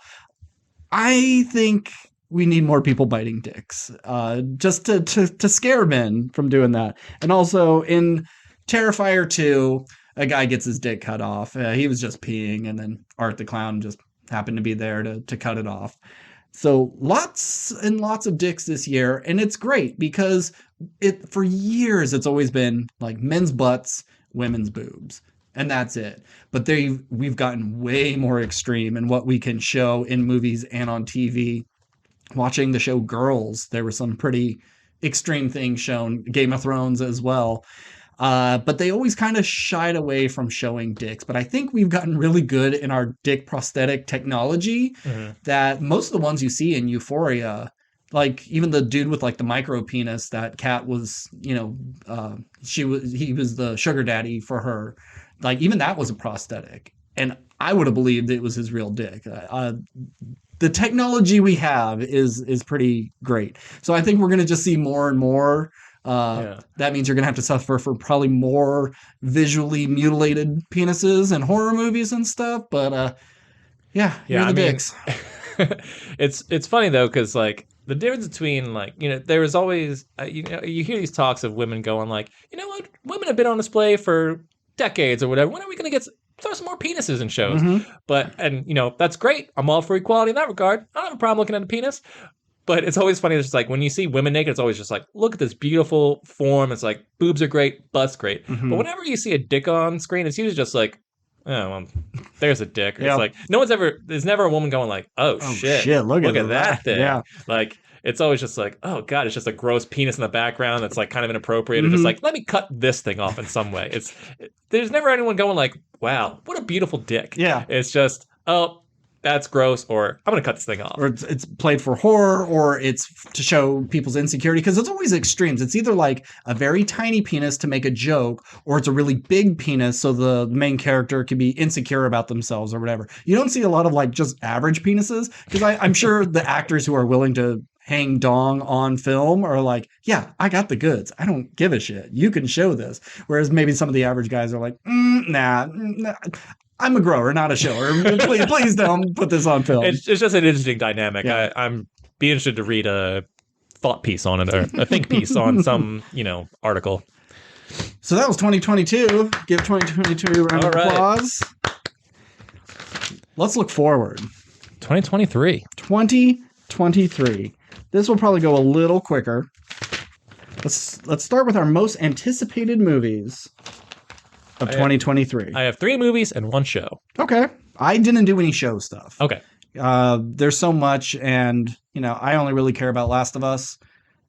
I think we need more people biting dicks, just to scare men from doing that. And also in Terrifier 2, a guy gets his dick cut off. He was just peeing, and then Art the Clown just happened to be there to cut it off. So lots and lots of dicks this year, and it's great because for years it's always been like men's butts, women's boobs, and that's it. But we've gotten way more extreme in what we can show in movies and on TV. Watching the show Girls, there were some pretty extreme things shown. Game of Thrones as well. But they always kind of shied away from showing dicks. But I think we've gotten really good in our dick prosthetic technology that most of the ones you see in Euphoria, like even the dude with like the micro penis that Kat was, he was the sugar daddy for her. Like even that was a prosthetic. And I would have believed it was his real dick. The technology we have is pretty great. So I think we're going to just see more and more. That means you're going to have to suffer for probably more visually mutilated penises and horror movies and stuff. But dicks. It's funny though, because like the difference between like, there is always, you hear these talks of women going like, you know what, women have been on display for decades or whatever. When are we going to throw some more penises in shows? But, and that's great. I'm all for equality in that regard. I don't have a problem looking at a penis. But it's always funny. It's just like when you see women naked, it's always just like, look at this beautiful form. It's like boobs are great, butt's great. But whenever you see a dick on screen, it's usually just like, oh, well, there's a dick. It's like there's never a woman going like, oh shit, look at that thing. Yeah. Like it's always just like, oh God, it's just a gross penis in the background that's like kind of inappropriate. Or just like, let me cut this thing off in some way. There's never anyone going like, wow, what a beautiful dick. Yeah. It's just, oh, that's gross, or I'm going to cut this thing off. Or it's played for horror, or it's to show people's insecurity, because it's always extremes. It's either like a very tiny penis to make a joke, or it's a really big penis so the main character can be insecure about themselves or whatever. You don't see a lot of like just average penises, because I'm sure the actors who are willing to hang dong on film are like, yeah, I got the goods. I don't give a shit. You can show this. Whereas maybe some of the average guys are like, nah. I'm a grower, not a shower. Please don't put this on film. It's just an interesting dynamic. Yeah. I'm be interested to read a thought piece on it, or a think piece on some, article. So that was 2022. Give 2022 a round of applause. Let's look forward. 2023. 2023. This will probably go a little quicker. Let's start with our most anticipated movies of 2023. I have 3 movies and 1 show. Okay. I didn't do any show stuff. Okay. There's so much, and I only really care about Last of Us,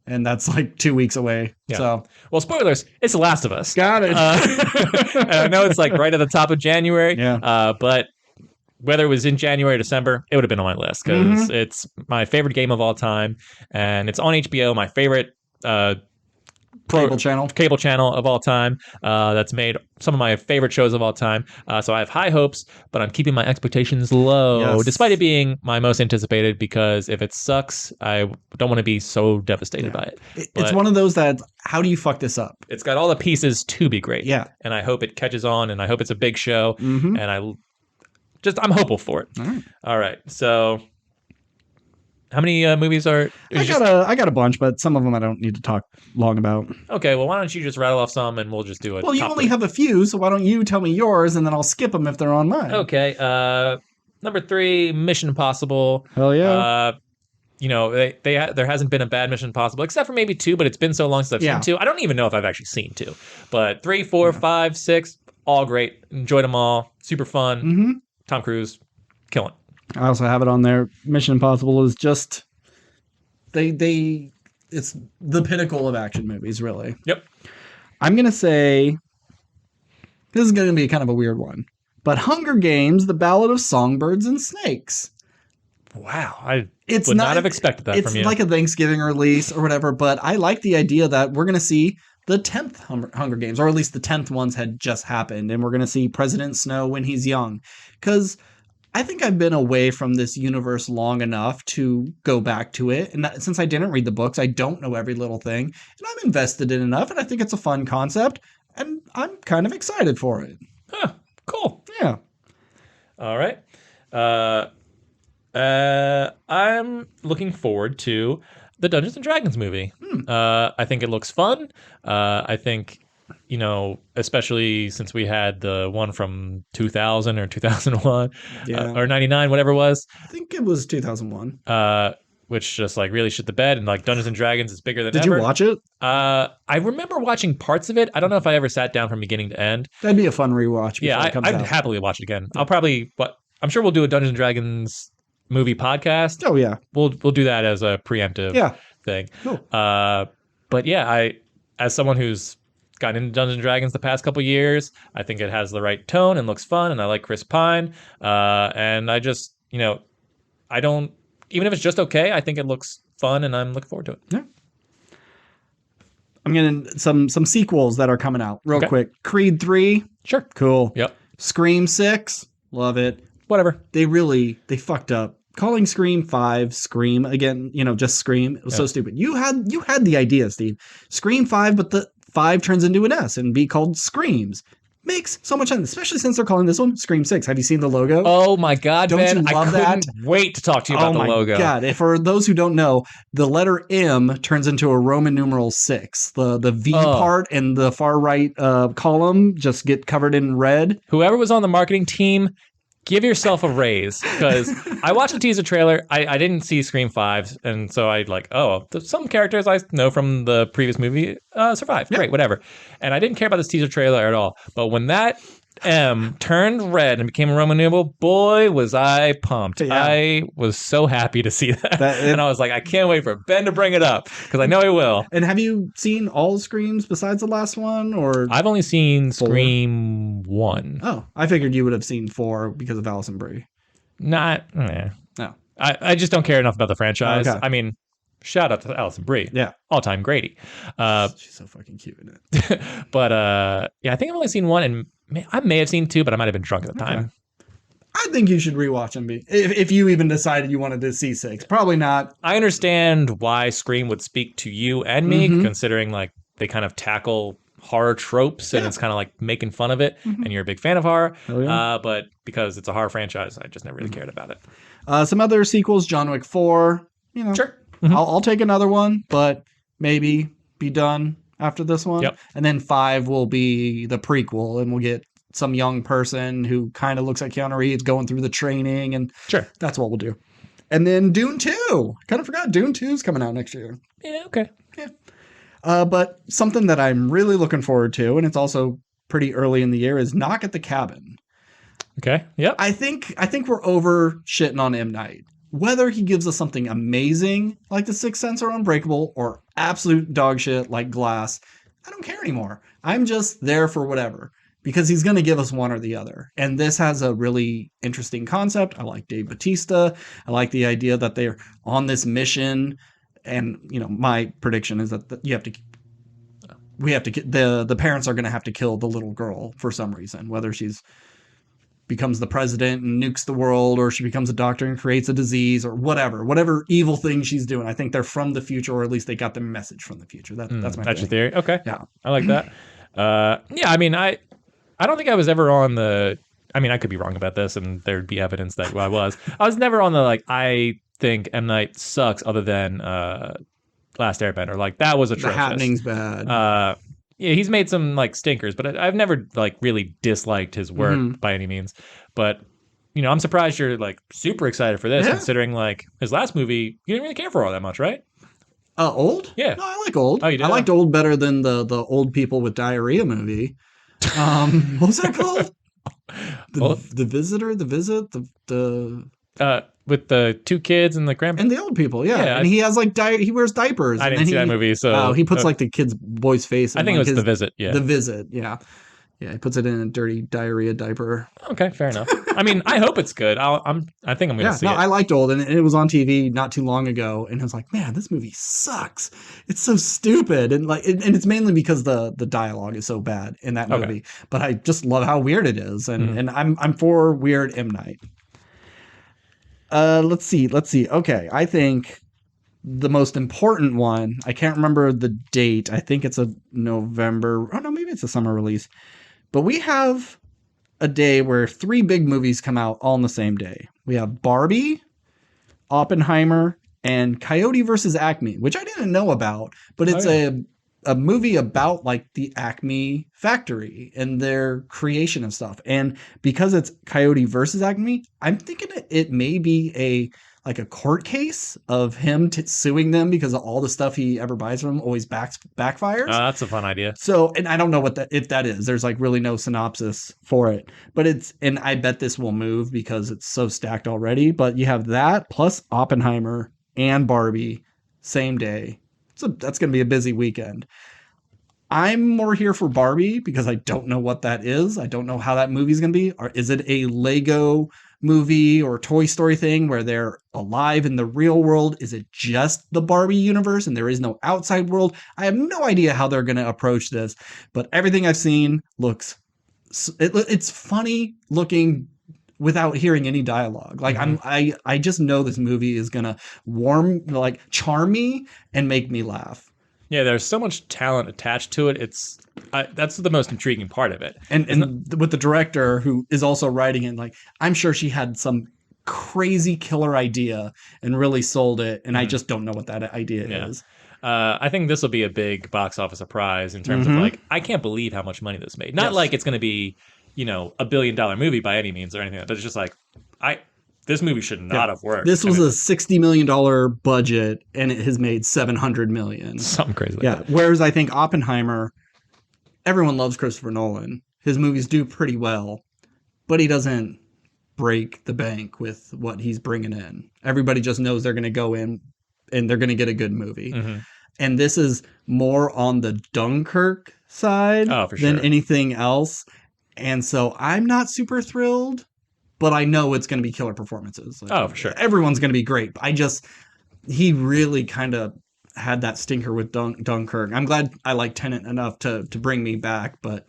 and that's like 2 weeks away. Yeah. So, well, spoilers. It's The Last of Us. Got it. And I know it's like right at the top of January. Yeah. But whether it was in January or December, it would have been on my list because it's my favorite game of all time, and it's on HBO. My favorite cable channel of all time. That's made some of my favorite shows of all time. So I have high hopes, but I'm keeping my expectations low, despite it being my most anticipated, because if it sucks, I don't want to be so devastated by it. It's one of those that, how do you fuck this up? It's got all the pieces to be great. Yeah. And I hope it catches on, and I hope it's a big show. And I'm hopeful for it. All right. So how many movies are... I got a bunch, but some of them I don't need to talk long about. Okay, well, why don't you just rattle off some and we'll just do it. Well, you only have a few, so why don't you tell me yours and then I'll skip them if they're on mine. Okay. Number 3, Mission Impossible. Hell yeah. There hasn't been a bad Mission Impossible, except for maybe 2, but it's been so long since I've seen 2. I don't even know if I've actually seen 2. But 3, 4, 5, 6, all great. Enjoyed them all. Super fun. Tom Cruise, killing. I also have it on there. Mission Impossible is just it's the pinnacle of action movies, really. Yep. I'm gonna say this is gonna be kind of a weird one, but Hunger Games: The Ballad of Songbirds and Snakes. Wow, I would not have expected that from you. It's like a Thanksgiving release or whatever, but I like the idea that we're gonna see the 10th Hunger Games, or at least the 10th ones had just happened, and we're gonna see President Snow when he's young, because I think I've been away from this universe long enough to go back to it. And since I didn't read the books, I don't know every little thing. And I'm invested in enough, and I think it's a fun concept. And I'm kind of excited for it. Huh, cool. Yeah. All right. I'm looking forward to the Dungeons and Dragons movie. I think it looks fun. I think, especially since we had the one from 2000 or 2001 or 99, whatever it was. I think it was 2001. Which just like really shit the bed, and like Dungeons and Dragons is bigger than Did ever. you watch it? I remember watching parts of it. I don't know if I ever sat down from beginning to end. That'd be a fun rewatch. Yeah, I'd happily watch it again. I'm sure we'll do a Dungeons and Dragons movie podcast. Oh yeah, we'll do that as a preemptive thing. Cool. But yeah, as someone who's gotten into Dungeons and Dragons the past couple years, I think it has the right tone and looks fun, and I like Chris Pine. And I just, I don't. Even if it's just okay, I think it looks fun, and I'm looking forward to it. Yeah. I'm getting some sequels that are coming out real quick. Creed 3. Sure. Cool. Yep. Scream 6. Love it. Whatever. They fucked up. Calling Scream 5 Scream again, just Scream. It was so stupid. You had the idea, Steve. Scream 5, but the 5 turns into an S and be called Screams. Makes so much sense, especially since they're calling this one Scream 6. Have you seen the logo? Oh my God, don't Ben. You love I couldn't wait to talk to you about the logo. Oh my God. For those who don't know, the letter M turns into a Roman numeral 6. The V part and the far right column just get covered in red. Whoever was on the marketing team, give yourself a raise, because I watched the teaser trailer. I didn't see Scream 5, and so I some characters I know from the previous movie survived. Great, whatever. And I didn't care about this teaser trailer at all. But when that M turned red and became a Roman numeral, boy, was I pumped. Yeah. I was so happy to see that. And I was like, I can't wait for Ben to bring it up, because I know he will. And have you seen all Screams besides the last one? Or I've only seen 4? Scream 1. Oh, I figured you would have seen 4 because of Alison Brie. No. I just don't care enough about the franchise. Okay. I mean, shout out to Alison Brie. Yeah. All-time Grady. She's so fucking cute in it. But I think I've only seen 1, and I may have seen 2, but I might have been drunk at the time. I think you should rewatch them if you even decided you wanted to see 6. Probably not. I understand why Scream would speak to you and me, considering like they kind of tackle horror tropes and it's kind of like making fun of it, and you're a big fan of horror. Oh, yeah. But because it's a horror franchise, I just never really cared about it. Some other sequels, John Wick 4. Sure. I'll take another one, but maybe be done after this one. Yep. And then 5 will be the prequel, and we'll get some young person who kind of looks like Keanu Reeves going through the training, and that's what we'll do. And then Dune 2. Kind of forgot Dune 2 is coming out next year. Yeah, okay. Yeah. But something that I'm really looking forward to, and it's also pretty early in the year, is Knock at the Cabin. Okay. Yep. I think we're over shitting on M. Night. Whether he gives us something amazing like The Sixth Sense or Unbreakable, or absolute dog shit like Glass, I don't care anymore. I'm just there for whatever, because he's going to give us one or the other. And this has a really interesting concept. I like Dave Bautista. I like the idea that they're on this mission. And, my prediction is that the parents are going to have to kill the little girl for some reason, whether she's becomes the president and nukes the world, or she becomes a doctor and creates a disease, or whatever evil thing she's doing. I think they're from the future, or at least they got the message from the future. That's your theory. Okay. Yeah. I like that. I mean, I don't think I was ever on the, I mean, I could be wrong about this and there'd be evidence that I was never on the, I think M. Night sucks other than Last Airbender. Like, that was atrocious. The Happening's bad. Yeah, he's made some stinkers, but I've never really disliked his work by any means. But I'm surprised you're super excited for this, considering his last movie you didn't really care for all that much, right? Old? Yeah. No, I like Old. Oh, you did? I liked Old better than the old people with diarrhea movie. What was that called? The Visitor, The Visit, with the 2 kids and the grandpa and the old people, and he has he wears diapers. I didn't see that movie, so he puts the kid's boy's face. I think it was The Visit. Yeah, The Visit. Yeah, he puts it in a dirty diarrhea diaper. Okay, fair enough. I mean, I hope it's good. I think I'm going to see it. I liked Old, and it was on TV not too long ago, and I was like, man, this movie sucks. It's so stupid, and and it's mainly because the dialogue is so bad in that movie. But I just love how weird it is, and I'm for weird M. Night. Let's see. Okay, I think the most important one, I can't remember the date. I think it's a November. Oh no, maybe it's a summer release. But we have a day where three big movies come out all on the same day. We have Barbie, Oppenheimer, and Coyote versus Acme, which I didn't know about, but it's a movie about like the Acme factory and their creation and stuff. And because it's Coyote versus Acme, I'm thinking it may be a like a court case of him suing them because of all the stuff he ever buys from them always backfires. That's a fun idea. So, and I don't know what that if that is. There's like really no synopsis for it, but and I bet this will move because it's so stacked already. But you have that plus Oppenheimer and Barbie same day. So that's going to be a busy weekend. I'm more here for Barbie because I don't know what that is. I don't know how that movie's going to be. Or is it a Lego movie or Toy Story thing where they're alive in the real world? Is it just the Barbie universe and there is no outside world? I have no idea how they're going to approach this, but everything I've seen looks it's funny looking without hearing any dialogue. Like I just know this movie is going to charm me and make me laugh. Yeah, there's so much talent attached to it. That's the most intriguing part of it. And with the director who is also writing it, like I'm sure she had some crazy killer idea and really sold it. And I just don't know what that idea is. I think this will be a big box office surprise in terms of like, I can't believe how much money this made. Not like it's going to be, $1 billion movie by any means or anything, but it's just like, this movie should not have worked. This was a $60 million budget, and it has made $700 million. Something crazy like that. Whereas I think Oppenheimer, everyone loves Christopher Nolan. His movies do pretty well, but he doesn't break the bank with what he's bringing in. Everybody just knows they're going to go in, and they're going to get a good movie. Mm-hmm. And this is more on the Dunkirk side than anything else. And so I'm not super thrilled. But I know it's going to be killer performances. Like, for sure. Everyone's going to be great. He really kind of had that stinker with Dunkirk. I'm glad I like Tenet enough to bring me back. But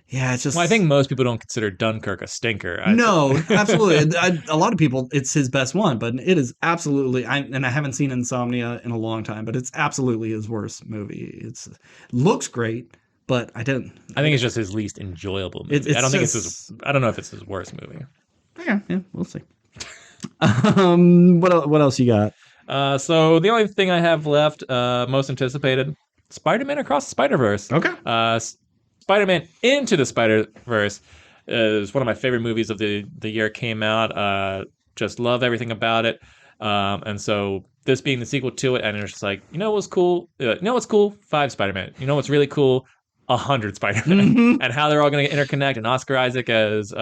yeah, it's just. Well, I think most people don't consider Dunkirk a stinker. No, absolutely. A lot of people, it's his best one, but it is absolutely. I haven't seen Insomnia in a long time, but it's absolutely his worst movie. It looks great. But I think it's just his least enjoyable movie. I don't know if it's his worst movie. Yeah, we'll see. What else you got? So the only thing I have left, most anticipated, Spider-Man Across the Spider-Verse. Okay. Spider-Man Into the Spider-Verse is one of my favorite movies of the year. Came out. Just love everything about it. And so this being the sequel to it, and it's just like, what's cool? What's cool? 5 Spider-Man. What's really cool? 100 Spider-Man. Mm-hmm. And how they're all going to interconnect. And Oscar Isaac as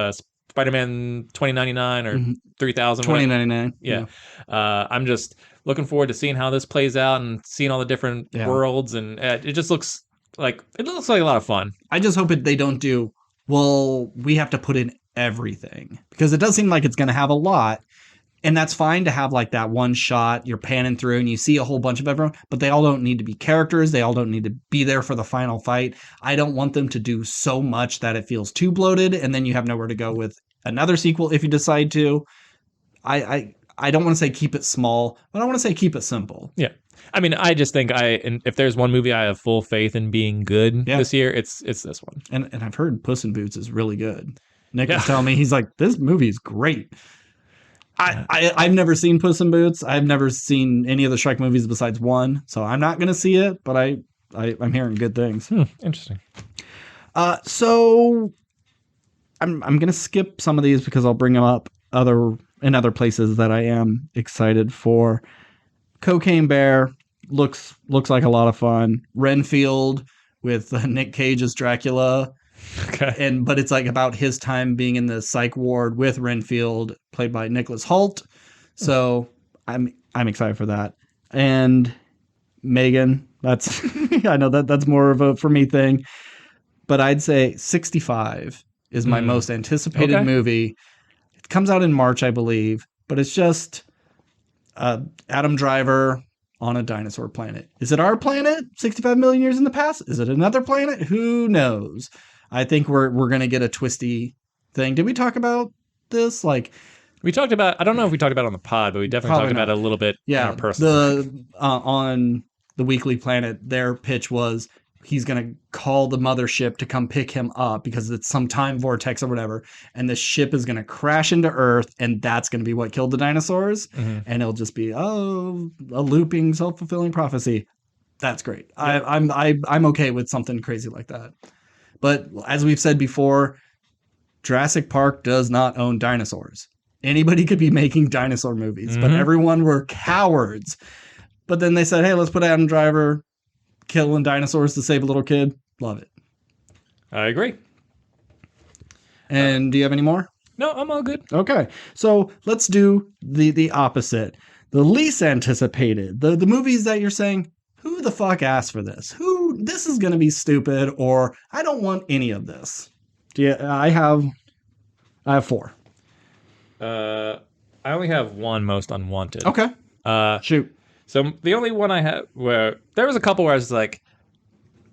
Spider-Man 2099 or 3000. 2099. Yeah. I'm just looking forward to seeing how this plays out and seeing all the different worlds. And it just looks like a lot of fun. I just hope they don't do, we have to put in everything. Because it does seem like it's going to have a lot. And that's fine to have like that one shot, you're panning through and you see a whole bunch of everyone, but they all don't need to be characters. They all don't need to be there for the final fight. I don't want them to do so much that it feels too bloated and then you have nowhere to go with another sequel if you decide to. I don't want to say keep it small, but I want to say keep it simple. Yeah. I mean, I just think if there's one movie I have full faith in being good this year, it's this one. And I've heard Puss in Boots is really good. Nick was telling me, he's like, this movie is great. I've never seen Puss in Boots. I've never seen any of the Shrek movies besides one, so I'm not going to see it, but I'm hearing good things. Interesting. So I'm going to skip some of these because I'll bring them up in other places that I am excited for. Cocaine Bear looks like a lot of fun. Renfield with Nick Cage as Dracula. Okay. But it's like about his time being in the psych ward with Renfield, played by Nicholas Hoult. So I'm excited for that. And Megan, that's I know that's more of a for me thing. But I'd say 65 is my most anticipated movie. It comes out in March, I believe, but it's just Adam Driver on a dinosaur planet. Is it our planet 65 million years in the past? Is it another planet? Who knows? I think we're going to get a twisty thing. Did we talk about this? Like, We talked about, I don't know if we talked about it on the pod, but we definitely Probably talked about not. it a little bit in Yeah, our personal. on the Weekly Planet, their pitch was he's going to call the mothership to come pick him up because it's some time vortex or whatever, and the ship is going to crash into Earth, and that's going to be what killed the dinosaurs, and it'll just be a looping, self-fulfilling prophecy. That's great. Yep. I'm okay with something crazy like that. But as we've said before, Jurassic Park does not own dinosaurs. Anybody could be making dinosaur movies, but everyone were cowards. But then they said, hey, let's put Adam Driver killing dinosaurs to save a little kid. Love it. I agree. And do you have any more? No, I'm all good. Okay. So let's do the opposite. The least anticipated. The movies that you're saying, who the fuck asked for this? This is going to be stupid, or I don't want any of this. I have 4. I only have one most unwanted. Okay. Shoot. So the only one I have where there was a couple where I was like,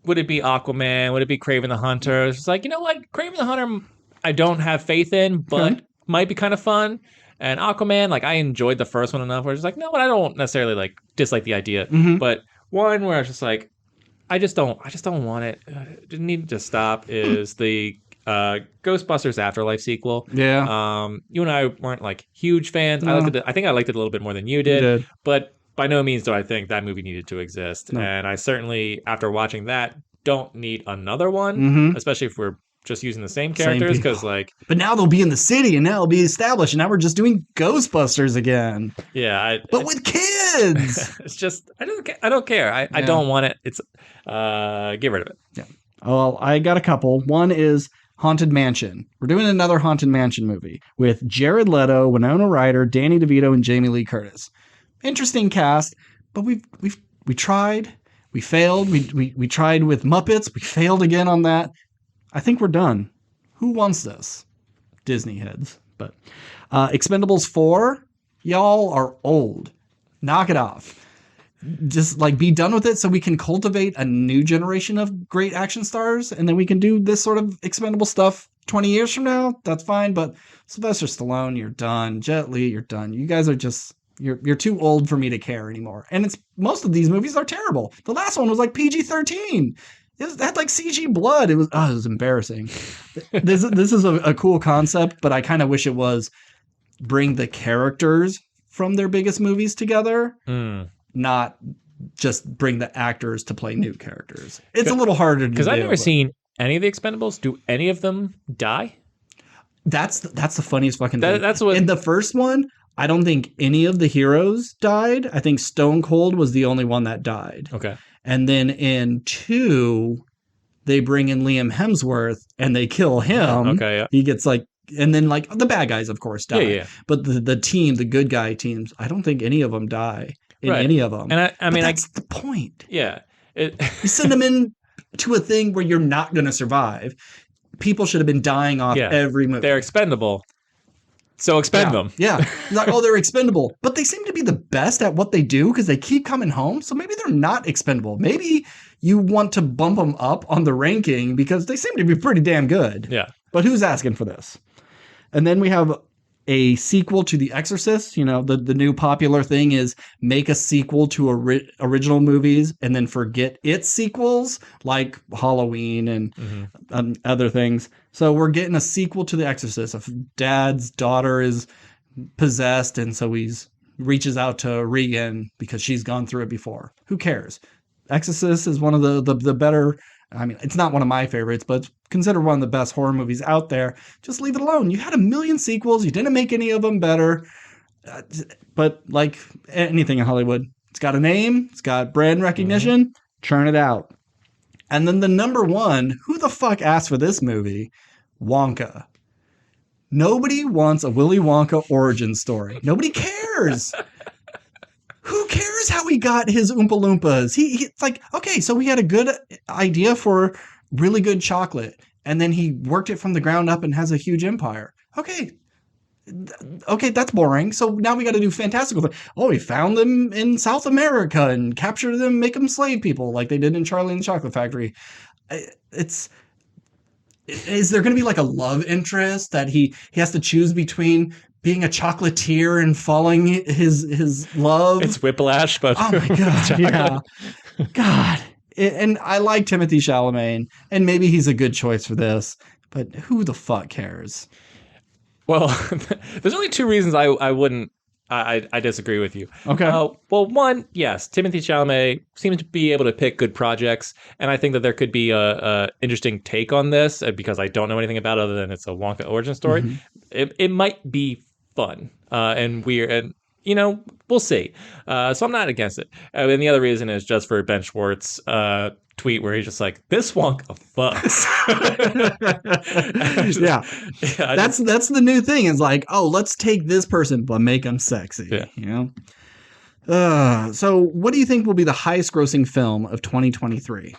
would it be Aquaman? Would it be Kraven the Hunter? It's like, you know what? Kraven the Hunter, I don't have faith in, but might be kind of fun. And Aquaman, like I enjoyed the first one enough where it's like, no, but I don't necessarily like dislike the idea. But one where I was just like, I just don't want it. It needed to stop is the Ghostbusters Afterlife sequel. Yeah. You and I weren't like huge fans. No. I think I liked it a little bit more than you did. But by no means do I think that movie needed to exist. No. And I certainly, after watching that, don't need another one, especially if we're just using the same characters. Because like, but now they'll be in the city, and now it'll be established, and now we're just doing Ghostbusters again. Yeah, but with kids. It's just I don't care. I don't want it. It's get rid of it. Yeah. Well, I got a couple. One is Haunted Mansion. We're doing another Haunted Mansion movie with Jared Leto, Winona Ryder, Danny DeVito, and Jamie Lee Curtis. Interesting cast, but we tried, we failed. We tried with Muppets, we failed again on that. I think we're done. Who wants this? Disney heads. But Expendables 4, y'all are old. Knock it off. Just like be done with it so we can cultivate a new generation of great action stars, and then we can do this sort of expendable stuff 20 years from now. That's fine, but Sylvester Stallone, you're done. Jet Li, you're done. You guys are just you're too old for me to care anymore. And it's most of these movies are terrible. The last one was like PG-13. It had like CG blood. It was embarrassing. This is a cool concept, but I kind of wish it was bring the characters from their biggest movies together, not just bring the actors to play new characters. It's a little harder to do. Because I've never seen any of the Expendables. Do any of them die? That's the funniest fucking thing. That's what in the first one. I don't think any of the heroes died. I think Stone Cold was the only one that died. Okay. And then in 2, they bring in Liam Hemsworth and they kill him. Okay, yeah. He gets like, and then like the bad guys, of course, die. Yeah. But the team, the good guy teams, I don't think any of them die in any of them. And I mean, that's the point. Yeah. You send them in to a thing where you're not going to survive. People should have been dying off every movie. They're expendable. So expend them. Yeah. Like, they're expendable. But they seem to be the best at what they do because they keep coming home. So maybe they're not expendable. Maybe you want to bump them up on the ranking because they seem to be pretty damn good. Yeah. But who's asking for this? And then we have a sequel to The Exorcist. You know, the new popular thing is make a sequel to original movies and then forget its sequels like Halloween and other things. So we're getting a sequel to The Exorcist. If dad's daughter is possessed and so he reaches out to Regan because she's gone through it before. Who cares? Exorcist is one of the better, I mean, it's not one of my favorites, but it's considered one of the best horror movies out there. Just leave it alone. You had a million sequels. You didn't make any of them better. But like anything in Hollywood, it's got a name. It's got brand recognition. Churn it out. And then the number one, who the fuck asked for this movie? Wonka. Nobody wants a Willy Wonka origin story. Nobody cares. Who cares how he got his Oompa Loompas? It's like, okay, so we had a good idea for really good chocolate, and then he worked it from the ground up and has a huge empire. Okay, that's boring. So now we got to do fantastical things. Oh, he found them in South America and captured them, make them slave people like they did in Charlie and the Chocolate Factory. Is there going to be like a love interest that he has to choose between being a chocolatier and following his love. It's Whiplash, but oh my god, yeah, God. And I like Timothy Chalamet, and maybe he's a good choice for this, but who the fuck cares? Well, there's only two reasons I wouldn't. I disagree with you. Okay. Well, one, yes, Timothy Chalamet seems to be able to pick good projects, and I think that there could be a interesting take on this because I don't know anything about it other than it's a Wonka origin story. Mm-hmm. It might be fun and weird, and we'll see. So I'm not against it. And the other reason is just for Ben Schwartz tweet where he's just like, "This Wonka fucks." Yeah, that's the new thing. Is like, oh, let's take this person but make them sexy. Yeah. You know. So what do you think will be the highest grossing film of 2023?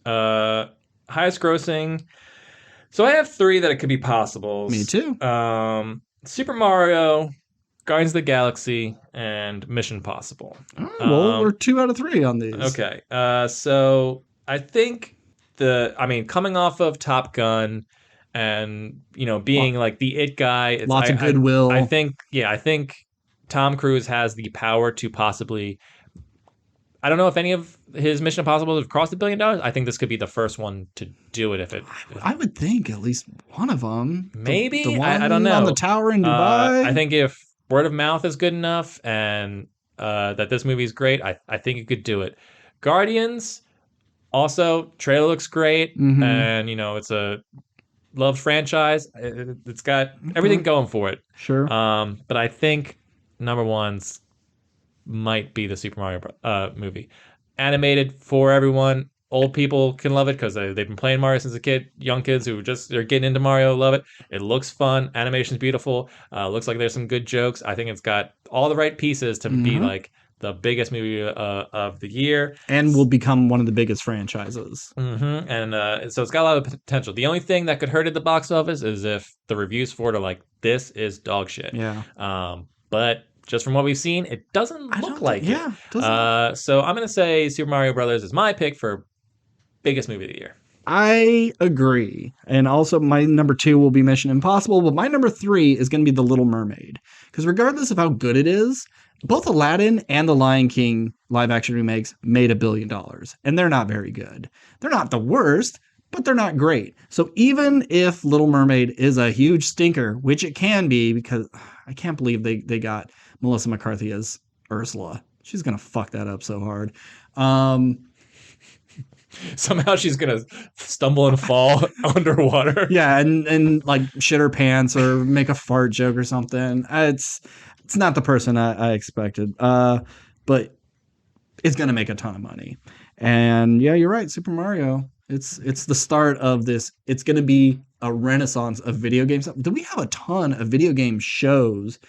Highest grossing. So I have three that it could be possible. Me too. Super Mario, Guardians of the Galaxy, and Mission Possible. Oh, well, we're 2 out of 3 on these. Okay. So I think coming off of Top Gun and, being like the it guy. Lots of goodwill. I think Tom Cruise has the power to possibly, I don't know if any of his Mission Impossible have crossed $1 billion. I think this could be the first one to do it. I would think at least one of them. Maybe? The one I don't know. on the tower in Dubai. I think if word of mouth is good enough and that this movie is great, I think it could do it. Guardians, also, trailer looks great. Mm-hmm. And, it's a loved franchise. It's got everything going for it. Sure. But I think number one's might be the Super Mario movie. Animated for everyone. Old people can love it because they've been playing Mario since a kid. Young kids who are getting into Mario love it. It looks fun. Animation's beautiful. Looks like there's some good jokes. I think it's got all the right pieces to be like the biggest movie of the year. And will become one of the biggest franchises. Mm-hmm. And so it's got a lot of potential. The only thing that could hurt at the box office is if the reviews for it are like, this is dog shit. Yeah. But just from what we've seen, it doesn't look like it. Yeah. Doesn't. So I'm going to say Super Mario Brothers is my pick for biggest movie of the year. I agree. And also my number 2 will be Mission Impossible, but my number 3 is going to be The Little Mermaid. Because regardless of how good it is, both Aladdin and The Lion King live action remakes made $1 billion. And they're not very good. They're not the worst, but they're not great. So even if Little Mermaid is a huge stinker, which it can be, because I can't believe they got Melissa McCarthy as Ursula. She's going to fuck that up so hard. Somehow she's gonna stumble and fall underwater. Yeah, and like shit her pants or make a fart joke or something. It's not the person I expected. But it's gonna make a ton of money. And yeah, you're right. Super Mario. It's the start of this. It's gonna be a renaissance of video games. Do we have a ton of video game shows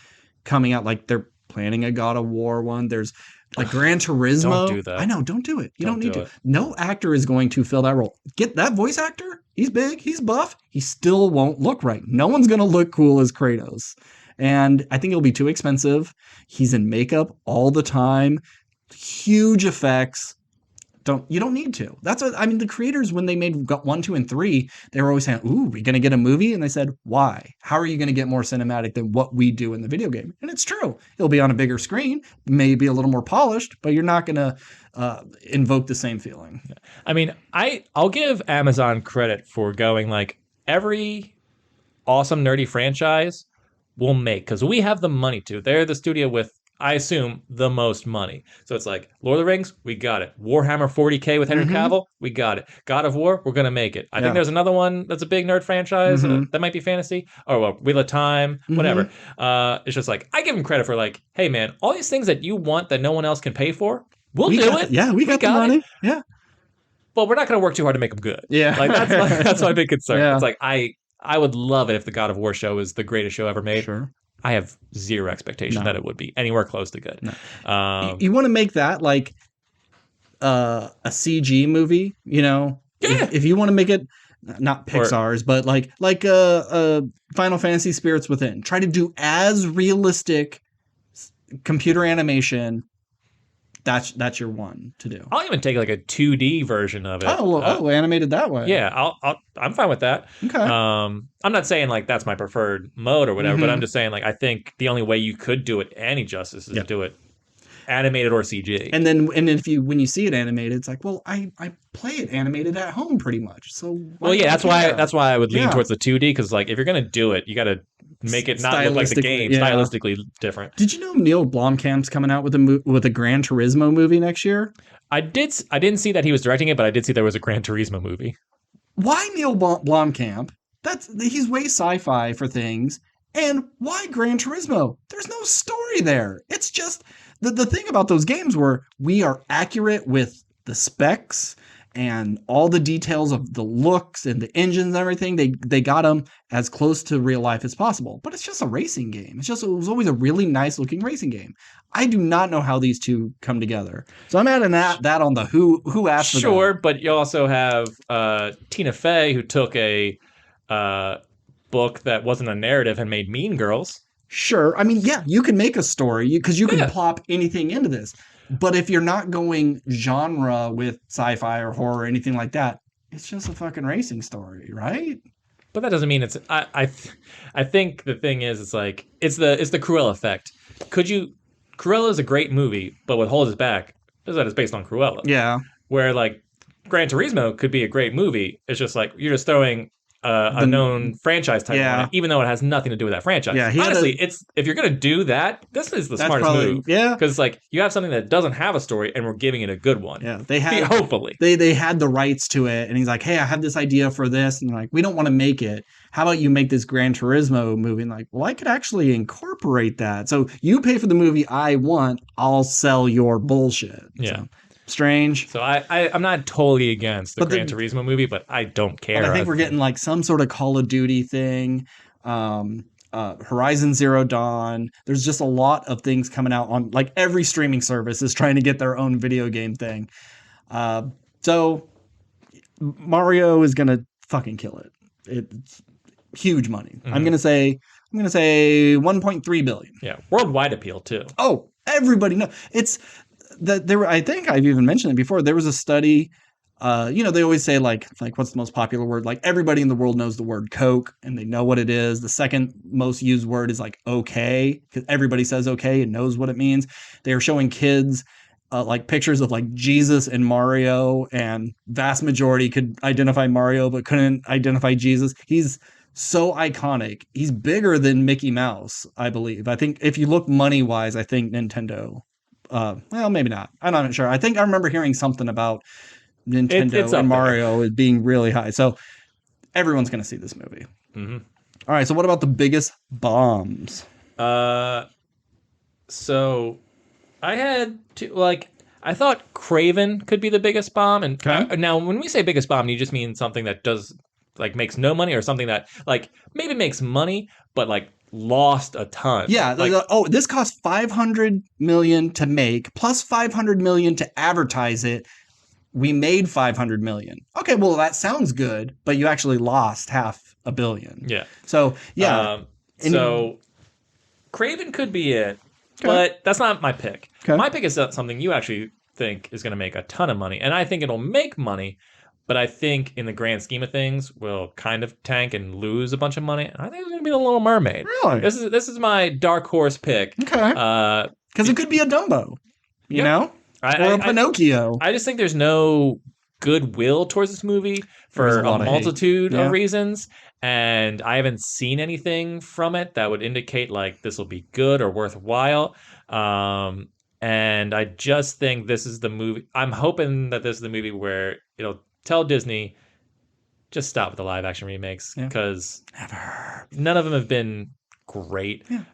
coming out? Like they're planning a God of War one. There's like Gran Turismo. Don't do that. I know, don't do it. You don't need to. it. No actor is going to fill that role. Get that voice actor. He's big. He's buff. He still won't look right. No one's going to look cool as Kratos. And I think it'll be too expensive. He's in makeup all the time. Huge effects. You don't need to. That's what I mean. The creators, when they made 1, 2, and 3, they were always saying, "Ooh, we're gonna get a movie," and they said, "Why? How are you gonna get more cinematic than what we do in the video game?" And it's true. It'll be on a bigger screen, maybe a little more polished, but you're not gonna invoke the same feeling. I mean, I'll give Amazon credit for going like every awesome nerdy franchise we'll make because we have the money to. They're the studio with, I assume, the most money. So it's like Lord of the Rings, we got it. Warhammer 40K with Henry Cavill, we got it. God of War, we're gonna make it. I think there's another one that's a big nerd franchise that might be fantasy, or well, Wheel of Time, whatever. It's just like I give them credit for like, hey man, all these things that you want that no one else can pay for, we'll do it. Yeah, we got the money. Yeah, but we're not gonna work too hard to make them good. Yeah, like that's my big concern. Yeah. It's like I would love it if the God of War show is the greatest show ever made. Sure. I have zero expectation that it would be anywhere close to good. No. You want to make that like a CG movie, you know? Yeah. If you want to make it not Pixar's, but like Final Fantasy Spirits Within, try to do as realistic computer animation. that's your one to do. I'll even take like a 2D version of it. Animated that way. Yeah, I'm fine with that. Okay. I'm not saying like that's my preferred mode or whatever, but I'm Mhm. just saying like I think the only way you could do it any justice is to do it animated or CG. And then if you when you see it animated, it's like, well, I play it animated at home pretty much. So Well, yeah, that's why I would lean Yeah. towards the 2D because like if you're gonna do it, you got to make it not look like the Stylistically, game, yeah. stylistically different. Did you know Neil Blomkamp's coming out with a Gran Turismo movie next year? I didn't see that he was directing it, but I did see there was a Gran Turismo movie. Why Neil Blomkamp? He's way sci-fi for things. And why Gran Turismo? There's no story there. It's just the thing about those games where we are accurate with the specs and all the details of the looks and the engines and everything. They got them as close to real life as possible. But it's just a racing game. It was always a really nice looking racing game. I do not know how these two come together. So I'm adding that on the who asked for Sure, that. but you also have Tina Fey who took a book that wasn't a narrative and made Mean Girls. Sure. I mean, yeah, you can make a story because you can Yeah. plop anything into this. But if you're not going genre with sci-fi or horror or anything like that, it's just a fucking racing story, right? But that doesn't mean it's. I think the thing is, it's like it's the Cruella effect. Cruella is a great movie, but what holds it back is that it's based on Cruella. Yeah. Where like Gran Turismo could be a great movie. It's just like you're just throwing a known franchise type on it, even though it has nothing to do with that franchise. Yeah, honestly, if you're gonna do that, this is the smartest move. Yeah, because like you have something that doesn't have a story, and we're giving it a good one. Yeah, hopefully they had the rights to it, and he's like, hey, I have this idea for this, and like, we don't want to make it. How about you make this Gran Turismo movie? And like, well, I could actually incorporate that. So you pay for the movie I want, I'll sell your bullshit. Yeah. So, strange. So I'm not totally against the Gran Turismo movie, but I don't care. I think we're getting like some sort of Call of Duty thing. Horizon Zero Dawn. There's just a lot of things coming out on like every streaming service is trying to get their own video game thing. So Mario is gonna fucking kill it. It's huge money. Mm-hmm. I'm gonna say 1.3 billion. Yeah, worldwide appeal too. Oh, everybody knows it's that there. I think I've even mentioned it before. There was a study. They always say like what's the most popular word? Like everybody in the world knows the word Coke and they know what it is. The second most used word is like okay, because everybody says okay and knows what it means. They are showing kids like pictures of like Jesus and Mario, and vast majority could identify Mario but couldn't identify Jesus. He's so iconic. He's bigger than Mickey Mouse, I believe. I think if you look money wise, I think Nintendo. Well, maybe not. I'm not sure. I think I remember hearing something about Nintendo and Mario as being really high. So everyone's going to see this movie. Mm-hmm. All right. So what about the biggest bombs? So I had I thought Craven could be the biggest bomb. And now when we say biggest bomb, you just mean something that does like makes no money or something that like maybe makes money, but like lost a ton. Yeah. This cost $500 million to make plus $500 million to advertise it. We made $500 million. Okay, well that sounds good, but you actually lost $500 million. Yeah. So yeah. So Craven could be it, but that's not my pick. Okay. My pick is something you actually think is going to make a ton of money, and I think it'll make money, but I think in the grand scheme of things, will kind of tank and lose a bunch of money. I think it's going to be The Little Mermaid. Really? This is my dark horse pick. Okay. Because it could be a Dumbo. You know. Or a Pinocchio. I just think there's no goodwill towards this movie for a multitude of reasons, and I haven't seen anything from it that would indicate like this will be good or worthwhile. And I just think this is the movie. I'm hoping that this is the movie where it'll tell Disney, just stop with the live action remakes because none of them have been great. Yeah.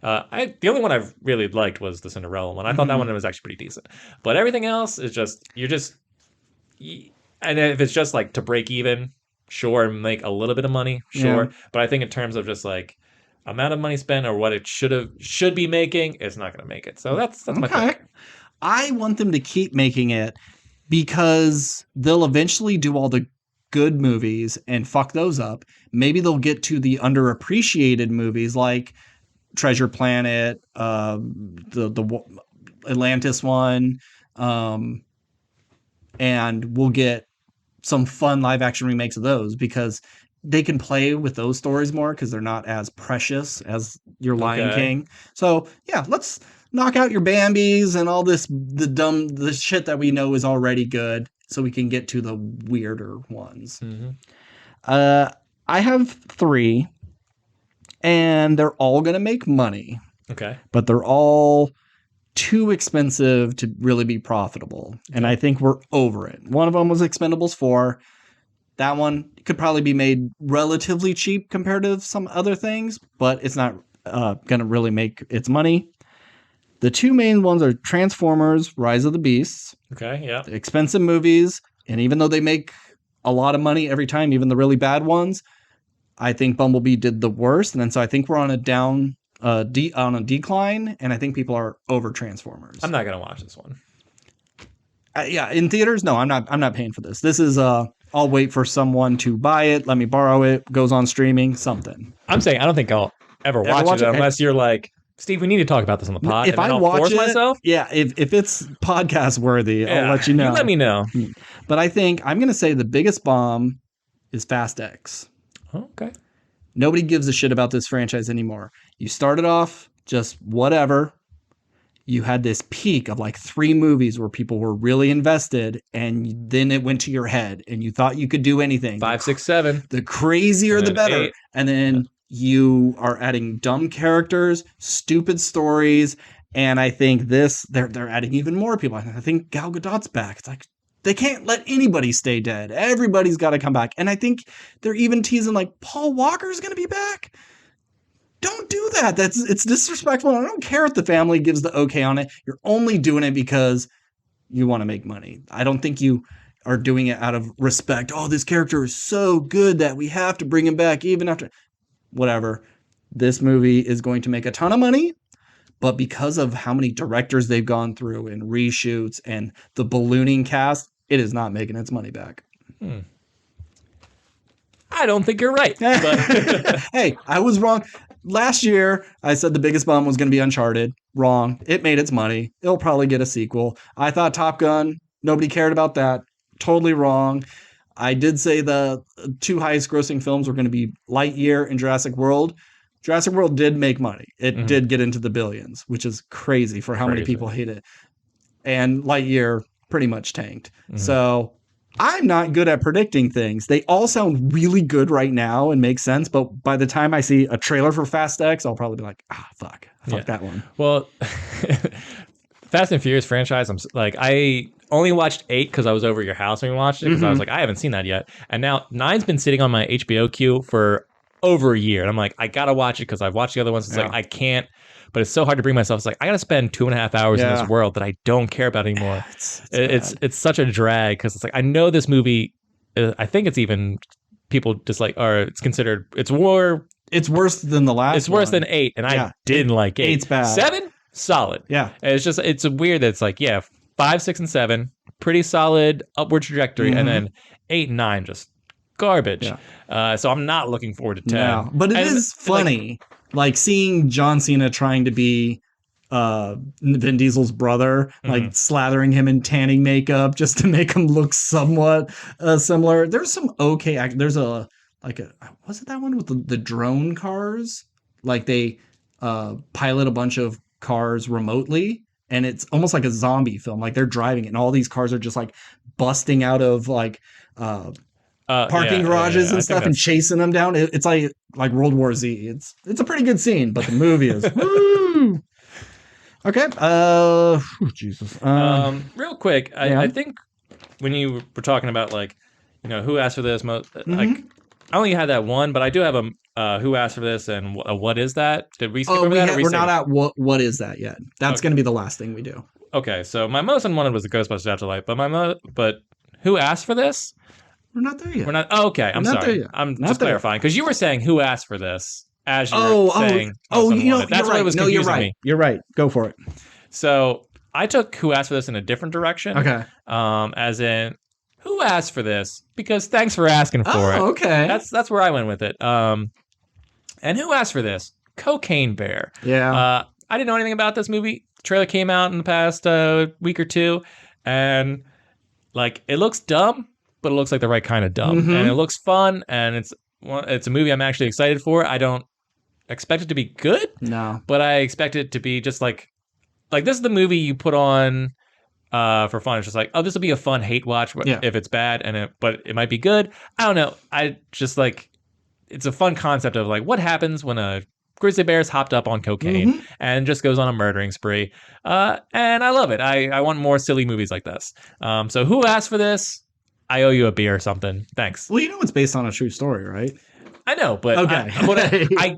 The only one I've really liked was the Cinderella one. I thought that one was actually pretty decent. But everything else is and if it's just like to break even, sure, make a little bit of money, sure. Yeah. But I think in terms of just like amount of money spent or what it should be making, it's not going to make it. So that's my pick. I want them to keep making it because they'll eventually do all the good movies and fuck those up. Maybe they'll get to the underappreciated movies like Treasure Planet, the Atlantis one, And we'll get some fun live action remakes of those because they can play with those stories more because they're not as precious as your Lion King. So yeah, let's knock out your Bambis and all the shit that we know is already good so we can get to the weirder ones. I have 3 and they're all going to make money. Okay. But they're all too expensive to really be profitable. And I think we're over it. One of them was Expendables 4. That one could probably be made relatively cheap compared to some other things, but it's not going to really make its money. The 2 main ones are Transformers, Rise of the Beasts. Okay, yeah. Expensive movies. And even though they make a lot of money every time, even the really bad ones, I think Bumblebee did the worst. And then so I think we're on a decline, and I think people are over Transformers. I'm not gonna watch this one. Yeah, in theaters, no, I'm not paying for this. This is I'll wait for someone to buy it, let me borrow it, goes on streaming, something. I'm saying I don't think I'll ever watch it unless you're like, Steve, we need to talk about this on the pod. If I watch it, myself, yeah, if it's podcast worthy, I'll let you know. You let me know. But I think I'm gonna say the biggest bomb is Fast X. Okay. Nobody gives a shit about this franchise anymore. You started off just whatever. You had this peak of like 3 movies where people were really invested, and then it went to your head and you thought you could do anything. 5, 6, 7. The crazier, the better. 8. And then you are adding dumb characters, stupid stories. And I think they're adding even more people. I think Gal Gadot's back. It's like, they can't let anybody stay dead. Everybody's got to come back. And I think they're even teasing like Paul Walker's going to be back. Don't do that. It's disrespectful. I don't care if the family gives the okay on it. You're only doing it because you want to make money. I don't think you are doing it out of respect. Oh, this character is so good that we have to bring him back even after whatever. This movie is going to make a ton of money. But because of how many directors they've gone through and reshoots and the ballooning cast, it is not making its money back. I don't think you're right. But hey, I was wrong. Last year, I said the biggest bomb was going to be Uncharted. Wrong. It made its money. It'll probably get a sequel. I thought Top Gun, nobody cared about that. Totally wrong. I did say the 2 highest grossing films were going to be Lightyear and Jurassic World. Jurassic World did make money. It did get into the billions, which is crazy for how many people hate it. And Lightyear pretty much tanked. So I'm not good at predicting things. They all sound really good right now and make sense, but by the time I see a trailer for Fast X, I'll probably be like, fuck that one. Well, Fast and Furious franchise, I only watched 8 because I was over your house when we watched it, because I was like, I haven't seen that yet. And now 9's been sitting on my HBO queue for over a year. And I'm like, I gotta watch it because I've watched the other ones. It's like, I can't, but it's so hard to bring myself. It's like, I gotta spend 2.5 hours in this world that I don't care about anymore. It's such a drag because it's like, I know this movie, I think it's even people dislike, or it's considered, it's worse than the last It's worse than 8, and I didn't like 8. 8's bad. 7, solid. Yeah. And it's weird that it's like, 5, 6, and 7, pretty solid upward trajectory, and then 8 and 9 just garbage. So I'm not looking forward to 10. No, but it is funny, like seeing John Cena trying to be Vin Diesel's brother, like slathering him in tanning makeup just to make him look somewhat similar. There's some okay there's was it that one with the drone cars? Like they pilot a bunch of cars remotely, and it's almost like a zombie film. Like they're driving it, and all these cars are just like busting out of like parking garages and stuff and chasing them down. It's like World War Z. It's a pretty good scene, but the movie is woo. Okay. Jesus. Real quick, I think when you were talking about who asked for this, like I only had that one, but I do have a who asked for this and what is that? Did we skip over that? We're not at what is that yet. That's going to be the last thing we do. Okay. So my most unwanted was the Ghostbusters Afterlife, but who asked for this? We're not there yet. We're not. Oh, okay, I'm sorry. I'm just clarifying because you were saying who asked for this as you were saying. That's what was confusing me. You're right. Go for it. So I took who asked for this in a different direction. Okay. As in who asked for this because thanks for asking for it. Okay. That's where I went with it. And who asked for this? Cocaine Bear. Yeah. I didn't know anything about this movie. The trailer came out in the past week or two. and like it looks dumb, but it looks like the right kind of dumb, Mm-hmm. and it looks fun, and it's a movie I'm actually excited for. I don't expect it to be good, No. but I expect it to be just like this is the movie you put on for fun. It's just like, oh, this will be a fun hate watch Yeah. if it's bad, but it might be good. I don't know. I just like it's a fun concept of like what happens when a grizzly bear's hopped up on cocaine and just goes on a murdering spree. And I love it. I want more silly movies like this. So who asked for this? I owe you a beer or something. Thanks. Well, you know it's based on a true story, right? I know, but Okay. I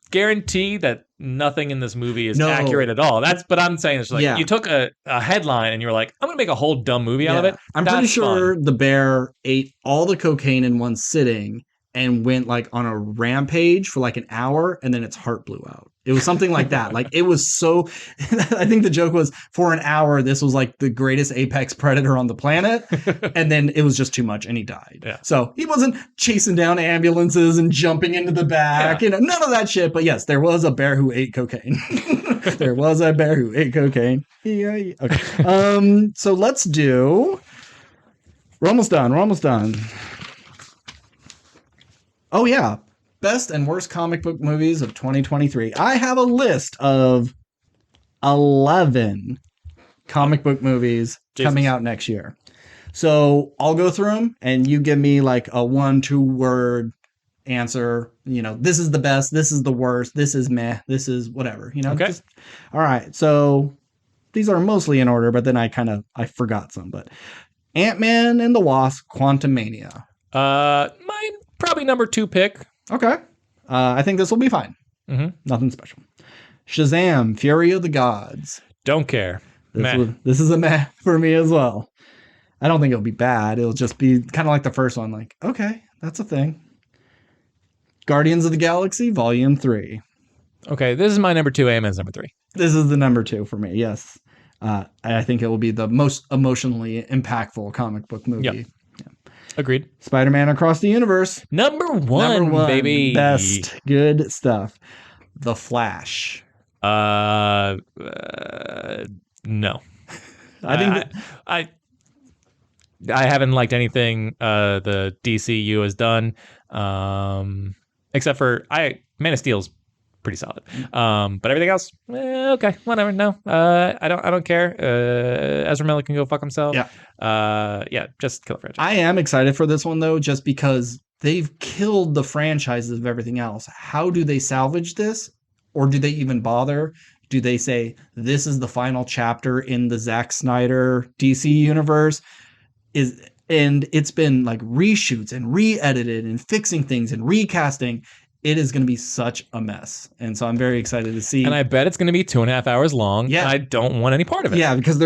guarantee that nothing in this movie is No. accurate at all. But I'm saying it's like Yeah. you took a headline and you were like, I'm gonna make a whole dumb movie out of it. I'm pretty That's sure fun. the bear ate all the cocaine in one sitting and went like on a rampage for like an hour, and then its heart blew out. It was something like that. Like it was so. I think the joke was for an hour, this was like the greatest apex predator on the planet, and then it was just too much, and he died. Yeah. So he wasn't chasing down ambulances and jumping into the back, none of that shit. But yes, there was a bear who ate cocaine. There was a bear who ate cocaine. Yeah. Okay. So let's do. We're almost done. Oh, yeah. Best and worst comic book movies of 2023. I have a list of 11 comic book movies coming out next year. So I'll go through them and you give me like a 1-2 word answer. This is the best. This is the worst. This is meh. This is whatever. Okay. All right. So these are mostly in order, but then I forgot some. But Ant-Man and the Wasp: Quantumania. Mine probably number 2 pick. Okay. I think this will be fine. Mm-hmm. Nothing special. Shazam! Fury of the Gods. Don't care. This is a meh for me as well. I don't think it'll be bad. It'll just be kind of like the first one. Like, okay, that's a thing. Guardians of the Galaxy Volume 3. Okay, this is my number 2. Ant-Man's number 3. This is the number 2 for me, yes. I think it will be the most emotionally impactful comic book movie. Yep. Agreed. Spider-Man Across the Universe. Number one, baby. Best. Good stuff. The Flash. No. I think I haven't liked anything the DCU has done, except for Man of Steel's pretty solid. But everything else, okay, whatever. No, I don't care. Ezra Miller can go fuck himself. Yeah, just kill the franchise. I am excited for this one though, just because they've killed the franchises of everything else. How do they salvage this? Or do they even bother? Do they say this is the final chapter in the Zack Snyder DC universe? And it's been like reshoots and re-edited and fixing things and recasting. It is going to be such a mess. And so I'm very excited to see. And I bet it's going to be 2.5 hours long. Yeah. And I don't want any part of it. Yeah, because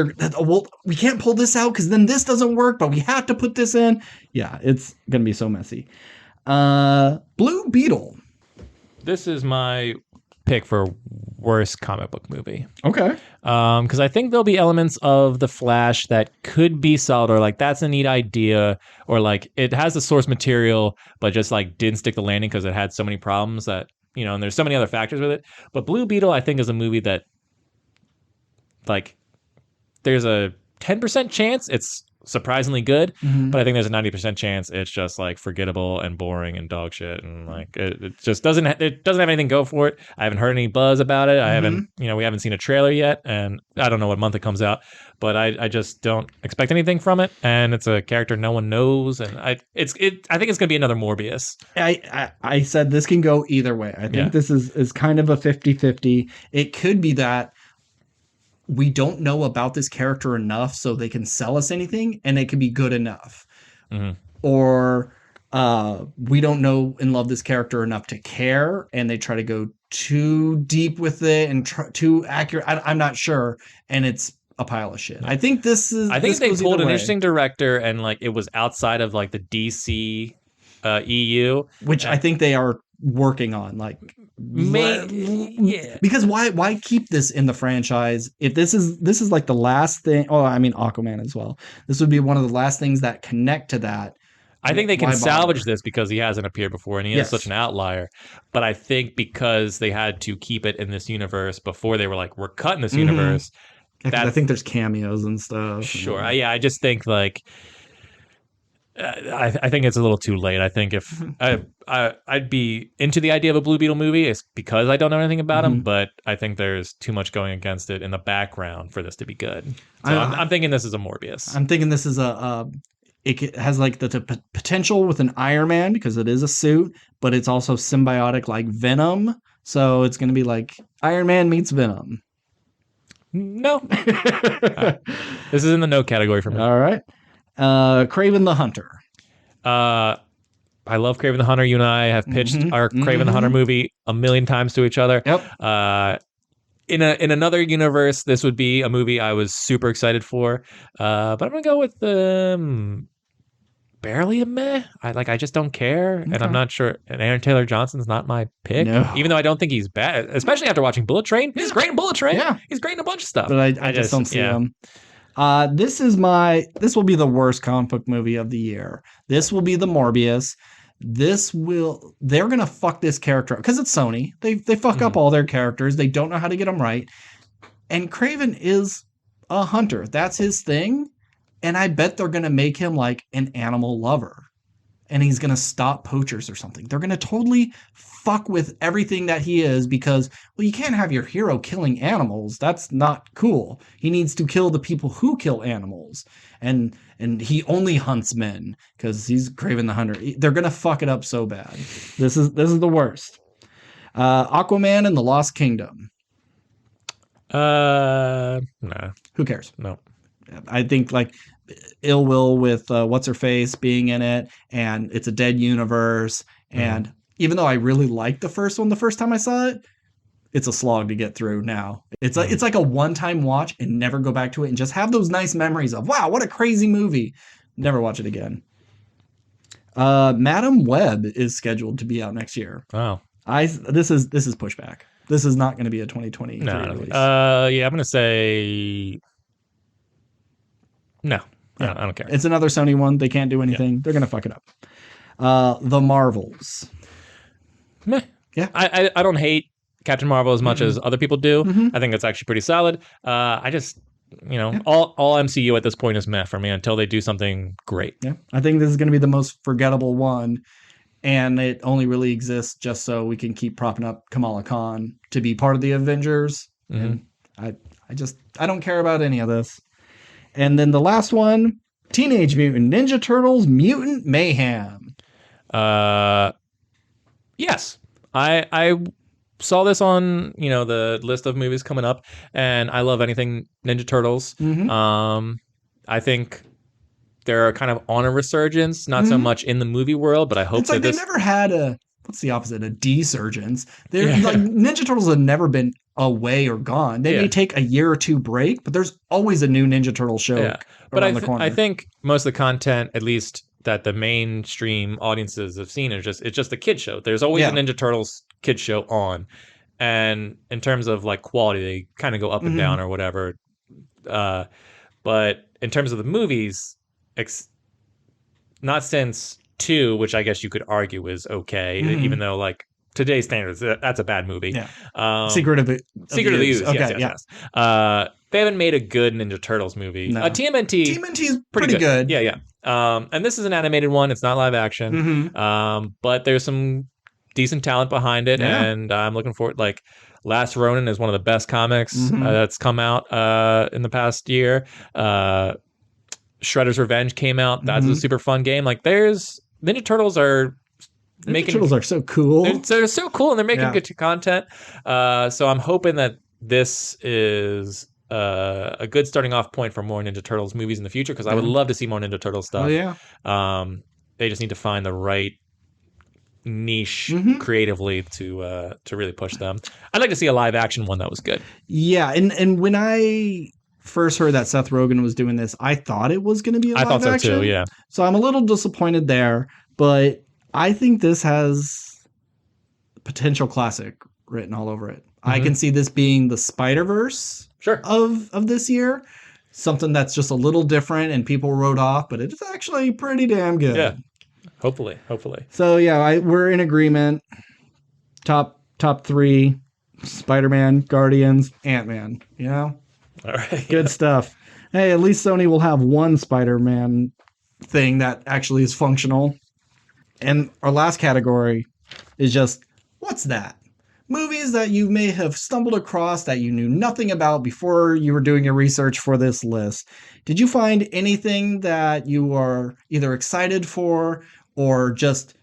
we can't pull this out because then this doesn't work, but we have to put this in. Yeah, it's going to be so messy. Blue Beetle. This is my pick for worst comic book movie. Okay. Because I think there'll be elements of The Flash that could be solid, or like that's a neat idea, or like it has the source material, but just like didn't stick the landing because it had so many problems that, and there's so many other factors with it. But Blue Beetle, I think, is a movie that like there's a 10% chance it's surprisingly good, but I think there's a 90% chance it's just like forgettable and boring and dog shit, and like it just doesn't have anything go for it. I haven't heard any buzz about it. I haven't, we haven't seen a trailer yet, and I don't know what month it comes out, but I just don't expect anything from it. And it's a character no one knows, and I think it's gonna be another Morbius. I said this can go either way. I think this is kind of a 50-50. It could be that we don't know about this character enough so they can sell us anything, and it could be good enough. Or we don't know and love this character enough to care, and they try to go too deep with it and too accurate. I'm not sure, and it's a pile of shit. I think this is. I think they pulled an interesting director, and like it was outside of like the DC EU, which I think they are working on. Like, because why keep this in the franchise if this is like the last thing? Oh, I mean Aquaman as well. This would be one of the last things that connect to that. I think they can salvage this because he hasn't appeared before and he is such an outlier. But I think because they had to keep it in this universe before they were like, we're cutting this universe, I think there's cameos and stuff. Sure. I just think like I think it's a little too late. I think if I'd be into the idea of a Blue Beetle movie, it's because I don't know anything about him. But I think there's too much going against it in the background for this to be good. So I'm thinking this is a Morbius. I'm thinking this is it has like the potential with an Iron Man because it is a suit, but it's also symbiotic like Venom. So it's going to be like Iron Man meets Venom. No. This is in the no category for me. All right. Kraven the Hunter. I love Kraven the Hunter. You and I have pitched our Kraven the Hunter movie a million times to each other. Yep. In another universe, this would be a movie I was super excited for. But I'm gonna go with barely a meh. I just don't care, and I'm not sure. And Aaron Taylor Johnson's not my pick, even though I don't think he's bad. Especially after watching Bullet Train, he's great in Bullet Train. Yeah, he's great in a bunch of stuff. But I just don't see him. This will be the worst comic book movie of the year. This will be the Morbius. They're gonna fuck this character up because it's Sony. They fuck up all their characters. They don't know how to get them right. And Kraven is a hunter. That's his thing. And I bet they're gonna make him like an animal lover. And he's gonna stop poachers or something. They're gonna totally fuck with everything that he is because, well, you can't have your hero killing animals. That's not cool. He needs to kill the people who kill animals. And he only hunts men because he's Kraven the Hunter. They're gonna fuck it up so bad. This is the worst. Aquaman and the Lost Kingdom. Nah. Who cares? No. I think like ill will with what's her face being in it, and it's a dead universe. And even though I really liked the first one the first time I saw it, it's a slog to get through now. It's like a one-time watch and never go back to it and just have those nice memories of, wow, what a crazy movie. Never watch it again. Madam Web is scheduled to be out next year. Oh. This is pushback. This is not going to be a 2020 release. Yeah, I'm going to say no. Yeah. I don't care. It's another Sony one. They can't do anything. Yeah. They're going to fuck it up. The Marvels. Meh. Yeah. I don't hate Captain Marvel as much as other people do. I think it's actually pretty solid. I just, all MCU at this point is meh for me until they do something great. Yeah. I think this is going to be the most forgettable one. And it only really exists just so we can keep propping up Kamala Khan to be part of the Avengers. And I don't care about any of this. And then the last one, Teenage Mutant Ninja Turtles Mutant Mayhem. Yes. I saw this on, the list of movies coming up, and I love anything Ninja Turtles. I think they're kind of on a resurgence, not so much in the movie world, but I hope they never had what's the opposite? A desurgence. Like Ninja Turtles have never been away or gone. They may take a year or two break, but there's always a new Ninja Turtle show around the corner. I think most of the content, at least that the mainstream audiences have seen, it's just a kid show. There's always a Ninja Turtles kid show on. And in terms of like quality, they kind of go up and down or whatever. But in terms of the movies, not since 2, which I guess you could argue is okay, even though like today's standards, that's a bad movie. Yeah. Secret of the Ooze. Okay, yes. They haven't made a good Ninja Turtles movie. No. TMNT's pretty good. Yeah. And this is an animated one. It's not live action. But there's some decent talent behind it, and I'm looking forward. Like Last Ronin is one of the best comics that's come out in the past year. Shredder's Revenge came out. That's a super fun game. Like Ninja Turtles are so cool. They're so cool, and they're making good content. So I'm hoping that this is a good starting off point for more Ninja Turtles movies in the future, because I would love to see more Ninja Turtles stuff. Oh yeah. They just need to find the right niche creatively to really push them. I'd like to see a live action one that was good. Yeah, and when I first heard that Seth Rogen was doing this, I thought it was going to be a live action. I thought so too, yeah. So I'm a little disappointed there, but I think this has potential classic written all over it. I can see this being the Spider-Verse of this year. Something that's just a little different and people wrote off, but it's actually pretty damn good. Yeah. Hopefully. So yeah, we're in agreement. Top 3, Spider-Man, Guardians, Ant-Man, All right. Good stuff. Hey, at least Sony will have one Spider-Man thing that actually is functional. And our last category is just, what's that? Movies that you may have stumbled across that you knew nothing about before you were doing your research for this list. Did you find anything that you are either excited for or just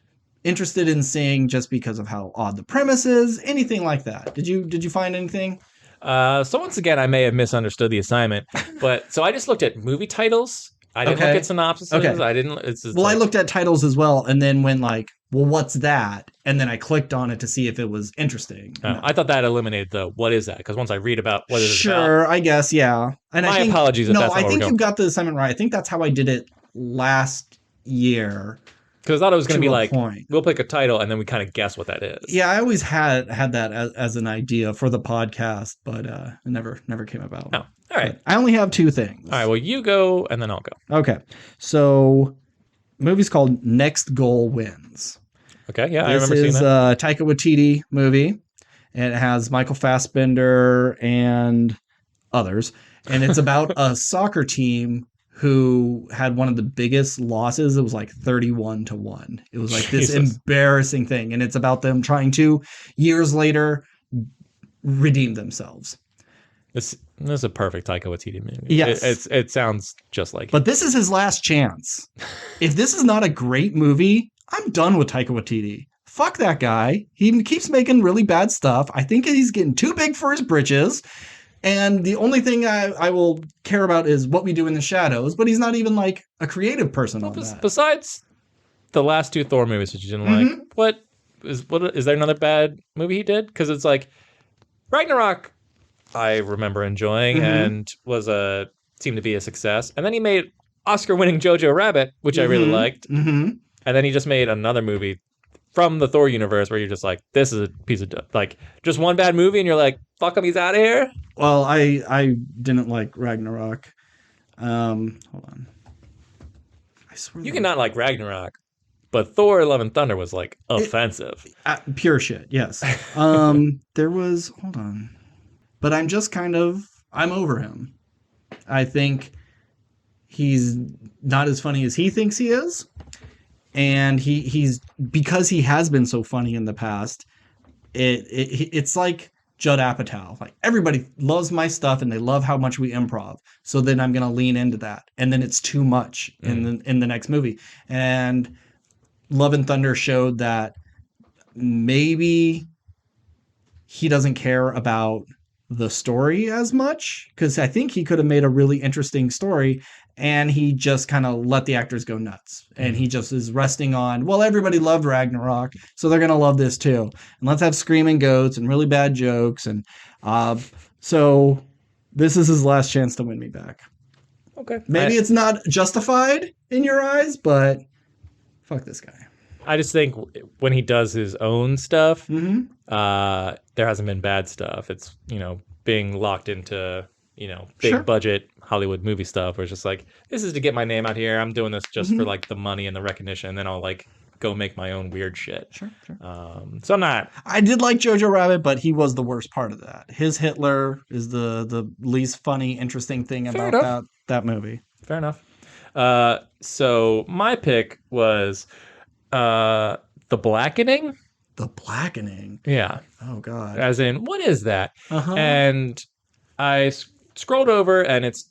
interested in seeing just because of how odd the premise is? Anything like that? Did you find anything? So once again, I may have misunderstood the assignment, but so I just looked at movie titles. I didn't look at synopsises. Okay. I didn't. It's Well, I looked at titles as well, and then when like, well, what's that? And then I clicked on it to see if it was interesting. Oh, I thought that eliminated the what is that? Because once I read about what is it about, Sure, I guess, yeah. And my I think, apologies if no, that's I not where think we're you going. got the assignment right. I think that's how I did it last year. Because I thought it was going to be a like point. we'll pick a title and then we kind of guess what that is. Yeah, I always had that as an idea for the podcast, but it never came about. Oh, all right. But I only have two things. All right. Well, you go and then I'll go. Okay, so movie's called Next Goal Wins. Okay. Yeah, I This remember seeing is that. a Taika Waititi movie, and it has Michael Fassbender and others, and it's about a soccer team who had one of the biggest losses. It was like 31-1. It was like this Jesus. embarrassing thing, and it's about them trying to years later redeem themselves. This is a perfect Taika Waititi movie. Yes. It sounds just like. But this is his last chance. If this is not a great movie, I'm done with Taika Waititi. Fuck that guy. He keeps making really bad stuff. I think he's getting too big for his britches. And the only thing I will care about is What We Do in the Shadows, but he's not even like a creative person on that. Besides the last two Thor movies that you didn't like, what is there another bad movie he did? Because it's like Ragnarok, I remember enjoying and seemed to be a success. And then he made Oscar-winning Jojo Rabbit, which I really liked. And then he just made another movie from the Thor universe where you're just like, this is a piece of like just one bad movie, and you're like, fuck him, he's out of here. Well, I didn't like Ragnarok. Hold on. I swear You cannot like Ragnarok, but Thor: Love and Thunder was like offensive. pure shit. Yes. There was, hold on, but I'm over him. I think he's not as funny as he thinks he is. And he's because he has been so funny in the past, it's like Judd Apatow. Like everybody loves my stuff and they love how much we improv. So then I'm gonna lean into that, and then it's too much in the next movie. And Love and Thunder showed that maybe he doesn't care about the story as much, because I think he could have made a really interesting story, and he just kind of let the actors go nuts. And he just is resting on, well, everybody loved Ragnarok, so they're going to love this too. And let's have screaming goats and really bad jokes. And so this is his last chance to win me back. Okay. Maybe it's not justified in your eyes, but fuck this guy. I just think when he does his own stuff, there hasn't been bad stuff. It's, being locked into, big budget Hollywood movie stuff where it's just like, this is to get my name out here. I'm doing this just for like the money and the recognition. And then I'll like go make my own weird shit. Sure. So I'm not. I did like Jojo Rabbit, but he was the worst part of that. His Hitler is the least funny, interesting thing about that movie. Fair enough. So my pick was The Blackening. The Blackening? Yeah. Oh, God. As in, what is that? And I scrolled over, and it's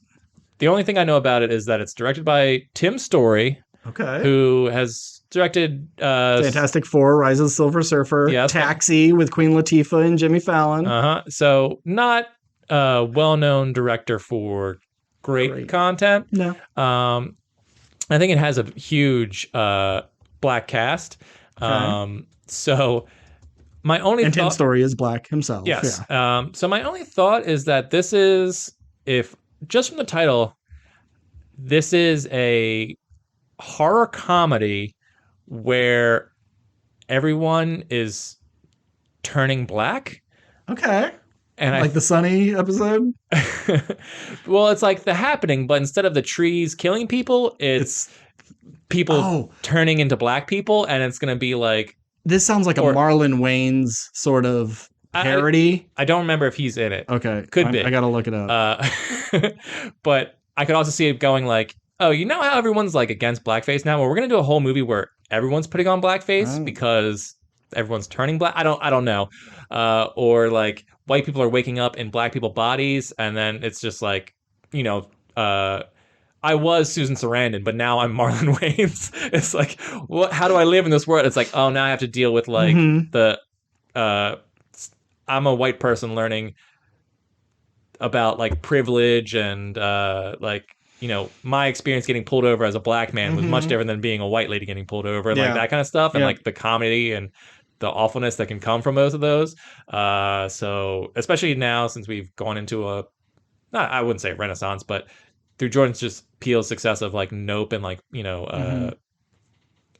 the only thing I know about it is that it's directed by Tim Story, who has directed Fantastic Four, Rise of the Silver Surfer, Taxi with Queen Latifah and Jimmy Fallon. So not a well-known director for great content. No. I think it has a huge black cast. So my only and Tim Story is black himself. Yes. Yeah. So my only thought is that this is, if just from the title, this is a horror comedy where everyone is turning black. Okay. And like the Sunny episode? Well, it's like The Happening, but instead of the trees killing people, it's people turning into black people, and it's going to be like... This sounds like a Marlon Wayans sort of parody. I don't remember if he's in it. Okay, Could be. I gotta look it up. But I could also see it going like, oh, you know how everyone's like against blackface now? Well, we're gonna do a whole movie where everyone's putting on blackface because everyone's turning black. I don't know. Or like white people are waking up in black people bodies, and then it's just like, you know, I was Susan Sarandon, but now I'm Marlon Wayans. It's like, what? How do I live in this world? It's like, oh, now I have to deal with like I'm a white person learning about like privilege and like, you know, my experience getting pulled over as a black man was much different than being a white lady getting pulled over and like that kind of stuff, and like the comedy and the awfulness that can come from both of those. So especially now, since we've gone into I wouldn't say renaissance, but through Jordan's just Peele's success of like Nope and like, you know,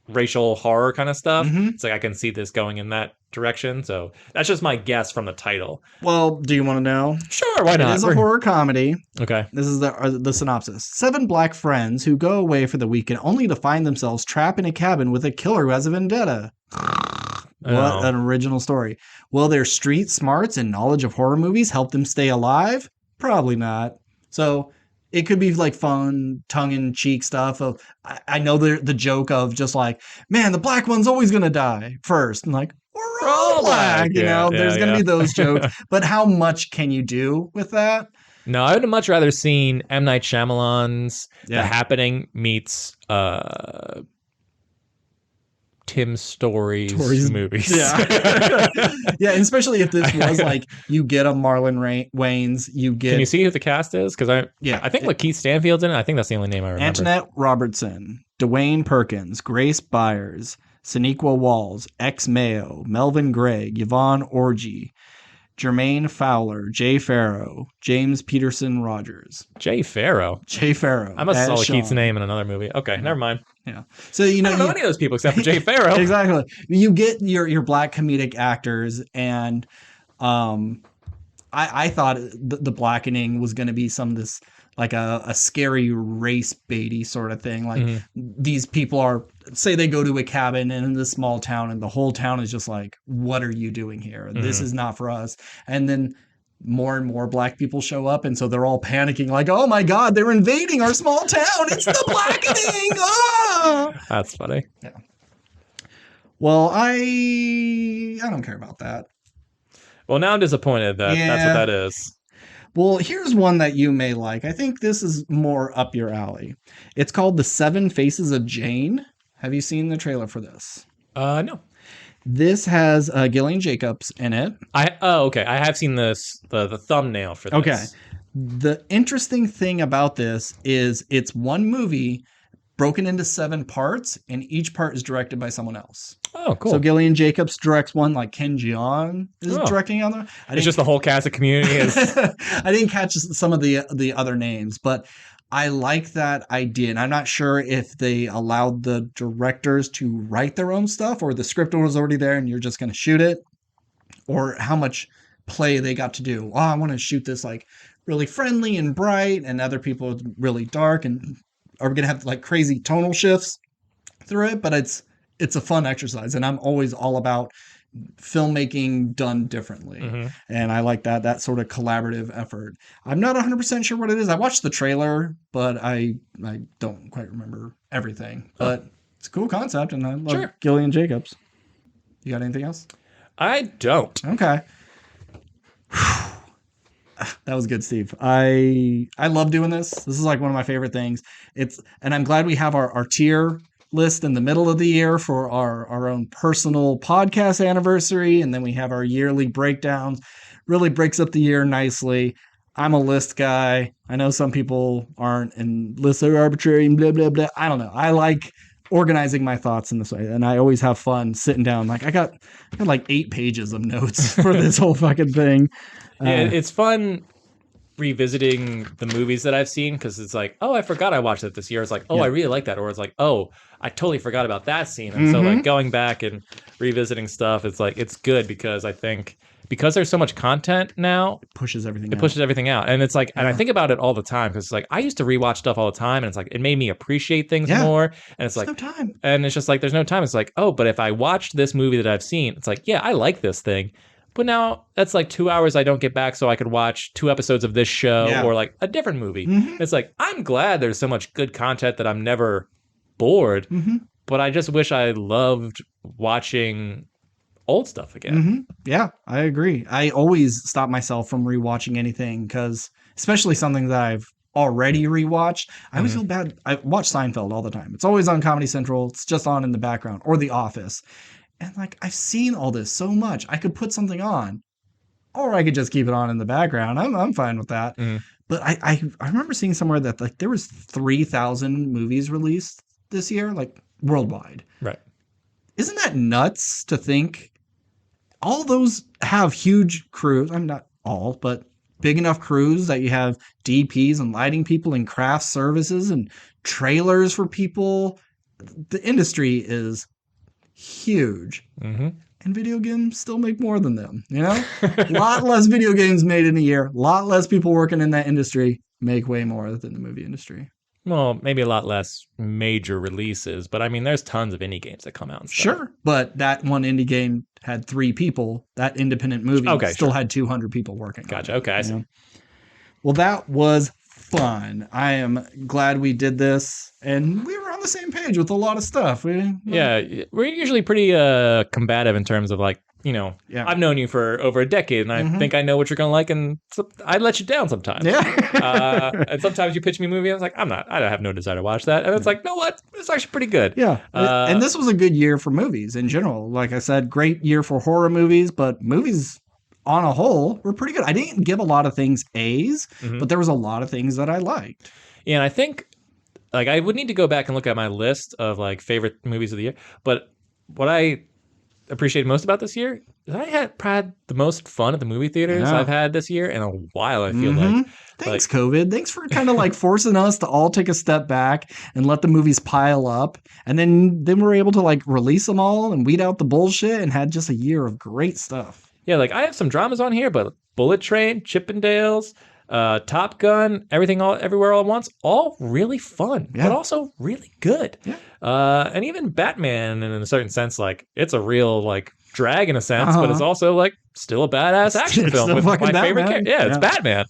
racial horror kind of stuff. It's like I can see this going in that direction. So that's just my guess from the title. Well, do you want to know? Sure, why not? It is a horror comedy. Okay. This is the synopsis. 7 black friends who go away for the weekend only to find themselves trapped in a cabin with a killer who has a vendetta. What an original story. Will their street smarts and knowledge of horror movies help them stay alive? Probably not. So it could be like fun, tongue-in-cheek stuff of, I know the joke of just like, man, the black one's always going to die first. And like, we're all black, you know? There's going to be those jokes. But how much can you do with that? No, I would have much rather seen M. Night Shyamalan's The Happening meets Tim Story's movies. Yeah. Yeah, and especially if this was like, you get a Marlon Wayans, you get... Can you see who the cast is? Because I think Lakeith Stanfield's in it. I think that's the only name I remember. Antoinette Robertson, Dwayne Perkins, Grace Byers, Sonequa Walls, X Mayo, Melvin Gregg, Yvonne Orgy, Jermaine Fowler, Jay Farrow, James Peterson Rogers. Jay Farrow? Jay Farrow. I must have saw Lakeith's name in another movie. Okay, never mind. Yeah. So, you know, I don't know any of those people except for Jay Farrow. Exactly. You get your black comedic actors, and I thought the blackening was going to be some of this, like a scary race baity sort of thing. Like these people are, say they go to a cabin in this small town and the whole town is just like, what are you doing here? This is not for us. And then more and more black people show up, and so they're all panicking like, oh my God, they're invading our small town. It's the blackening. Oh! That's funny. Yeah. Well, I don't care about that. Well, now I'm disappointed that that's what that is. Well, here's one that you may like. I think this is more up your alley. It's called The 7 Faces of Jane. Have you seen the trailer for this? No. This has Gillian Jacobs in it. Okay. I have seen this, the thumbnail for this. Okay. The interesting thing about this is it's one movie broken into 7 parts, and each part is directed by someone else. Oh, cool. So Gillian Jacobs directs one, like Ken Jeong is directing on there. It's just the whole cast of Community. I didn't catch some of the other names, but I like that idea. And I'm not sure if they allowed the directors to write their own stuff, or the script was already there and you're just going to shoot it, or how much play they got to do. Oh, I want to shoot this like really friendly and bright, and other people really dark, and are we going to have like crazy tonal shifts through it? But it's a fun exercise, and I'm always all about filmmaking done differently. And I like that sort of collaborative effort. I'm not 100% sure what it is. I watched the trailer, but I don't quite remember everything. But it's a cool concept, and I love Gillian Jacobs. You got anything else? I don't. Okay. That was good, Steve. I love doing this. This is like one of my favorite things. And I'm glad we have our tier list in the middle of the year for our own personal podcast anniversary, and then we have our yearly breakdowns. Really breaks up the year nicely. I'm a list guy. I know some people aren't, and lists are arbitrary and blah blah blah. I don't know. I like organizing my thoughts in this way, and I always have fun sitting down. Like I got like 8 pages of notes for this whole fucking thing. Yeah, it's fun revisiting the movies that I've seen, because it's like, oh, I forgot I watched it this year. It's like, oh, I really like that. Or it's like, oh, I totally forgot about that scene. And so like going back and revisiting stuff, it's like, it's good, because I think because there's so much content now, it pushes everything out. And it's like, and I think about it all the time, because it's like, I used to rewatch stuff all the time, and it's like, it made me appreciate things more. And it's like, no time. And it's just like, there's no time. It's like, oh, but if I watched this movie that I've seen, it's like, yeah, I like this thing, But now that's like 2 hours I don't get back, so I could watch 2 episodes of this show Yeah. or like a different movie. Mhm. It's like, I'm glad there's so much good content that I'm never bored, but I just wish I loved watching old stuff again. Yeah, I agree. I always stop myself from rewatching anything because, especially something that I've already rewatched, I always feel bad. I watch Seinfeld all the time. It's always on Comedy Central. It's just on in the background, or The Office. And like, I've seen all this so much. I could put something on, or I could just keep it on in the background. I'm fine with that. But I remember seeing somewhere that like there was 3,000 movies released this year, like worldwide. Right. Isn't that nuts to think? All those have huge crews. I'm not all, but big enough crews that you have DPs and lighting people and craft services and trailers for people. The industry is huge. And video games still make more than them, you know? A lot less video games made in a year. A lot less people working in that industry make way more than the movie industry. Well, maybe a lot less major releases, but I mean, there's tons of indie games that come out and stuff. Sure, but that one indie game had 3 people. That independent movie still had 200 people working. Gotcha. Okay, I see. Well, that was fun. I am glad we did this, and we were on the same page with a lot of stuff. Yeah, we're usually pretty combative in terms of like, you know, I've known you for over a decade, and I think I know what you're gonna like, and I let you down sometimes. Yeah. And sometimes you pitch me a movie, I was like, I have no desire to watch that, and it's like, no, what? It's actually pretty good. Yeah. And this was a good year for movies in general. Like I said, great year for horror movies, but movies on a whole were pretty good. I didn't give a lot of things A's, but there was a lot of things that I liked. Yeah, and I think like I would need to go back and look at my list of like favorite movies of the year, but what I appreciate most about this year is I had the most fun at the movie theaters I've had this year in a while. I feel like. Thanks, COVID. Thanks for kind of like forcing us to all take a step back and let the movies pile up, and then we're able to like release them all and weed out the bullshit and had just a year of great stuff. Yeah, like I have some dramas on here, but Bullet Train, Chippendales, Top Gun, Everywhere All at Once, all really fun, but also really good. And even Batman, in a certain sense, like it's a real like drag in a sense, but it's also like still a badass action film with my favorite character. Yeah, it's Batman.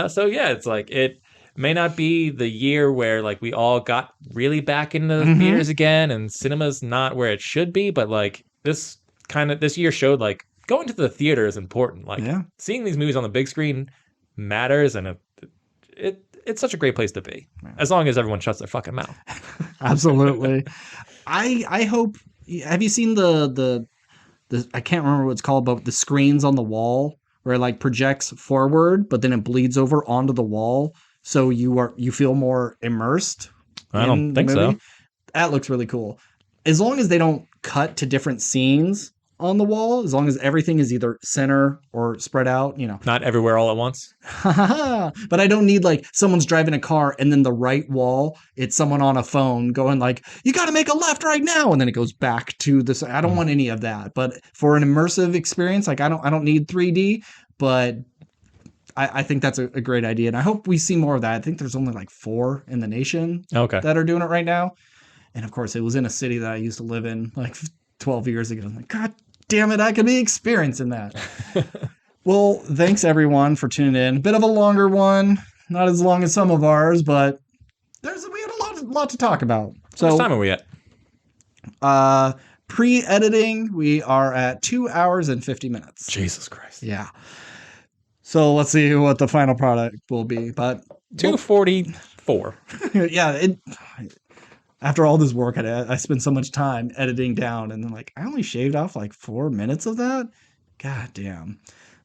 So yeah, it's like it may not be the year where like we all got really back into the theaters again, and cinema's not where it should be, but like this year showed like going to the theater is important. Like seeing these movies on the big screen matters, and it's such a great place to be, as long as everyone shuts their fucking mouth. Absolutely. I hope. Have you seen the I can't remember what it's called, but the screens on the wall where it like projects forward, but then it bleeds over onto the wall, so you feel more immersed. I don't think so. That looks really cool. As long as they don't cut to different scenes on the wall, as long as everything is either center or spread out, you know. Not everywhere all at once. But I don't need like someone's driving a car and then the right wall, it's someone on a phone going like, you got to make a left right now. And then it goes back to this. I don't want any of that. But for an immersive experience, like I don't need 3D, but I think that's a great idea. And I hope we see more of that. I think there's only like 4 in the nation that are doing it right now. And of course, it was in a city that I used to live in like 12 years ago. I'm like, God damn it, I could be experiencing that. Well, thanks everyone for tuning in. A bit of a longer one, not as long as some of ours, but we had a lot to talk about. So, what time are we at? Pre-editing, we are at 2 hours and 50 minutes. Jesus Christ. Yeah. So let's see what the final product will be. But 2:44. Yeah. After all this work, I spent so much time editing down, and then like I only shaved off like 4 minutes of that. God damn.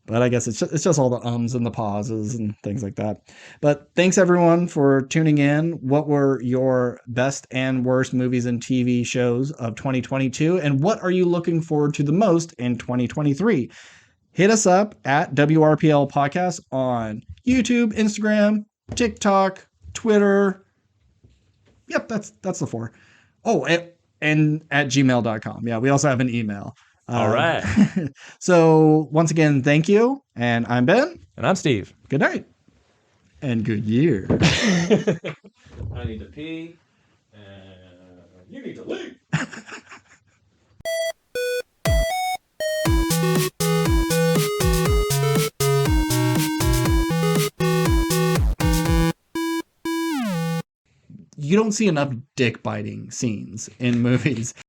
But I guess it's just all the ums and the pauses and things like that. But thanks everyone for tuning in. What were your best and worst movies and TV shows of 2022? And what are you looking forward to the most in 2023? Hit us up at WRPL Podcast on YouTube, Instagram, TikTok, Twitter. Yep, that's the 4. Oh, and at gmail.com. Yeah, we also have an email. All right. So once again, thank you. And I'm Ben. And I'm Steve. Good night. And good year. I need to pee. And you need to leave. you don't see enough dick biting scenes in movies.